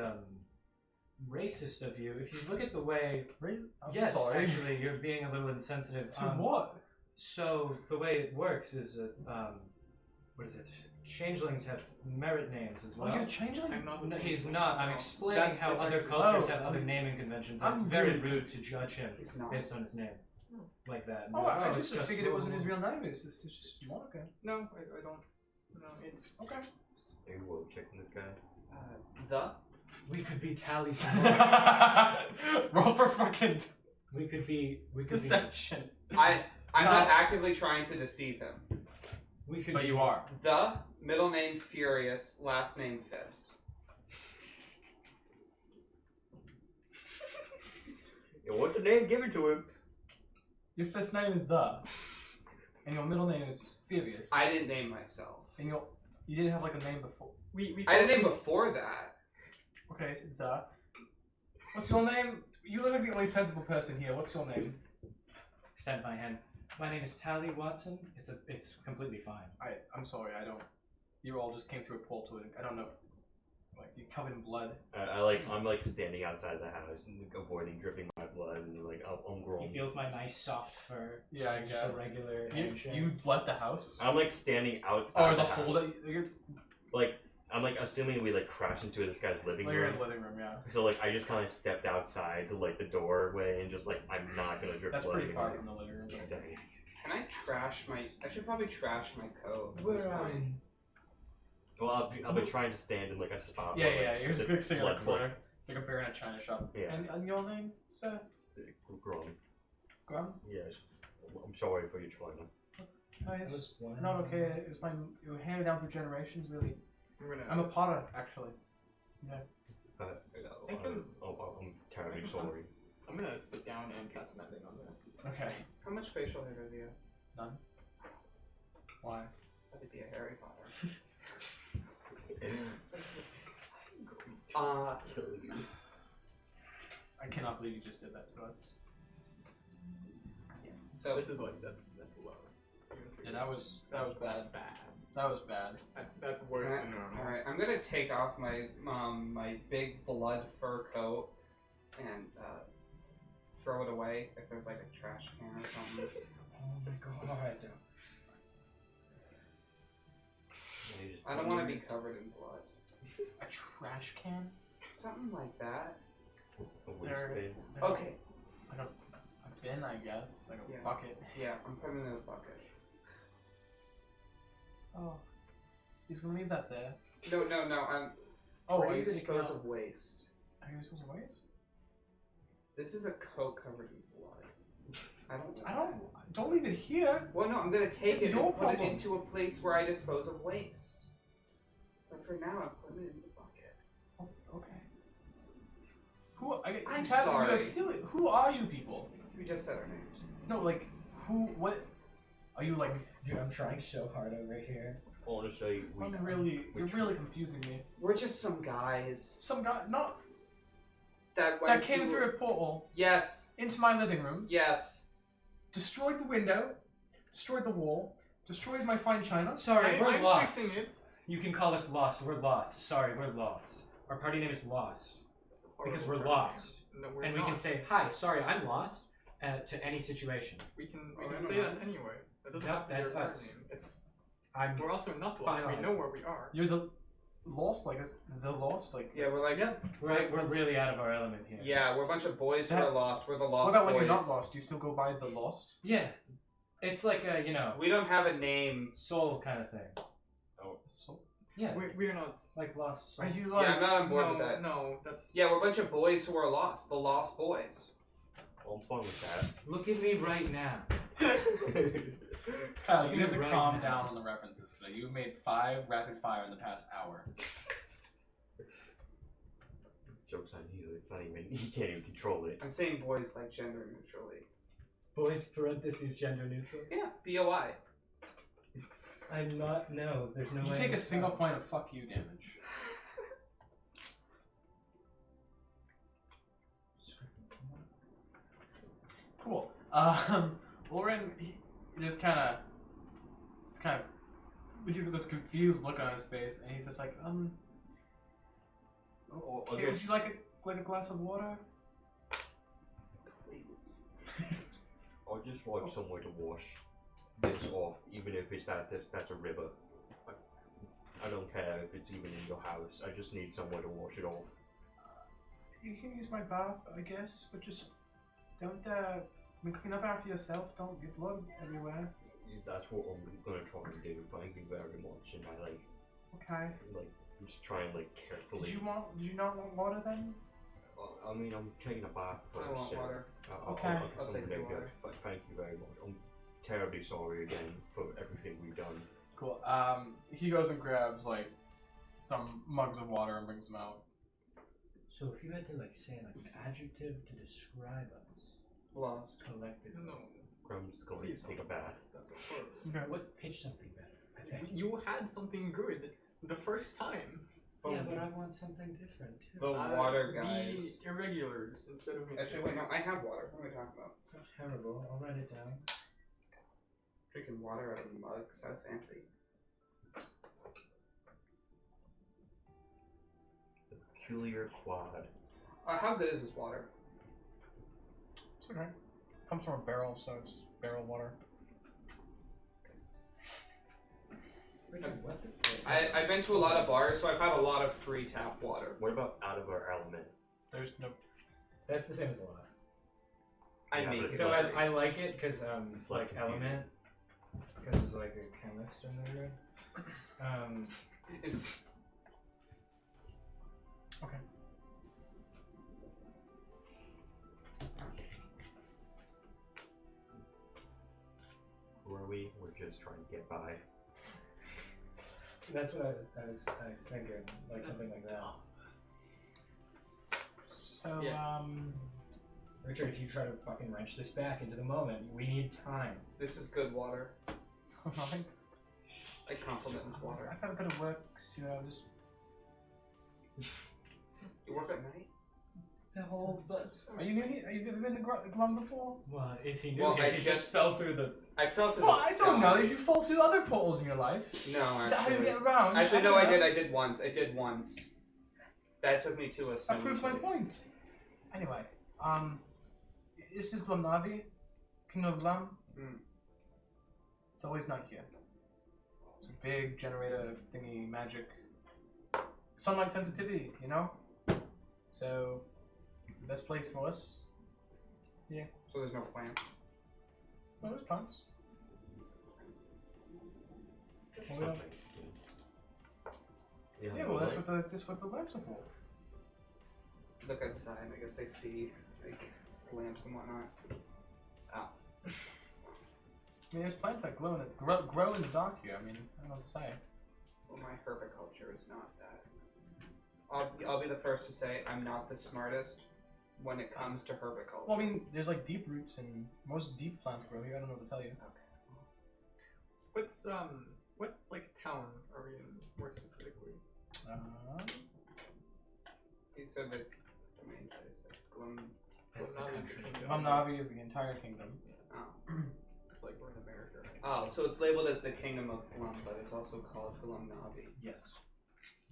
racist of you. If you look at the way, I'm yes, sorry. actually, you're being a little insensitive. To what? So the way it works is that what is it? Changelings have merit names as well. Oh, you're changing? I'm not. No, he's not. I'm No. explaining how That's other actually- cultures Oh, have other I'm- naming conventions. I'm And it's very really rude to judge him He's not. based on his name, like that. Oh, No, I it's just figured it wasn't his rule. real name. It's just Monica. No, I don't. No, it's Okay. Maybe we'll check this guy. The We could be tallies. Roll for fucking We could be. deception. I'm No. not actively trying to deceive him. We could. But be, you are. The middle name Furious, last name Fist. Yeah, what's the name? Give it to him. Your first name is The, and your middle name is Furious. I didn't name myself. And you didn't have like a name before. we. I had a name before that. Okay, so The. What's your name? You look like the only sensible person here. What's your name? Extend my hand. My name is Tally Watson. It's completely fine. I'm sorry. I don't. You all just came through a portal. I don't know. Like you're covered in blood. I'm like standing outside the house and avoiding dripping my blood and like I'm He grown. feels my nice soft fur. Yeah, I Just guess. a regular You, handshake. you left the house. I'm like standing outside Or the house. hole that you're. Like I'm like assuming we like crashed into this guy's living Well, you're in room. his living room. Yeah. So like I just kind of stepped outside to like the doorway and just like I'm not gonna drip That's blood pretty far anymore. from the living room. Dang. Can I trash my? I should probably trash my coat. at this We're point. Well, I'll be trying to stand in like a spot. Yeah, where, yeah. like, You're just the like sitting in the blood corner, like a bear in a china shop. Yeah. And your name, sir? Grumm. Grumm? Yes. I'm sorry for your trauma. Nice. Not okay. It was it was handed down through generations. Really. I'm I'm a potter, actually. Yeah. I'm terribly sorry. I'm gonna sit down and cast mending on there. Okay. How much facial hair does he have? None. Why? Let it be a Harry Potter. Kill you. I cannot believe you just did that to us. So This is like that's low. Yeah, that was That's bad. bad. That was bad. That's worse than normal. all right, I'm gonna take off my my big blood fur coat and throw it away if there's like a trash can or something. Oh my god. You just I don't want to be covered in blood. A trash can? Something like that. a waste There- bin. Okay. Like a bin, I guess. Like a Yeah. bucket. Yeah, I'm putting it in a bucket. Oh. He's gonna leave that there. No. Oh, Where are do you you taking dispose out- of waste? Are you supposed to waste? This is a coat covered in blood. Don't leave it here. Well, no, I'm gonna take It's it your and put it problem. into a place where I dispose of waste. But for now, I'm putting it in the bucket. Oh, okay. Who? I'm Patrick, sorry. you're silly. Who are you people? We just said our names. No, like, who? What? Are you like? Dude, I'm trying so hard over here. Honestly, You're really confusing me. We're just some guys Some guy, not that went that came through a portal Yes, into my living room, yes. destroyed the window, destroyed the wall, destroyed my fine china. Sorry, we're I'm lost. fixing it. You can call us lost. We're lost. Sorry, we're lost. Our party name is Lost That's a horrible because we're party lost, name. No, we're and we not. can say, "Hi, sorry, I'm lost," to any situation. We can Oh, I don't say know. that anyway. That doesn't Yep, have to be that's our us. party name. It's I'm. we're also not Fine lost. We eyes. know where we are. You're the lost, like the lost, like. Yeah, we're like, We're really out of our element here. yeah, we're a bunch of boys who That- are lost. We're the What lost about boys. when you're not lost? Do you still go by the lost? Yeah. It's like a We don't have a name. soul kind of thing. So, Yeah. We're not. Like lost soul. are you Yeah, like? I'm not on board No, with that. no, that's. Yeah, we're a bunch of boys who are lost. The lost boys. I'm fine with Look at me right now. that. Kyle, you have to Right calm now. down on the references today. You've made 5 rapid fire in the past hour. Joke's on you. It's not even. You can't even control it. I'm saying boys like gender neutrally. Boys, parentheses, gender neutral. Yeah, BOI. I'm not. No, there's no way. You take a single point of fuck you damage. Cool. Lauren, he just kind of, he's got this confused look on his face, and he's just like, okay, would you like a glass of water? Please. I'll just want somewhere to wash this off, even if it's that's a river. I don't care if it's even in your house. I just need somewhere to wash it off. You can use my bath, I guess, but just don't clean up after yourself. Don't get blood everywhere. That's what I'm gonna try and do. Thank you very much. And I Okay. I'm just trying carefully. Did you not want water then? I mean, I'm taking a bath first. I want so water. Okay. I'll take the water. Thank you very much. I'm terribly sorry again for everything we've done. Cool. He goes and grabs some mugs of water and brings them out. So if you had to say an adjective to describe us Lost. collectively, No. Grumm's going Please to take a don't. bath. That's horrible. Okay. what pitch something better? I beg. You had something good the first time. Yeah, but I want something different too. The water guys. The irregulars instead of Actually, wait, no, I have water. What am I talking about? It's not terrible. I'll write it down. Drinking water out of a mug. So fancy. The peculiar quad. How good is this water? It's okay. Comes from a barrel, so it's barrel water. Richard, what the? I've been to a lot of bars, so I've had a lot of free tap water. What about out of our element? There's no. That's the same as Lost. I Yeah, make but it. it's So less- I like it because It's less confusing. element, because it's like a chemist in there. It's Okay. Who are we? We're just trying to get by. That's what I was thinking, something like that. So Yeah. Richard, if you try to fucking wrench this back into the moment, we need time. this is good water. Alright. I compliment this water. I gotta go to work soon. I'll just You work at night? the whole. Are you new here? Have you ever been to Grumm before? What is he doing? Well, here? I He just- fell through the. I fell through Well, the I don't know. sky. Did you fall through other portals in your life? No, Is that how you actually. get around? Actually, no, don't I did. know. I did once. That took me to a That snow proves my place. point. Anyway, this is Glumnavi, King of Glum. Mm. It's always not here. It's a big generator thingy, magic, sunlight sensitivity. So the best place for us. So there's no plants. Well, there's plants. Well, we don't- Something. Yeah, well, that's what the lamps are for. Look outside. I guess I see lamps and whatnot. I mean, there's plants that grow in the dark here. I mean, I don't know what to say. Well, my herbiculture is not that. I'll be the first to say I'm not the smartest when it comes to herbiculture. Well, I mean, there's deep roots and most deep plants grow here. I don't know what to tell you. What's town are we in more specifically? You said that the main place. Glum. That's the Glumnavi is country. kingdom. Glumnavi is the entire kingdom. Oh. It's like we're in America right Oh, so it's labeled as the Kingdom of Glum, but it's also called Glumnavi. Yes.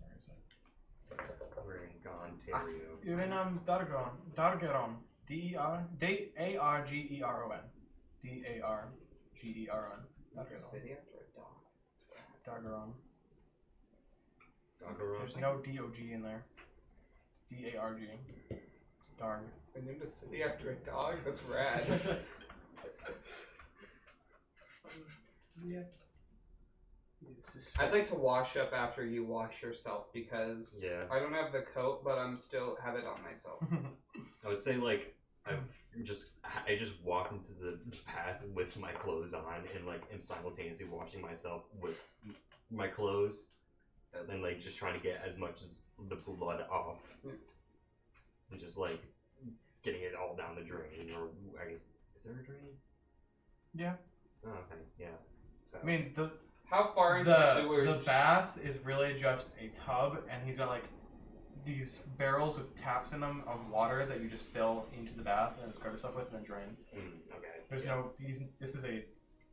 Where is it? We're in Ontario. You're in Dargeron. Dargeron. D-E-R D-A-R-G-E-R-O-N. D-A-R-G-E-R-O-N. Dargeron. City after a dog. Dargeron. Doggerot. There's no D-O-G in there. D-A-R-G. Darg. They named a city after a dog? That's rad. Yeah. I'd like to wash up after you wash yourself because Yeah. I don't have the coat, but I'm still have it on myself. I would say I just walk into the path with my clothes on and am simultaneously washing myself with my clothes and then just trying to get as much as the blood off. and just like getting it all down the drain, or I guess is there a drain? Yeah. Oh, okay, yeah. So I mean, How far into the sewage? bath is really just a tub, and he's got like these barrels with taps in them of water that you just fill into the bath and scrub yourself with and then drain. okay. There's no this is a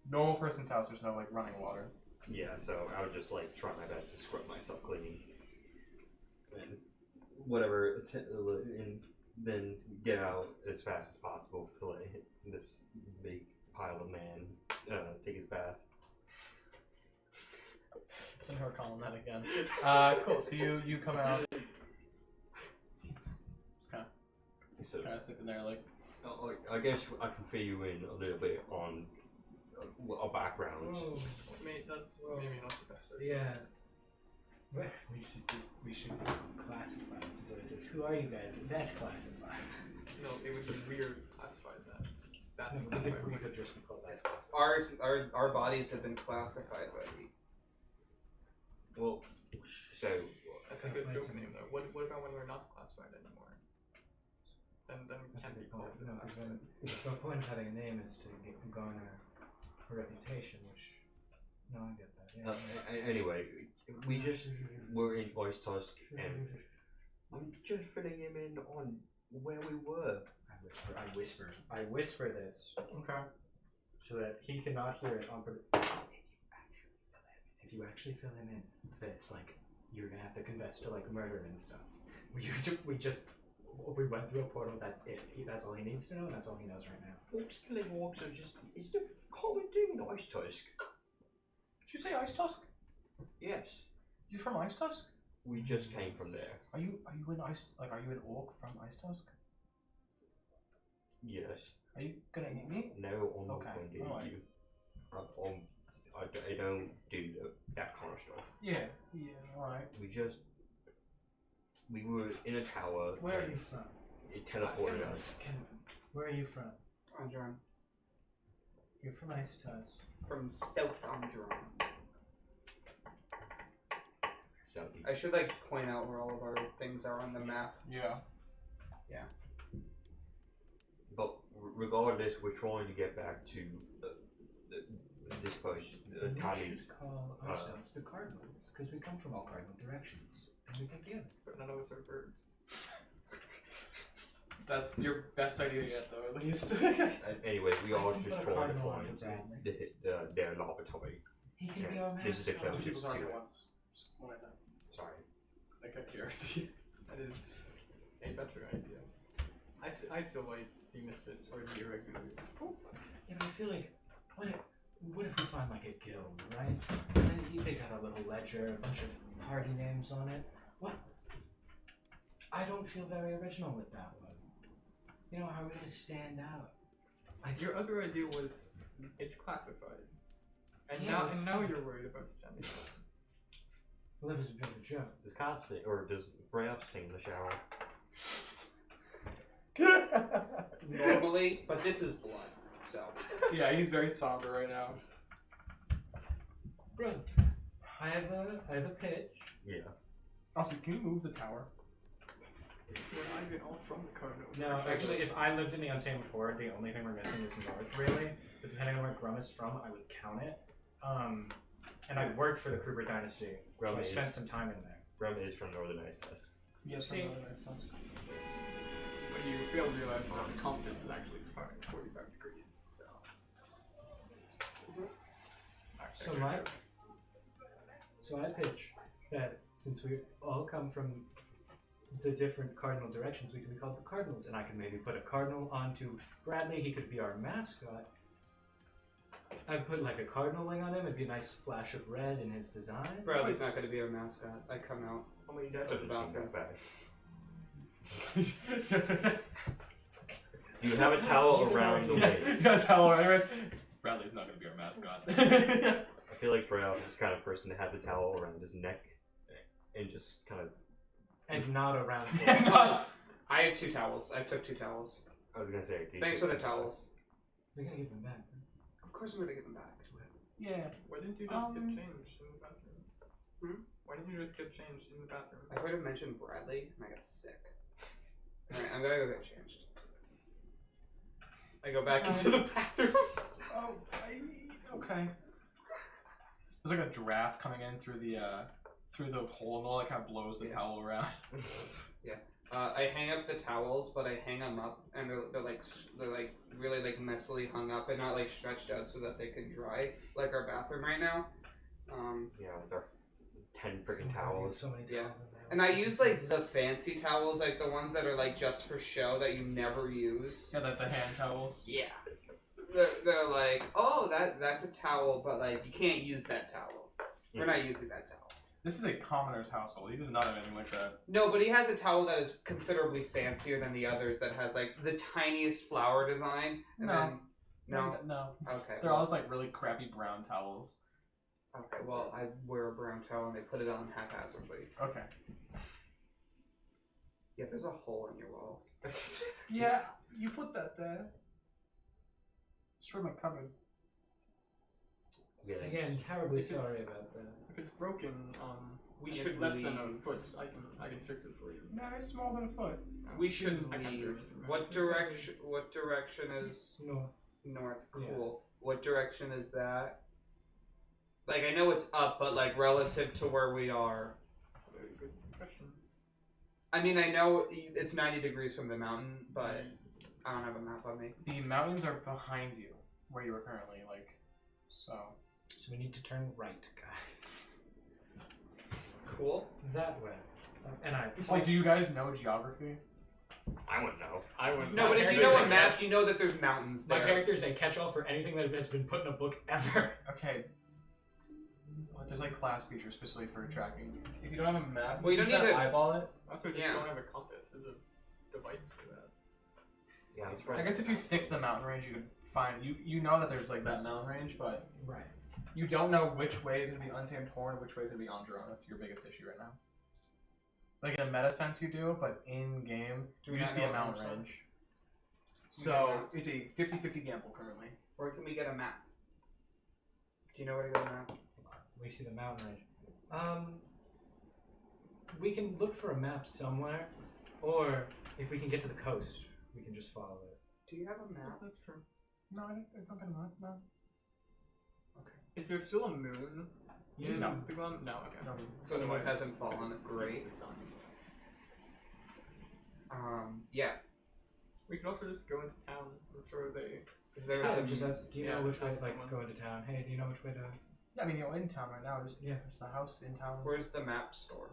normal person's house. There's no like running water. Yeah, so I would just like try my best to scrub myself clean, and whatever, and then get out as fast as possible to let this big pile of man take his bath. Didn't her calling that again. Cool. So you come out. He's just kind of sitting there like. I guess I can fill you in a little bit on our background. Whoa. Mate, that's maybe not the best idea. Yeah. We should classify this. So it says, who are you guys? That's classified. No, it would be weird to classify that. That's No, that's we why could just call that classified. Our bodies have been classified already. Well, so That's a good joke name though. What about when we're not classified anymore? Then we That's a can't be good called point. No, because classified. then the point of having a name is to garner a reputation, which. No, I get that. Yeah. anyway, we just were in Icetusk, and I'm just filling him in on where we were. I whisper this Okay. so that he cannot hear it on if you actually fill him in, then it's like you're gonna have to confess to like murder and stuff. We went through a portal. That's it. That's all he needs to know, and that's all he knows right now. Orcs killing orcs are just it's the common thing in Icetusk. Did you say Icetusk? Yes, You from Icetusk? we just came from there. Are you an are you an orc from Icetusk? Yes. Are you gonna eat me? No, I'm Okay, not going to alright. eat you. I don't do that kind of stuff. Yeah. Alright. We were in a tower. Where are and you from? It teleported us. Where are you from? Andron. You're from Icetusk. From South Andron. Southeast. I should like point out where all of our things are on the map. Yeah. But regardless, we're trying to get back to this push. We Tommy's. should call ourselves the Cardinals, because we come from all cardinal directions, and we get together. But none of us are birds. That's your best idea yet, though. At least. Anyway, we are just Put a trying to cardinal find onto Bradley. their laboratory. He can Yeah, be our this is the mascot. closest. Two people to talking it. at once. Just one at a time. Sorry. I kept your idea. That is a better idea. I still like the misfits or the irregulars. Yeah, but I feel like, what if we find like a guild, right? And then they got a little ledger, a bunch of party names on it. What? I don't feel very original with that one. You know, how are we gonna stand out? Your other idea was it's classified, and Yeah, now it's and now fine. you're worried about standing out. Well, that was a bit of a joke. Does Kyle sing, or does Brayoff sing in the shower? Normally, but this is blood, so. Yeah, he's very somber right now. Bro, I have a pitch. Yeah. Also, can you move the tower? We're not even all from the Cardinal. No, actually, if I lived in the Untamed Horde, the only thing we're missing is north, really. But depending on where Grumm is from, I would count it. And I worked for the Kruger Dynasty, so Grumm I is- spent some time in there. Grumm is from Northern Icetusk. Yes, See- But you fail to realize that the compass is actually 45 degrees, so. It's actually So I pitch that since we all come from the different cardinal directions, we can be called the Cardinals, and I can maybe put a cardinal onto Bradley. He could be our mascot. I'd put like a cardinal wing on him. It'd be a nice flash of red in his design. Bradley's not going to be our mascot. I come out. How many dead? I've About seen that. that back. You have a towel around the waist. That's how. Anyways, Bradley's not gonna be our mascot. I feel like Brayoff is this kind of person to have the towel around his neck and just kind of. And not around. I have 2 towels. I took 2 towels. I was gonna say. Thanks for the towels. We're gonna give them back. Of course I'm going to give them back. Yeah. Why didn't you just get changed in the bathroom? Hmm? Why didn't you just get changed in the bathroom? I would have mentioned Bradley, and I got sick. Alright, I'm gonna go get changed. I go back into the bathroom. Oh, okay. There's like a draft coming in through the hole in the wall that kind of blows the towel around. I hang up the towels, but I hang them up, and they're like really like messily hung up and not like stretched out so that they can dry, like our bathroom right now. Yeah, with our 10 freaking towels. So many Yeah. towels in there. And I use like the fancy towels, like the ones that are like just for show that you never use. Yeah, like the hand towels. Yeah. They're like, oh, that's a towel, but like you can't use that towel. We're not using that towel. This is a commoner's household. He does not have anything like that. No, but he has a towel that is considerably fancier than the others that has like the tiniest flower design. And No. Then, no. No. Okay. They're all just like really crappy brown towels. Okay. Well, I wear a brown towel and I put it on haphazardly. Okay. Yeah, there's a hole in your wall. Yeah, you put that there. It's from my cupboard. Yeah, Again, terribly If it's- sorry about that. If it's broken, We and should it's less than a leave. foot, I can fix it for you. No, it's smaller than a foot. We should I can't do leave. it. What direction? What direction is No. north? Yeah. Cool. What direction is that? Like I know it's up, but like relative to where we are. Very good question. I mean, I know it's 90 degrees from the mountain, but I don't have a map on me. The mountains are behind you, where you are currently, like, so. So we need to turn right, guys. Cool. That way. And I Wait, point. do you guys know geography? I wouldn't know. I wouldn't. No, but if you know a map, you know that there's mountains My there. character is a catch-all for anything that has been put in a book ever. Okay. Well, there's like class features specifically for tracking. If you don't have a map, Well, you can don't try need to to- eyeball it. Also, just Yeah. don't have a compass. There's a device for that. Yeah, that's I guess if you stick to the mountain range, you could find you know that there's like that mountain range, but Right. you don't know which way is gonna be Untamed Horn and which way is gonna be Andron. That's your biggest issue right now. Like in a meta sense, you do, but in game, Do you we just not see a know what mountain maps are? range. We So don't know. it's a 50-50 gamble currently. Where can we get a map? Do you know where to get a map? We see the mountain range. We can look for a map somewhere, or if we can get to the coast, we can just follow it. Do you have a map? That's true. No, it's not gonna work. No. Is there still a moon? In No. the Grumm? No. Okay. No. So the moon Otherwise, hasn't fallen. Great. it's the sun. Yeah. We could also just go into town. I'm sure they. Is there Yeah, a just ask, do you Yeah, know which just way ask to like someone. go into town? Hey, do you know which way to? Yeah, I mean you're in town right now. Just Yeah. it's the house in town. Where's the map store?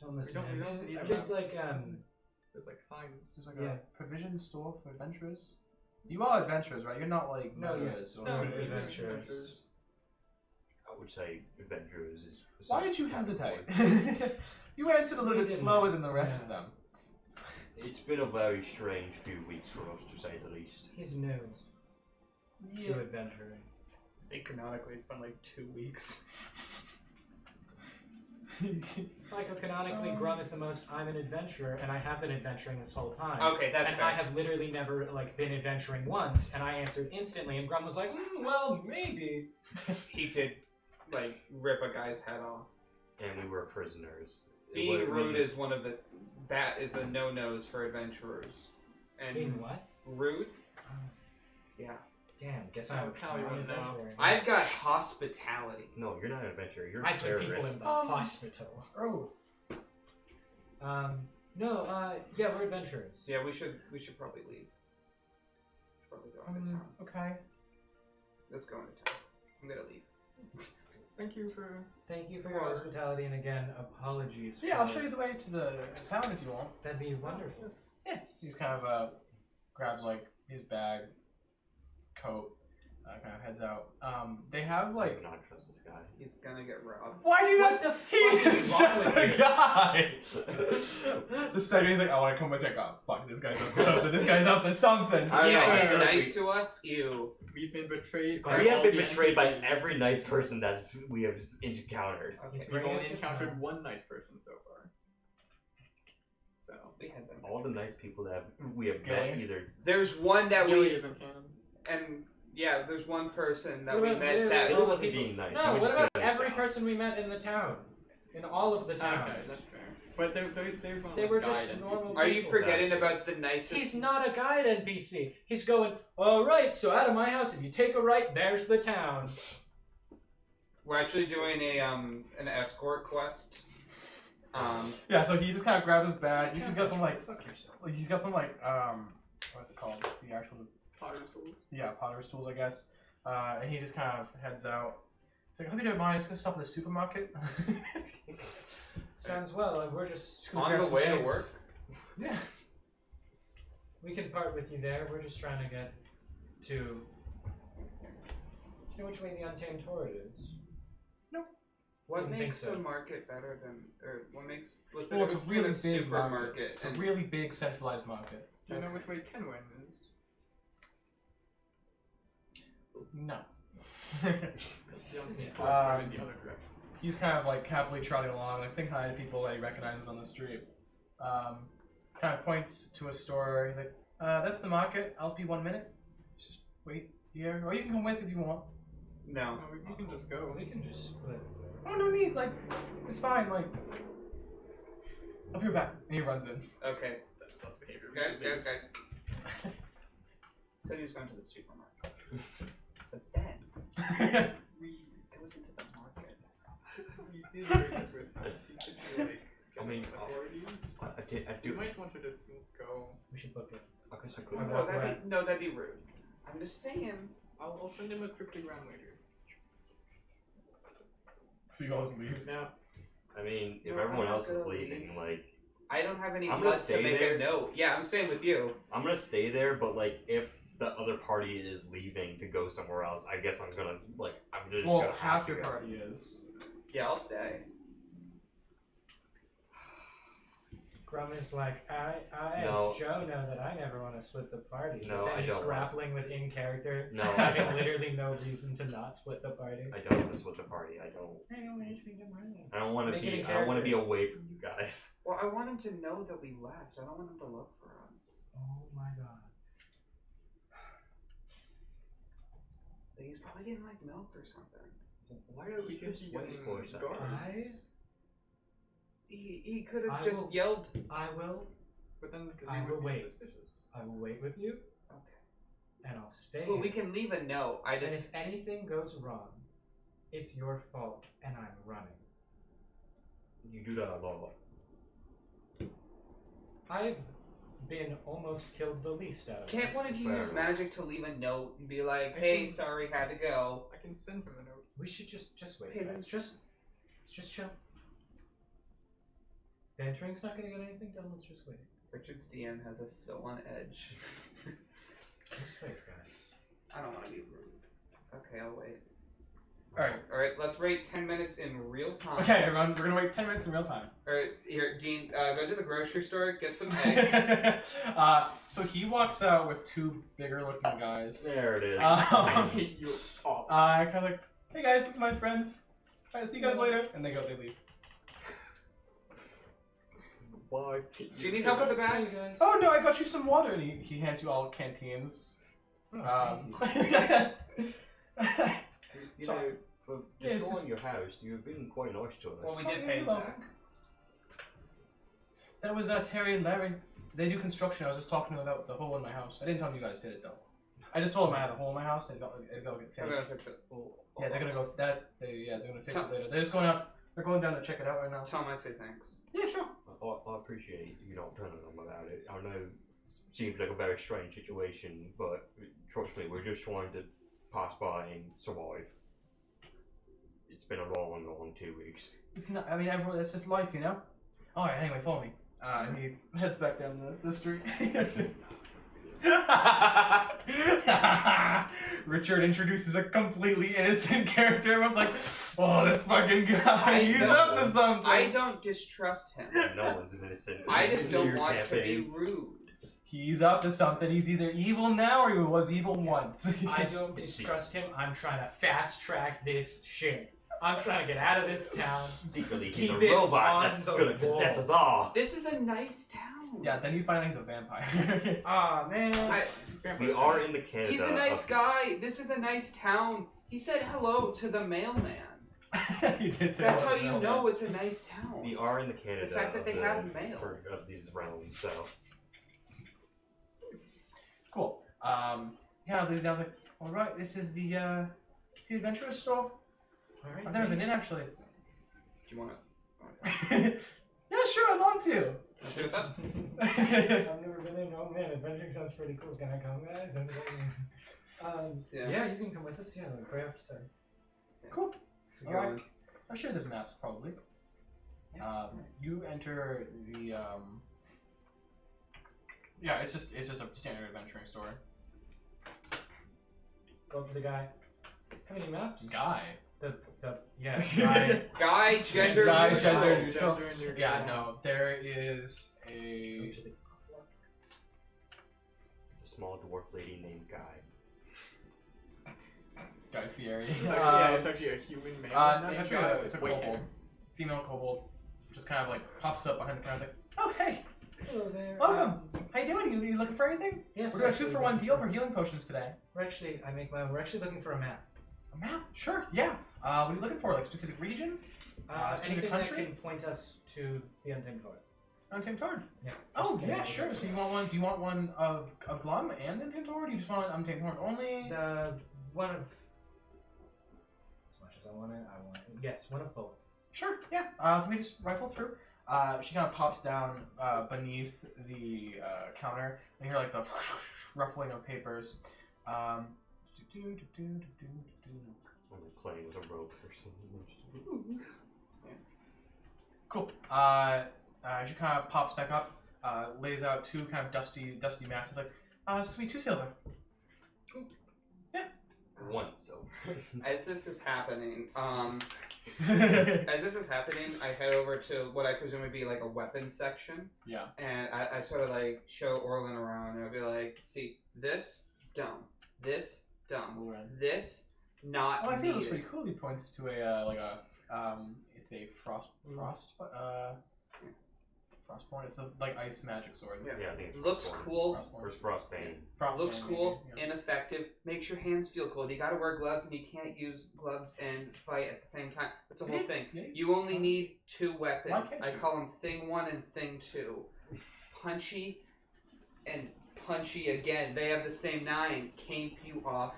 Don't listen. don't- to we him. don't need a Just map. like There's like signs. There's like Yeah. a provision store for adventurers. You are adventurers, right? You're not like No, murderers yes. or No, murderers. adventurers. I would say adventurers is. Why did you category. hesitate? You went a little We bit didn't. slower than the rest Yeah. of them. It's been a very strange few weeks for us, to say the least. he's new to adventuring. I think canonically it's been like 2 weeks. Michael, canonically, Grumm is the most. I'm an adventurer, and I have been adventuring this whole time. Okay, that's and fair. I have literally never like been adventuring once, and I answered instantly, and Grumm was like, "Well, maybe." He did, like, rip a guy's head off. And we were prisoners. Being It rude wasn't- is one of the. That is a no-nos for adventurers. And Being what? rude? Yeah. Damn, guess Oh, I'm Callie not would know. adventuring. I've got hospitality. No, you're not an adventurer. You're I a put people in terrorist. the hospital. Oh, No, yeah, we're adventurers. Yeah, we should probably leave. Probably go into town. okay. Let's go into town. I'm gonna leave. Thank you for. Thank you for your Or- hospitality, and again, apologies. Yeah, I'll for- show you the way to the town if you want. That'd be wonderful. Yeah. He just kind of grabs like his bag, coat, kind of heads out. They have I like. do not trust this guy. He's gonna get robbed. Why do you What not? the He fuck is is just wrong the with you? guy. The second he's like, I want to come with you. Like, oh fuck, this guy's up to something. This guy's up to something. I don't know, Yeah, I he's feel like nice to us. Ew. We've been betrayed by We have all been the betrayed by NPCs. every nice person that we have encountered. He's Okay. We've bringing only us to encountered town. one nice person so far. So. We had them. All the nice people that we have Gilly? met either. There's one that Gilly we isn't canon. and yeah, there's one person that What we about- met what that He about- wasn't being nice. he No, was what just about good at his every job. person we met in the town? in all of the towns. Okay, that's fair. But they're from They like, were just guide and normal Are you people. forgetting That's- about the nicest? He's not a guide NPC. He's going, all right, so out of my house, if you take a right, there's the town. We're actually doing a an escort quest. Yeah, so he just kind of grabbed his bag. He's got some like, Fuck yourself. he's got some like, what's it called? The actual, Potter's tools. yeah, potter's tools, I guess. And he just kind of heads out. He's like, hope you don't mind. I'm just gonna stop at the supermarket. Sounds well. We're just gonna On grab the some way to eggs. work. Yeah. we can part with you there. We're just trying to get to. Do you know which way the Untamed Horde is? What Didn't think makes so. a market better than, or what makes? What's the Well, it's a difference really between big supermarket market. It's a and really big centralized market. Do you know Okay. which way Kenwin is? No. It's the only Um, going in the other direction. He's kind of like happily trotting along, like saying hi to people that he recognizes on the street. Kind of points to a store. He's like, "That's the market. I'll be 1 minute. Just wait here, or you can come with if you want." no? No, you can just go. We can just split. Oh, no need. Like, it's fine. Like, I'll be right back. And he runs in. Okay, That's sus behavior. guys. Said he was going to the supermarket, but then he goes into the market. You did bring it to his house. He could be like, I mean, authorities. I You do. might want to just go. We should book it. I guess I could. I No, walk away. that'd be rude. I'm just saying. I'll send him a quickly round later. So you always leave. Now, I mean, if No, everyone I'm not else is gonna leaving, leave. like, I don't have any I'm gonna blood to stay make there. a note. Yeah, I'm staying with you. I'm gonna stay there. But like, if the other party is leaving to go somewhere else, I guess I'm gonna like, I'm just Well, gonna have half to your go. party is. Yeah, I'll stay. Grumm is like, I No. as Joe know that I never want to split the party. No, but then I he's don't want- grappling with in character, No, I having don't. literally no reason to not split the party. I don't want to split the party. I don't want to Make it be. a I don't want to be character. away from you guys. Well, I want him to know that we left. I don't want him to look for us. Oh my god. Like, he's probably getting like milk or something. Why are we he could just be waiting getting for a second? guards. He could I have just will- yelled. I will But then I he will would be wait. suspicious. I will wait with you Okay. and I'll stay. Well, we here. can leave a note. I And just. if anything goes wrong, it's your fault and I'm running. You do that a lot. I've been almost killed the least out of Can't us. one of you Fair use enough. magic to leave a note and be like, I "Hey, can- sorry, had to go." I can send him a note. We should just wait. Okay, guys. let's- Just chill. Bantering's not gonna get anything done. Let's just wait. Richard's DM has us so on edge. Just wait, guys. I don't want to be rude. Okay, I'll wait. Alright. All right, let's rate 10 minutes in real time. Okay, everyone, we're gonna wait 10 minutes in real time. All right, here, Dean, go to the grocery store, get some eggs. So he walks out with two bigger looking guys. There it is. Um, You top. kind of like, hey guys, this is my friends. Alright, see you guys later. And they leave. Bye. Do you need help with the Hey, bags? guys. Oh no, I got you some water. And he hands you all canteens. Oh, You Sorry. know, for Yeah, it's destroying just- your house, you've been quite nice to us. Well, we Oh, did yeah, pay you're them welcome. back. That was Terry and Larry. They do construction. I was just talking to them about the hole in my house. I didn't tell them you guys did it though. I just told them I had a hole in my house. They'd go get I'm finished. gonna fix it. Yeah, they're gonna go. They're gonna fix Tell- it later. They're just going out. They're going down to check it out right now. Tell him I say thanks. Yeah, sure. I appreciate you not telling them about it. I know it seems like a very strange situation, but trust me, we're just trying to pass by and survive. It's been a long 2 weeks. It's not. I mean, everyone. It's just life, you know. All right. Anyway, follow me. And he heads back down the street. Richard introduces a completely innocent character. Everyone's like, "Oh, this fucking guy. I He's know. up to something." I don't distrust him. No one's innocent. I just don't Your want to be campaigns. rude. He's up to something. He's either evil now or he was evil once. I don't distrust him. I'm trying to fast track this shit. I'm trying to get out of this town. Secretly, he's a Keep it robot on that's the gonna possess wall. us all. This is a nice town. Yeah, then you find out he's a vampire. Aw, man. We are in the Canada. He's a nice of- guy. This is a nice town. He said hello to the mailman. You did say That's it how was you relevant. know it's a nice town. We are in the Canada The fact that they of, have mail. of these realms, so Cool. Yeah, Liz, I was like, all right, this is the adventurous store. All right. I've never been in actually. Do you want Yeah, sure, I'd love to. to? What's up? I've never been in. Oh man, adventuring sounds pretty cool. Can I come, guys? Yeah. Yeah, you can come with us. Yeah, like right after seven. Cool. So All right. going. I'm sure there's maps probably. You enter the yeah, it's just a standard adventuring store. Go up to the guy. Have any maps? Guy. The yeah. Guy. Guy, gender, Guy, neutral. gender neutral. Gender neutral. Yeah, no, there is Go a to the it's a small dwarf lady named Guy. Guy Fieri. It's actually, it's actually a human male. No, it's named actually Guy it's a with white kobold. hair. Female kobold. Just kind of like pops up behind the counter. Like, oh hey, Hello there. welcome. How you doing? You looking for anything? Yes. We're doing a actually, 2-for-1 deal for healing potions today. We're actually, I make my own. We're actually looking for a map. A map? Sure. Yeah. What are you looking for? Like specific region? Specific Anything country? that can point us to the Untamed Fort. Untamed Horde. Yeah. Oh Just yeah, get sure. it. So you want one? Do you want one of Glum and Untamed Horde? Or do you just want Untamed Horde only? The one of. As much as I want it, I want it. Yes, one of both. Sure. Yeah. Let me just rifle through. She kind of pops down beneath the counter, and you hear like the ruffling of papers. I'm like playing with a rope or something. Cool. She kind of pops back up, lays out two kind of dusty maps. It's like, this will be 2 silver. One silver. As this is happening, I head over to what I presume would be like a weapons section, Yeah. and I sort of like show Orlin around, and I'll be like, see, this, dumb. This, dumb. Alright. This, not Oh, I think it looks needed. pretty cool. He points to it's a frostborn. It's a, like ice magic sword. Yeah. Yeah, I think it's Looks Frostborn. cool. Where's Frostbane? Frostborn, Looks cool, maybe, yeah. ineffective, makes your hands feel cold. You gotta wear gloves and you can't use gloves and fight at the same time. That's the whole Yeah, thing. yeah. You only need 2 Why weapons. can't I you? call them Thing 1 and Thing 2. Punchy and Punchy again. They have the same 9. Cape you off.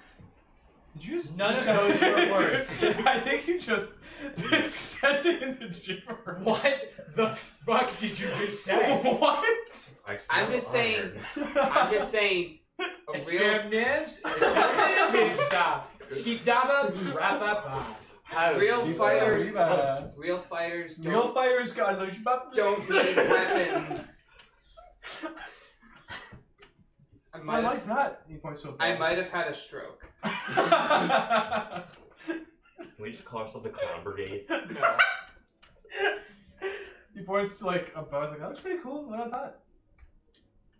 Did you just None of those were words. I think you just descended into gibberish. What the fuck did you just say? What? I I'm just saying. I'm just saying. A real, Experiments. Stop. Skip daba. Wrap up. real fighters. Real Real fighters don't, fighters got loose don't need weapons. I like that. He points to a I might have had a stroke. Can we just call ourselves the Clown Brigade? No. He points to like a bow. He's like, that looks pretty cool. What about that?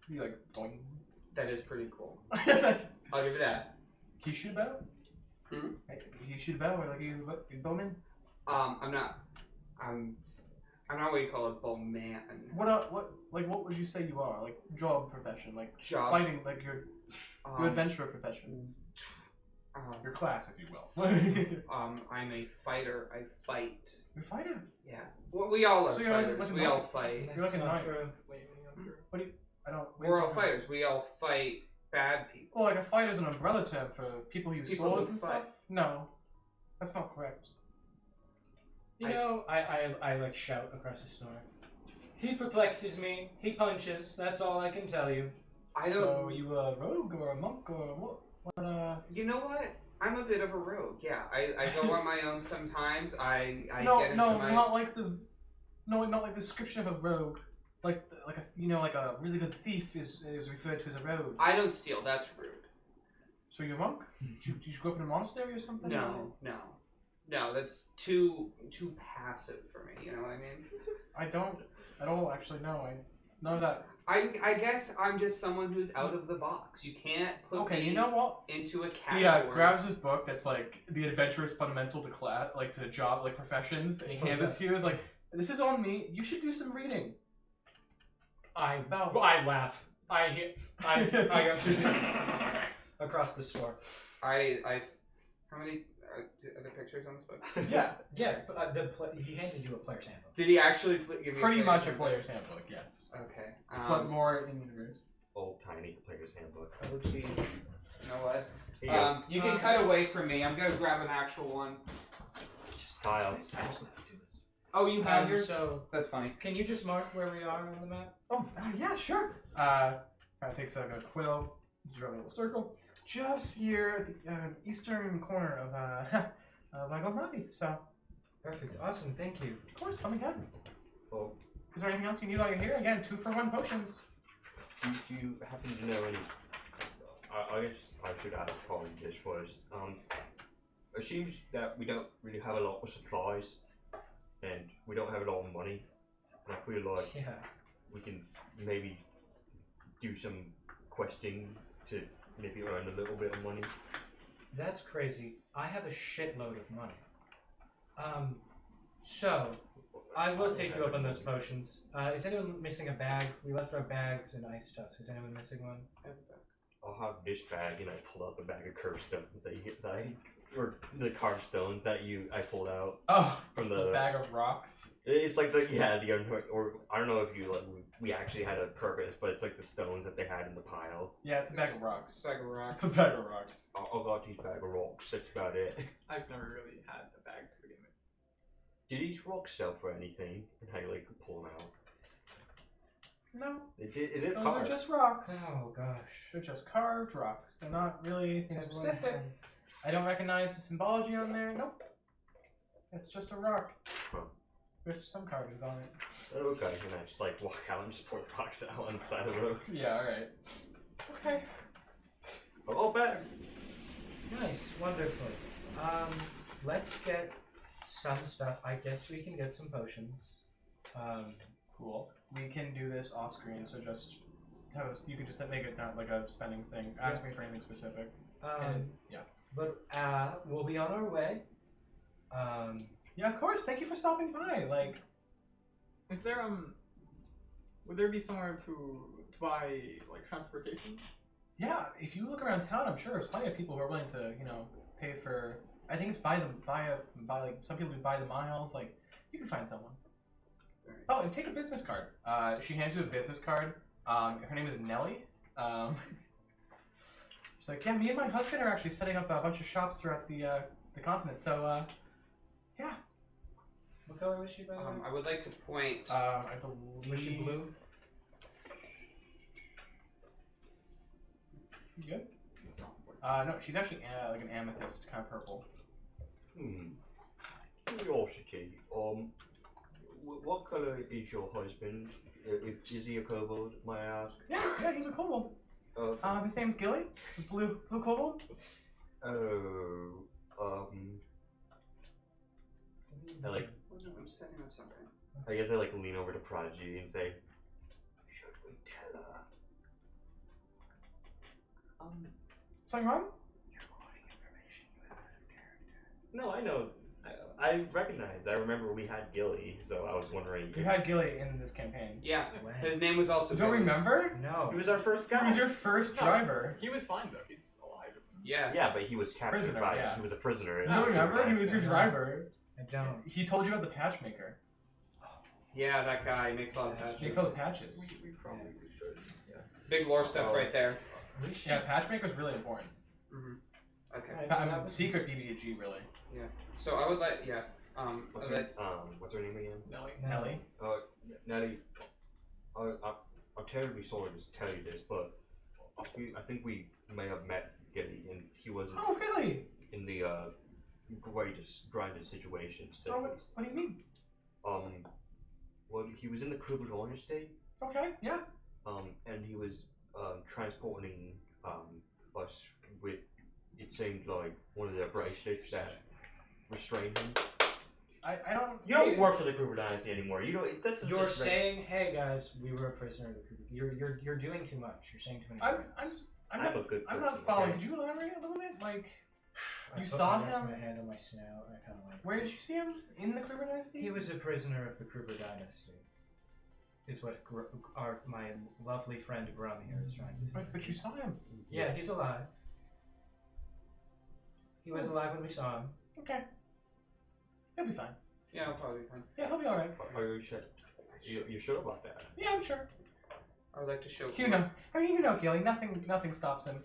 He like, doing. That is pretty cool. Can I'll give it that. you shoot a bow? Hmm? Hey, can you shoot a bow? Or like you bowman? I'm not what you call a bowman. What would you say you are? Like job profession, like Job. fighting, like your adventurer profession, your class, if you will. I'm a fighter. I fight. You're a fighter. Yeah. Well, we all are So you're fighters. like a We all knight. fight. You're like a knight. true. I don't. what are you We're all talking about? fighters. We all fight bad people. Well, like a fighter is an umbrella term for people who use People swords who and fight. stuff. No, that's not correct. You know, I like shout across the store. He perplexes me. He punches. That's all I can tell you. I don't. So you a rogue or a monk or what? You know what? I'm a bit of a rogue. Yeah. I go on my own sometimes. I No, get into no, my. not like the description of a rogue. Like a really good thief is referred to as a rogue. I don't steal. That's rude. So you're a monk? Did you grow up in a monastery or something? No. That's too passive for me. You know what I mean? I don't at all actually know. None of that. I guess I'm just someone who's out of the box. You can't put Okay, me you know what? into a He category. grabs his book that's like the adventurous fundamental to class, like to job, like professions, and he hands it to you. Is like, this is on me. You should do some reading. I laugh. I go across the store. I how many Are there pictures on this book? Yeah, Yeah, but he handed you a player's handbook. Did he actually give me pretty much a handbook? player's handbook. Yes, Okay. but more in universe. Old tiny player's handbook. Oh jeez. You know what? Here you go. You can cut away from me. I'm gonna grab an actual one. Kyle. I just let you do this. Oh, you have yours? So, That's funny. can you just mark where we are on the map? Oh, yeah, sure. Kind of takes a quill, draw a little circle, just here at the eastern corner of Glumravi. So, Perfect. Awesome. Thank you. of course, come again. Well, Is there anything else you need while you're here? Again, 2-for-1 potions. do you happen to know any? I guess I should ask probably this first. It seems that we don't really have a lot of supplies, and we don't have a lot of money. And I feel like Yeah. we can maybe do some questing to maybe earn a little bit of money. That's crazy. I have a shitload of money. So I will take you up on those potions. Is anyone missing a bag? We left our bags in Icetusk. Is anyone missing one? I'll have this bag, and I pull out the bag of curve stones or the carved stones that I pulled out. Oh, From just the- a bag of rocks. It's like or I don't know if we actually had a purpose, but it's like the stones that they had in the pile. Yeah, it's a bag of rocks. Bag of rocks. It's a bag of rocks. I'll got these bag of rocks. That's about it. I've never really had a bag to begin with. Do these rocks sell for anything? And how you like pull them out? No, It is those carved. are just rocks. Oh gosh. They're just carved rocks. They're not really anything specific. I don't recognize the symbology on there. Nope. It's just a rock. Huh. With some carvings on it. Oh, okay, and I just like walk out and just pour the rocks out on the side of the road. Yeah, alright. Okay. Oh, back! Nice. Wonderful. Let's get some stuff. I guess we can get some potions. Cool. We can do this off screen, so just have us, you can just make it not like a spending thing. Ask me for anything specific. And, yeah. But we'll be on our way. Yeah, of course. Thank you for stopping by. Like, Is there would there be somewhere to buy like transportation? yeah, if you look around town, I'm sure there's plenty of people who are willing to, pay for. I think it's by like some people do by the miles. Like, you can find someone. Oh, and take a business card. She hands you a business card. Her name is Nellie. She's like, yeah, me and my husband are actually setting up a bunch of shops throughout the continent. So, yeah. What color was she, by the way? I would like to point. I Was believe. she blue? You good? It's not. No, she's actually like an amethyst, kind of purple. Curiosity. What color is your husband? Is he a kobold, may I ask? Yeah, he's a kobold. His name's Gilly. Blue kobold. I like. I'm setting up something. I guess I like lean over to Prodigy and say, "Should we tell her?" Something wrong? You're quoting information you have out of character. No, I know. I recognize. I remember we had Gilly, so I was wondering. You had Gilly in this campaign. Yeah, When? his name was also. You don't Billy. remember? No. He was our first He guy. was your first No. driver. He was fine though. He's alive. Isn't he? Yeah. Yeah, but he was captured Prisoner, by. yeah. He was a prisoner. You don't remember? He was your Yeah. driver. I don't. He told you about the patchmaker. Yeah, that guy makes a lot of He patches. makes all the patches. We probably should. Yeah. Big lore stuff right there. We should. Yeah, patchmaker's really important. Okay. Secret BBG, really. So I would like, What's her name again? Nelly. Nelly. Nelly. I'm terribly sorry to tell you this, but I think we may have met Gilly, and he wasn't Oh, really? in the grinded situation. To say Oh, the what least. do you mean? Well, he was in the Kruger estate. Okay, yeah. And he was transporting us with, it seemed like, one of the bracelets that restrained him. I don't. You don't work for the Kruger dynasty anymore. You don't. This is You're just saying, hey guys, we were a prisoner of the Kruger. You're doing too much. You're saying too many things. I'm I'm a good I'm person. not following. okay? Could you elaborate a little bit? Like, I you put saw my him? My hand on my snout. I kind of like. where did you see him? In the Kruger Dynasty? He was a prisoner of the Kruger dynasty. Is what my lovely friend Grumm here is trying to say. But you saw him. Yeah, he's alive. He was alive when we saw him. Okay. He'll be fine. Yeah, I'll probably be fine. Yeah, he'll be alright. Are you sure? You sure about that? Yeah, I'm sure. I would like to show. You know, Gilly, nothing stops him.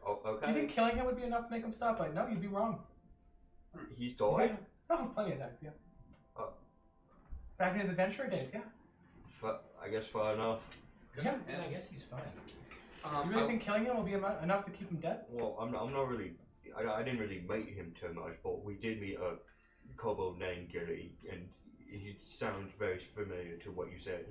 Oh, okay. Do you think killing him would be enough to make him stop? Like, no, you'd be wrong. He's died? Oh, plenty of times, yeah. Oh. Back in his adventure days, yeah. I guess far enough. Yeah. And I guess he's fine. You really think killing him will be enough to keep him dead? Well, I'm not really. I didn't really meet him too much, but we did meet a kobold named Gilly, and he sounds very familiar to what you said.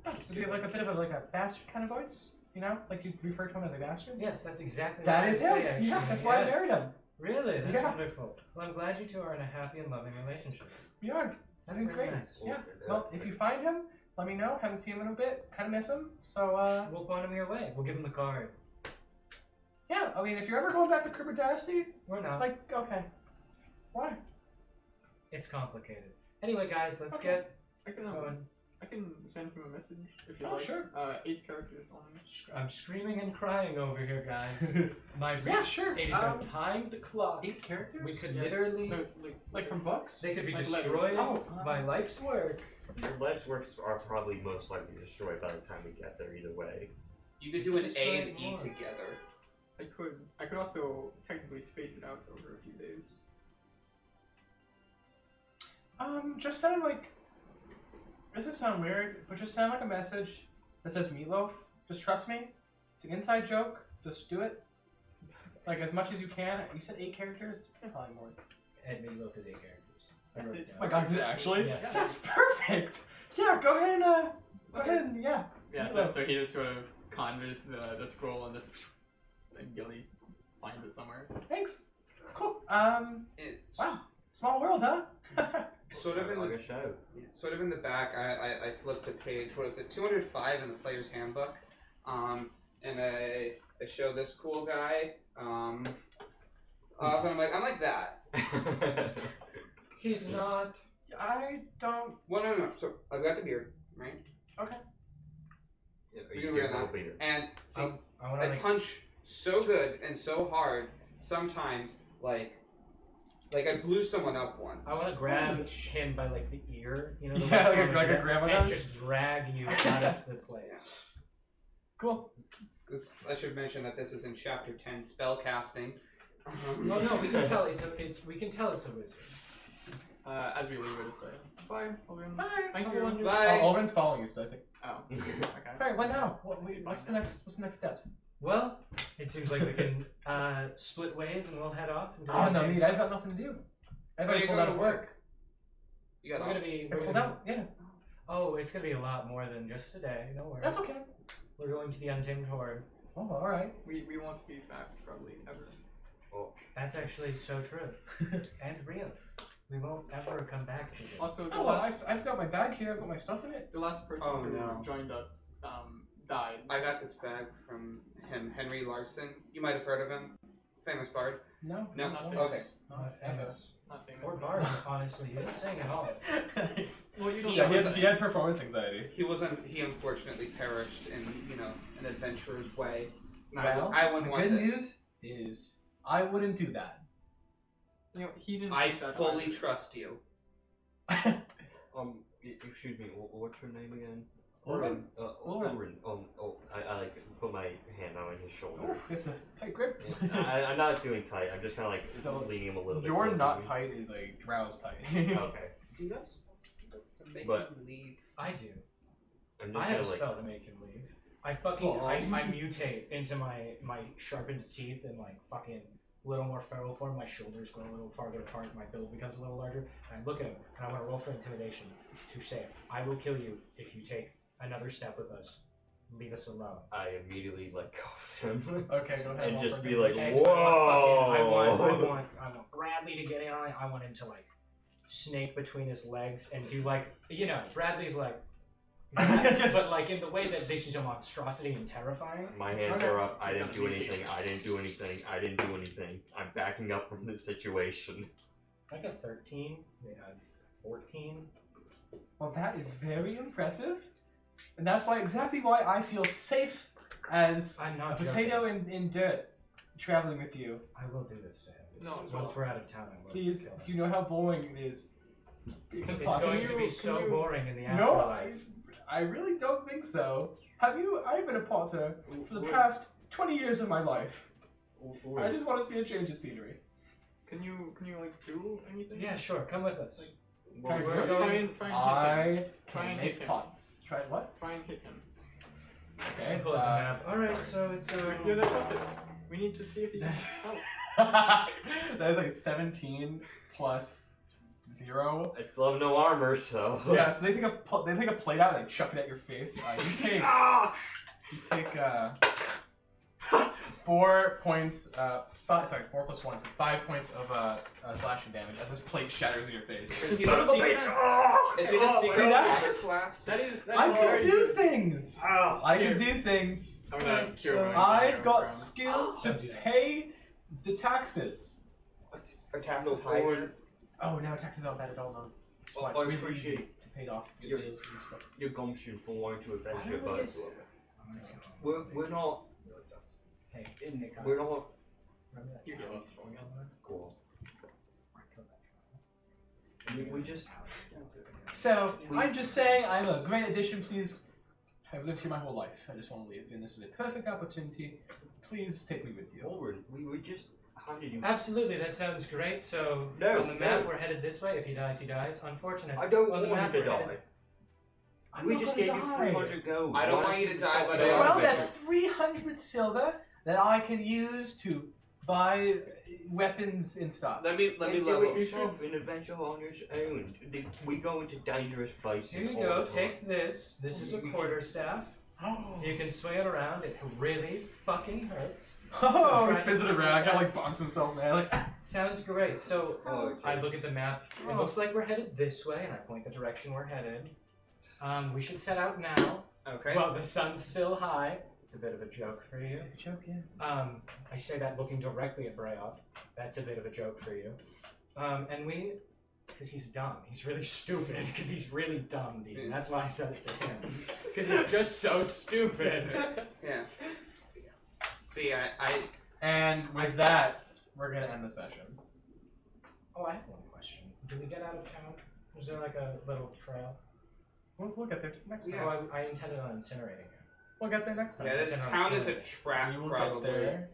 Oh, does he have like a bit of a bastard kind of voice? You know, like you refer to him as a bastard? Yes, that's exactly That what is I him. say, actually. Yeah, that's why I Yes. married him. Really? That's Yeah. wonderful. Well, I'm glad you two are in a happy and loving relationship. We are. That's Everything's very great. nice. Yeah. Well, if you find him, let me know. Haven't seen him in a bit. Kind of miss him. So, We'll point him your way. We'll give him the card. yeah. I mean, if you're ever going back to Cooper Dynasty, We're not. like, okay. Why? It's complicated. Anyway, guys, let's Okay. get I can going. I can send him a message if you Oh, like. sure. 8 characters only. I'm screaming and crying over here, guys. My Yeah, sure. It is a timed clock. 8 characters? We could Yes. literally. No, Like from books? They could be like destroyed letters. Oh. by life's work. Your life's works are probably most likely destroyed by the time we get there. Either way. You could do an Just A write and E more. together. I could also technically space it out over a few days. Just send him like. This is sound weird, but just send like a message that says meatloaf. Just trust me. It's an inside joke. Just do it. Like as much as you can. You said 8 characters? Probably more. And Meatloaf is 8 characters. I That's wrote it. down. Oh my god, is it actually? Yes. That's perfect! Yeah, go ahead and go ahead and yeah. Yeah, so he just sort of conjures the scroll and just and Gilly finds it somewhere. Thanks. Cool. It's Wow. Small world, huh? sort of in like the a show. sort of in the back. I flipped to page. What is it? 205 in the player's handbook. And I show this cool guy. And I'm like that. He's not. I don't. Well, no. So I've got the beard, right? Yeah, We you can do wear will that. be there. And see, I want I to make. punch so good and so hard. Sometimes, like I blew someone up once. I want to grab him by like the ear, you know, the Yeah, way like a- someone like a did, grandma and does? just drag you out of the place. Cool. I should mention that this is in chapter 10, spell casting. Well, no, we can tell we can tell it's a wizard. As we leave it, it's like, bye, Olin. Bye. Thank Everyone you. just- Bye. Oh, Alden's following you, so I think. Oh, okay. Alright, what now? What's the next steps? Well, it seems like we can split ways and we'll head off. And go Oh no, hunting. need. I've got nothing to do. I've Oh, already you're pulled going out of to work. You We're got gonna all. be. I We're pulled gonna, out. Yeah. oh, it's gonna be a lot more than just today. Don't worry. That's okay. We're going to the Untamed Horde. Oh, alright. We won't be back probably ever. That's actually so true and real. We won't ever come back to this. Also, the Oh well, last I've got my bag here. I've got my stuff in it. the last person Oh, who no. joined us died. I got this bag from him, Henry Larson. You might have heard of him. Famous bard. No. No? Not Okay. famous. Not famous. Not famous. Or Bard, honestly. You didn't sing at all. Well, you don't Yeah, know. he had performance anxiety. He unfortunately perished in, an adventurer's way. Well, I wouldn't the want good that. news is I wouldn't do that. You know, he didn't. I do that fully either. trust you. Excuse me. What's your name again? Oren. Oren. Oren. I like put my hand on his shoulder. Oh, it's a tight grip. I'm not doing tight. I'm just kind of like Still, leaning him a little bit. Your closer not to me. tight is a drow's tight. Okay. Do you have spells to make But- him leave? I do. I'm I just have a gonna like. spell to make him leave. I fucking I mutate into my sharpened teeth and like fucking a little more feral form. My shoulders go a little farther apart. My build becomes a little larger. And I look at him and I want to roll for intimidation to say, "I will kill you if you take another step with us. Leave us alone." I immediately let go of him. Okay, go ahead. And roll just for be like, intimidation. whoa. I want Bradley to get in on it. I want him to like snake between his legs and do like Bradley's like. but like in the way that this is a monstrosity and terrifying. My hands Okay. are up. I didn't do Sounds anything. I didn't do anything. I didn't do anything. I'm backing up from this situation. Like a 13, yeah, 14. Well, that is very impressive, and that's exactly why I feel safe as I'm a not potato joking. in dirt. traveling with you. I will do this to him. No, Once we're out of town, I will. Please, kill him. do you know how boring it is? It's Can going to you- be can so you- boring in the No, afterlife. I really don't think so. I've been a Potter for the Wait. past 20 years of my life. Wait. I just want to see a change of scenery. Can you like do anything? Yeah, sure. Come with us. Well, Can I we're try- going- Try and hit him. I Try can and make hit him. pots. Try what? Try and hit him. Okay. Pull up the map. All right, so it's You're the toughest. We need to see if you can help. That is like 17 plus 0. I still have no armor, so. Yeah, so they take a plate out and they chuck it at your face. You take 4 points. 4 plus 1, so 5 points of slashing damage as this plate shatters in your face. Is he Son the of a secret? bitch! Is he the See secret that? water class? That is I can very do good. things. Oh. I can do things. I'm gonna Alright, cure so wounds. I've got Ground. skills to Don't do that. pay the taxes. Our taxes No, higher. Oh no, taxes aren't bad at all. No. That's why I it's really appreciate easy to pay off your your- bills and stuff. Your gumption for wanting to Why adventure, don't we but just- we're not. Hey, in the We're not. Remember that You trial go up. going on there? Cool. I killed that trial. We just. Don't do it again. So I'm just saying, I'm a great addition. Please, I've lived here my whole life. I just want to leave, and this is a perfect opportunity. Please take me with you. Forward. We just. How did you? Absolutely, that sounds great. So No, on the map, no. we're headed this way. If he dies, he dies. Unfortunate. I don't on the want map, him to we're die. headed- I'm We not just gonna gave you die. 300 gold. I don't Why want you to die, stop but saying I Well, want that? that's 300 silver that I can use to buy weapons and stuff. Let me Then level. do it yourself in adventure on your own. We go into dangerous places. Here you all go. the time. Take this. This is a quarterstaff. You can swing it around. It really fucking hurts. Oh, he spins it around, kind of like bonks himself, man. Like, Sounds great. So Oh, I look at the map. It looks like we're headed this way, and I point the direction we're headed. We should set out now. Okay. Well, the sun's still high. It's a bit of a joke for you. joke, yes. I say that looking directly at Brayoff. That's a bit of a joke for you. And we, because he's dumb. He's really stupid. Because he's really dumb, Dean. That's why I said it to him. Because he's just so stupid. Yeah. See, I And with that, we're gonna end the session. Oh, I have one question. Do we get out of town? Is there like a little trail? We'll get there next time. Oh, I intended on incinerating it. We'll get there next time. yeah, this Then I'll town is kill a it. trap We will probably. get there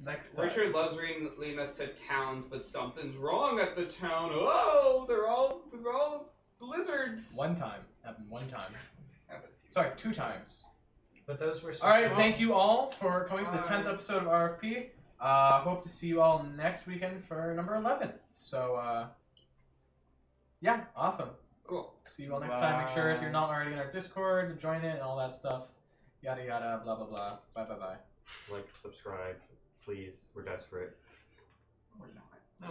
next time. Richard loves leading us to towns, but something's wrong at the town. Oh, they're all blizzards. One time. Happened one time. Happened. Sorry, 2 times. But those were. All right, thank you all for coming to the 10th Bye. episode of RFP. Hope to see you all next weekend for number 11. So, yeah, awesome. Cool. See you all next time. Make sure if you're not already in our Discord to join it and all that stuff. Yada yada, blah blah blah. Bye bye bye. Like, subscribe, please. We're desperate. We're not.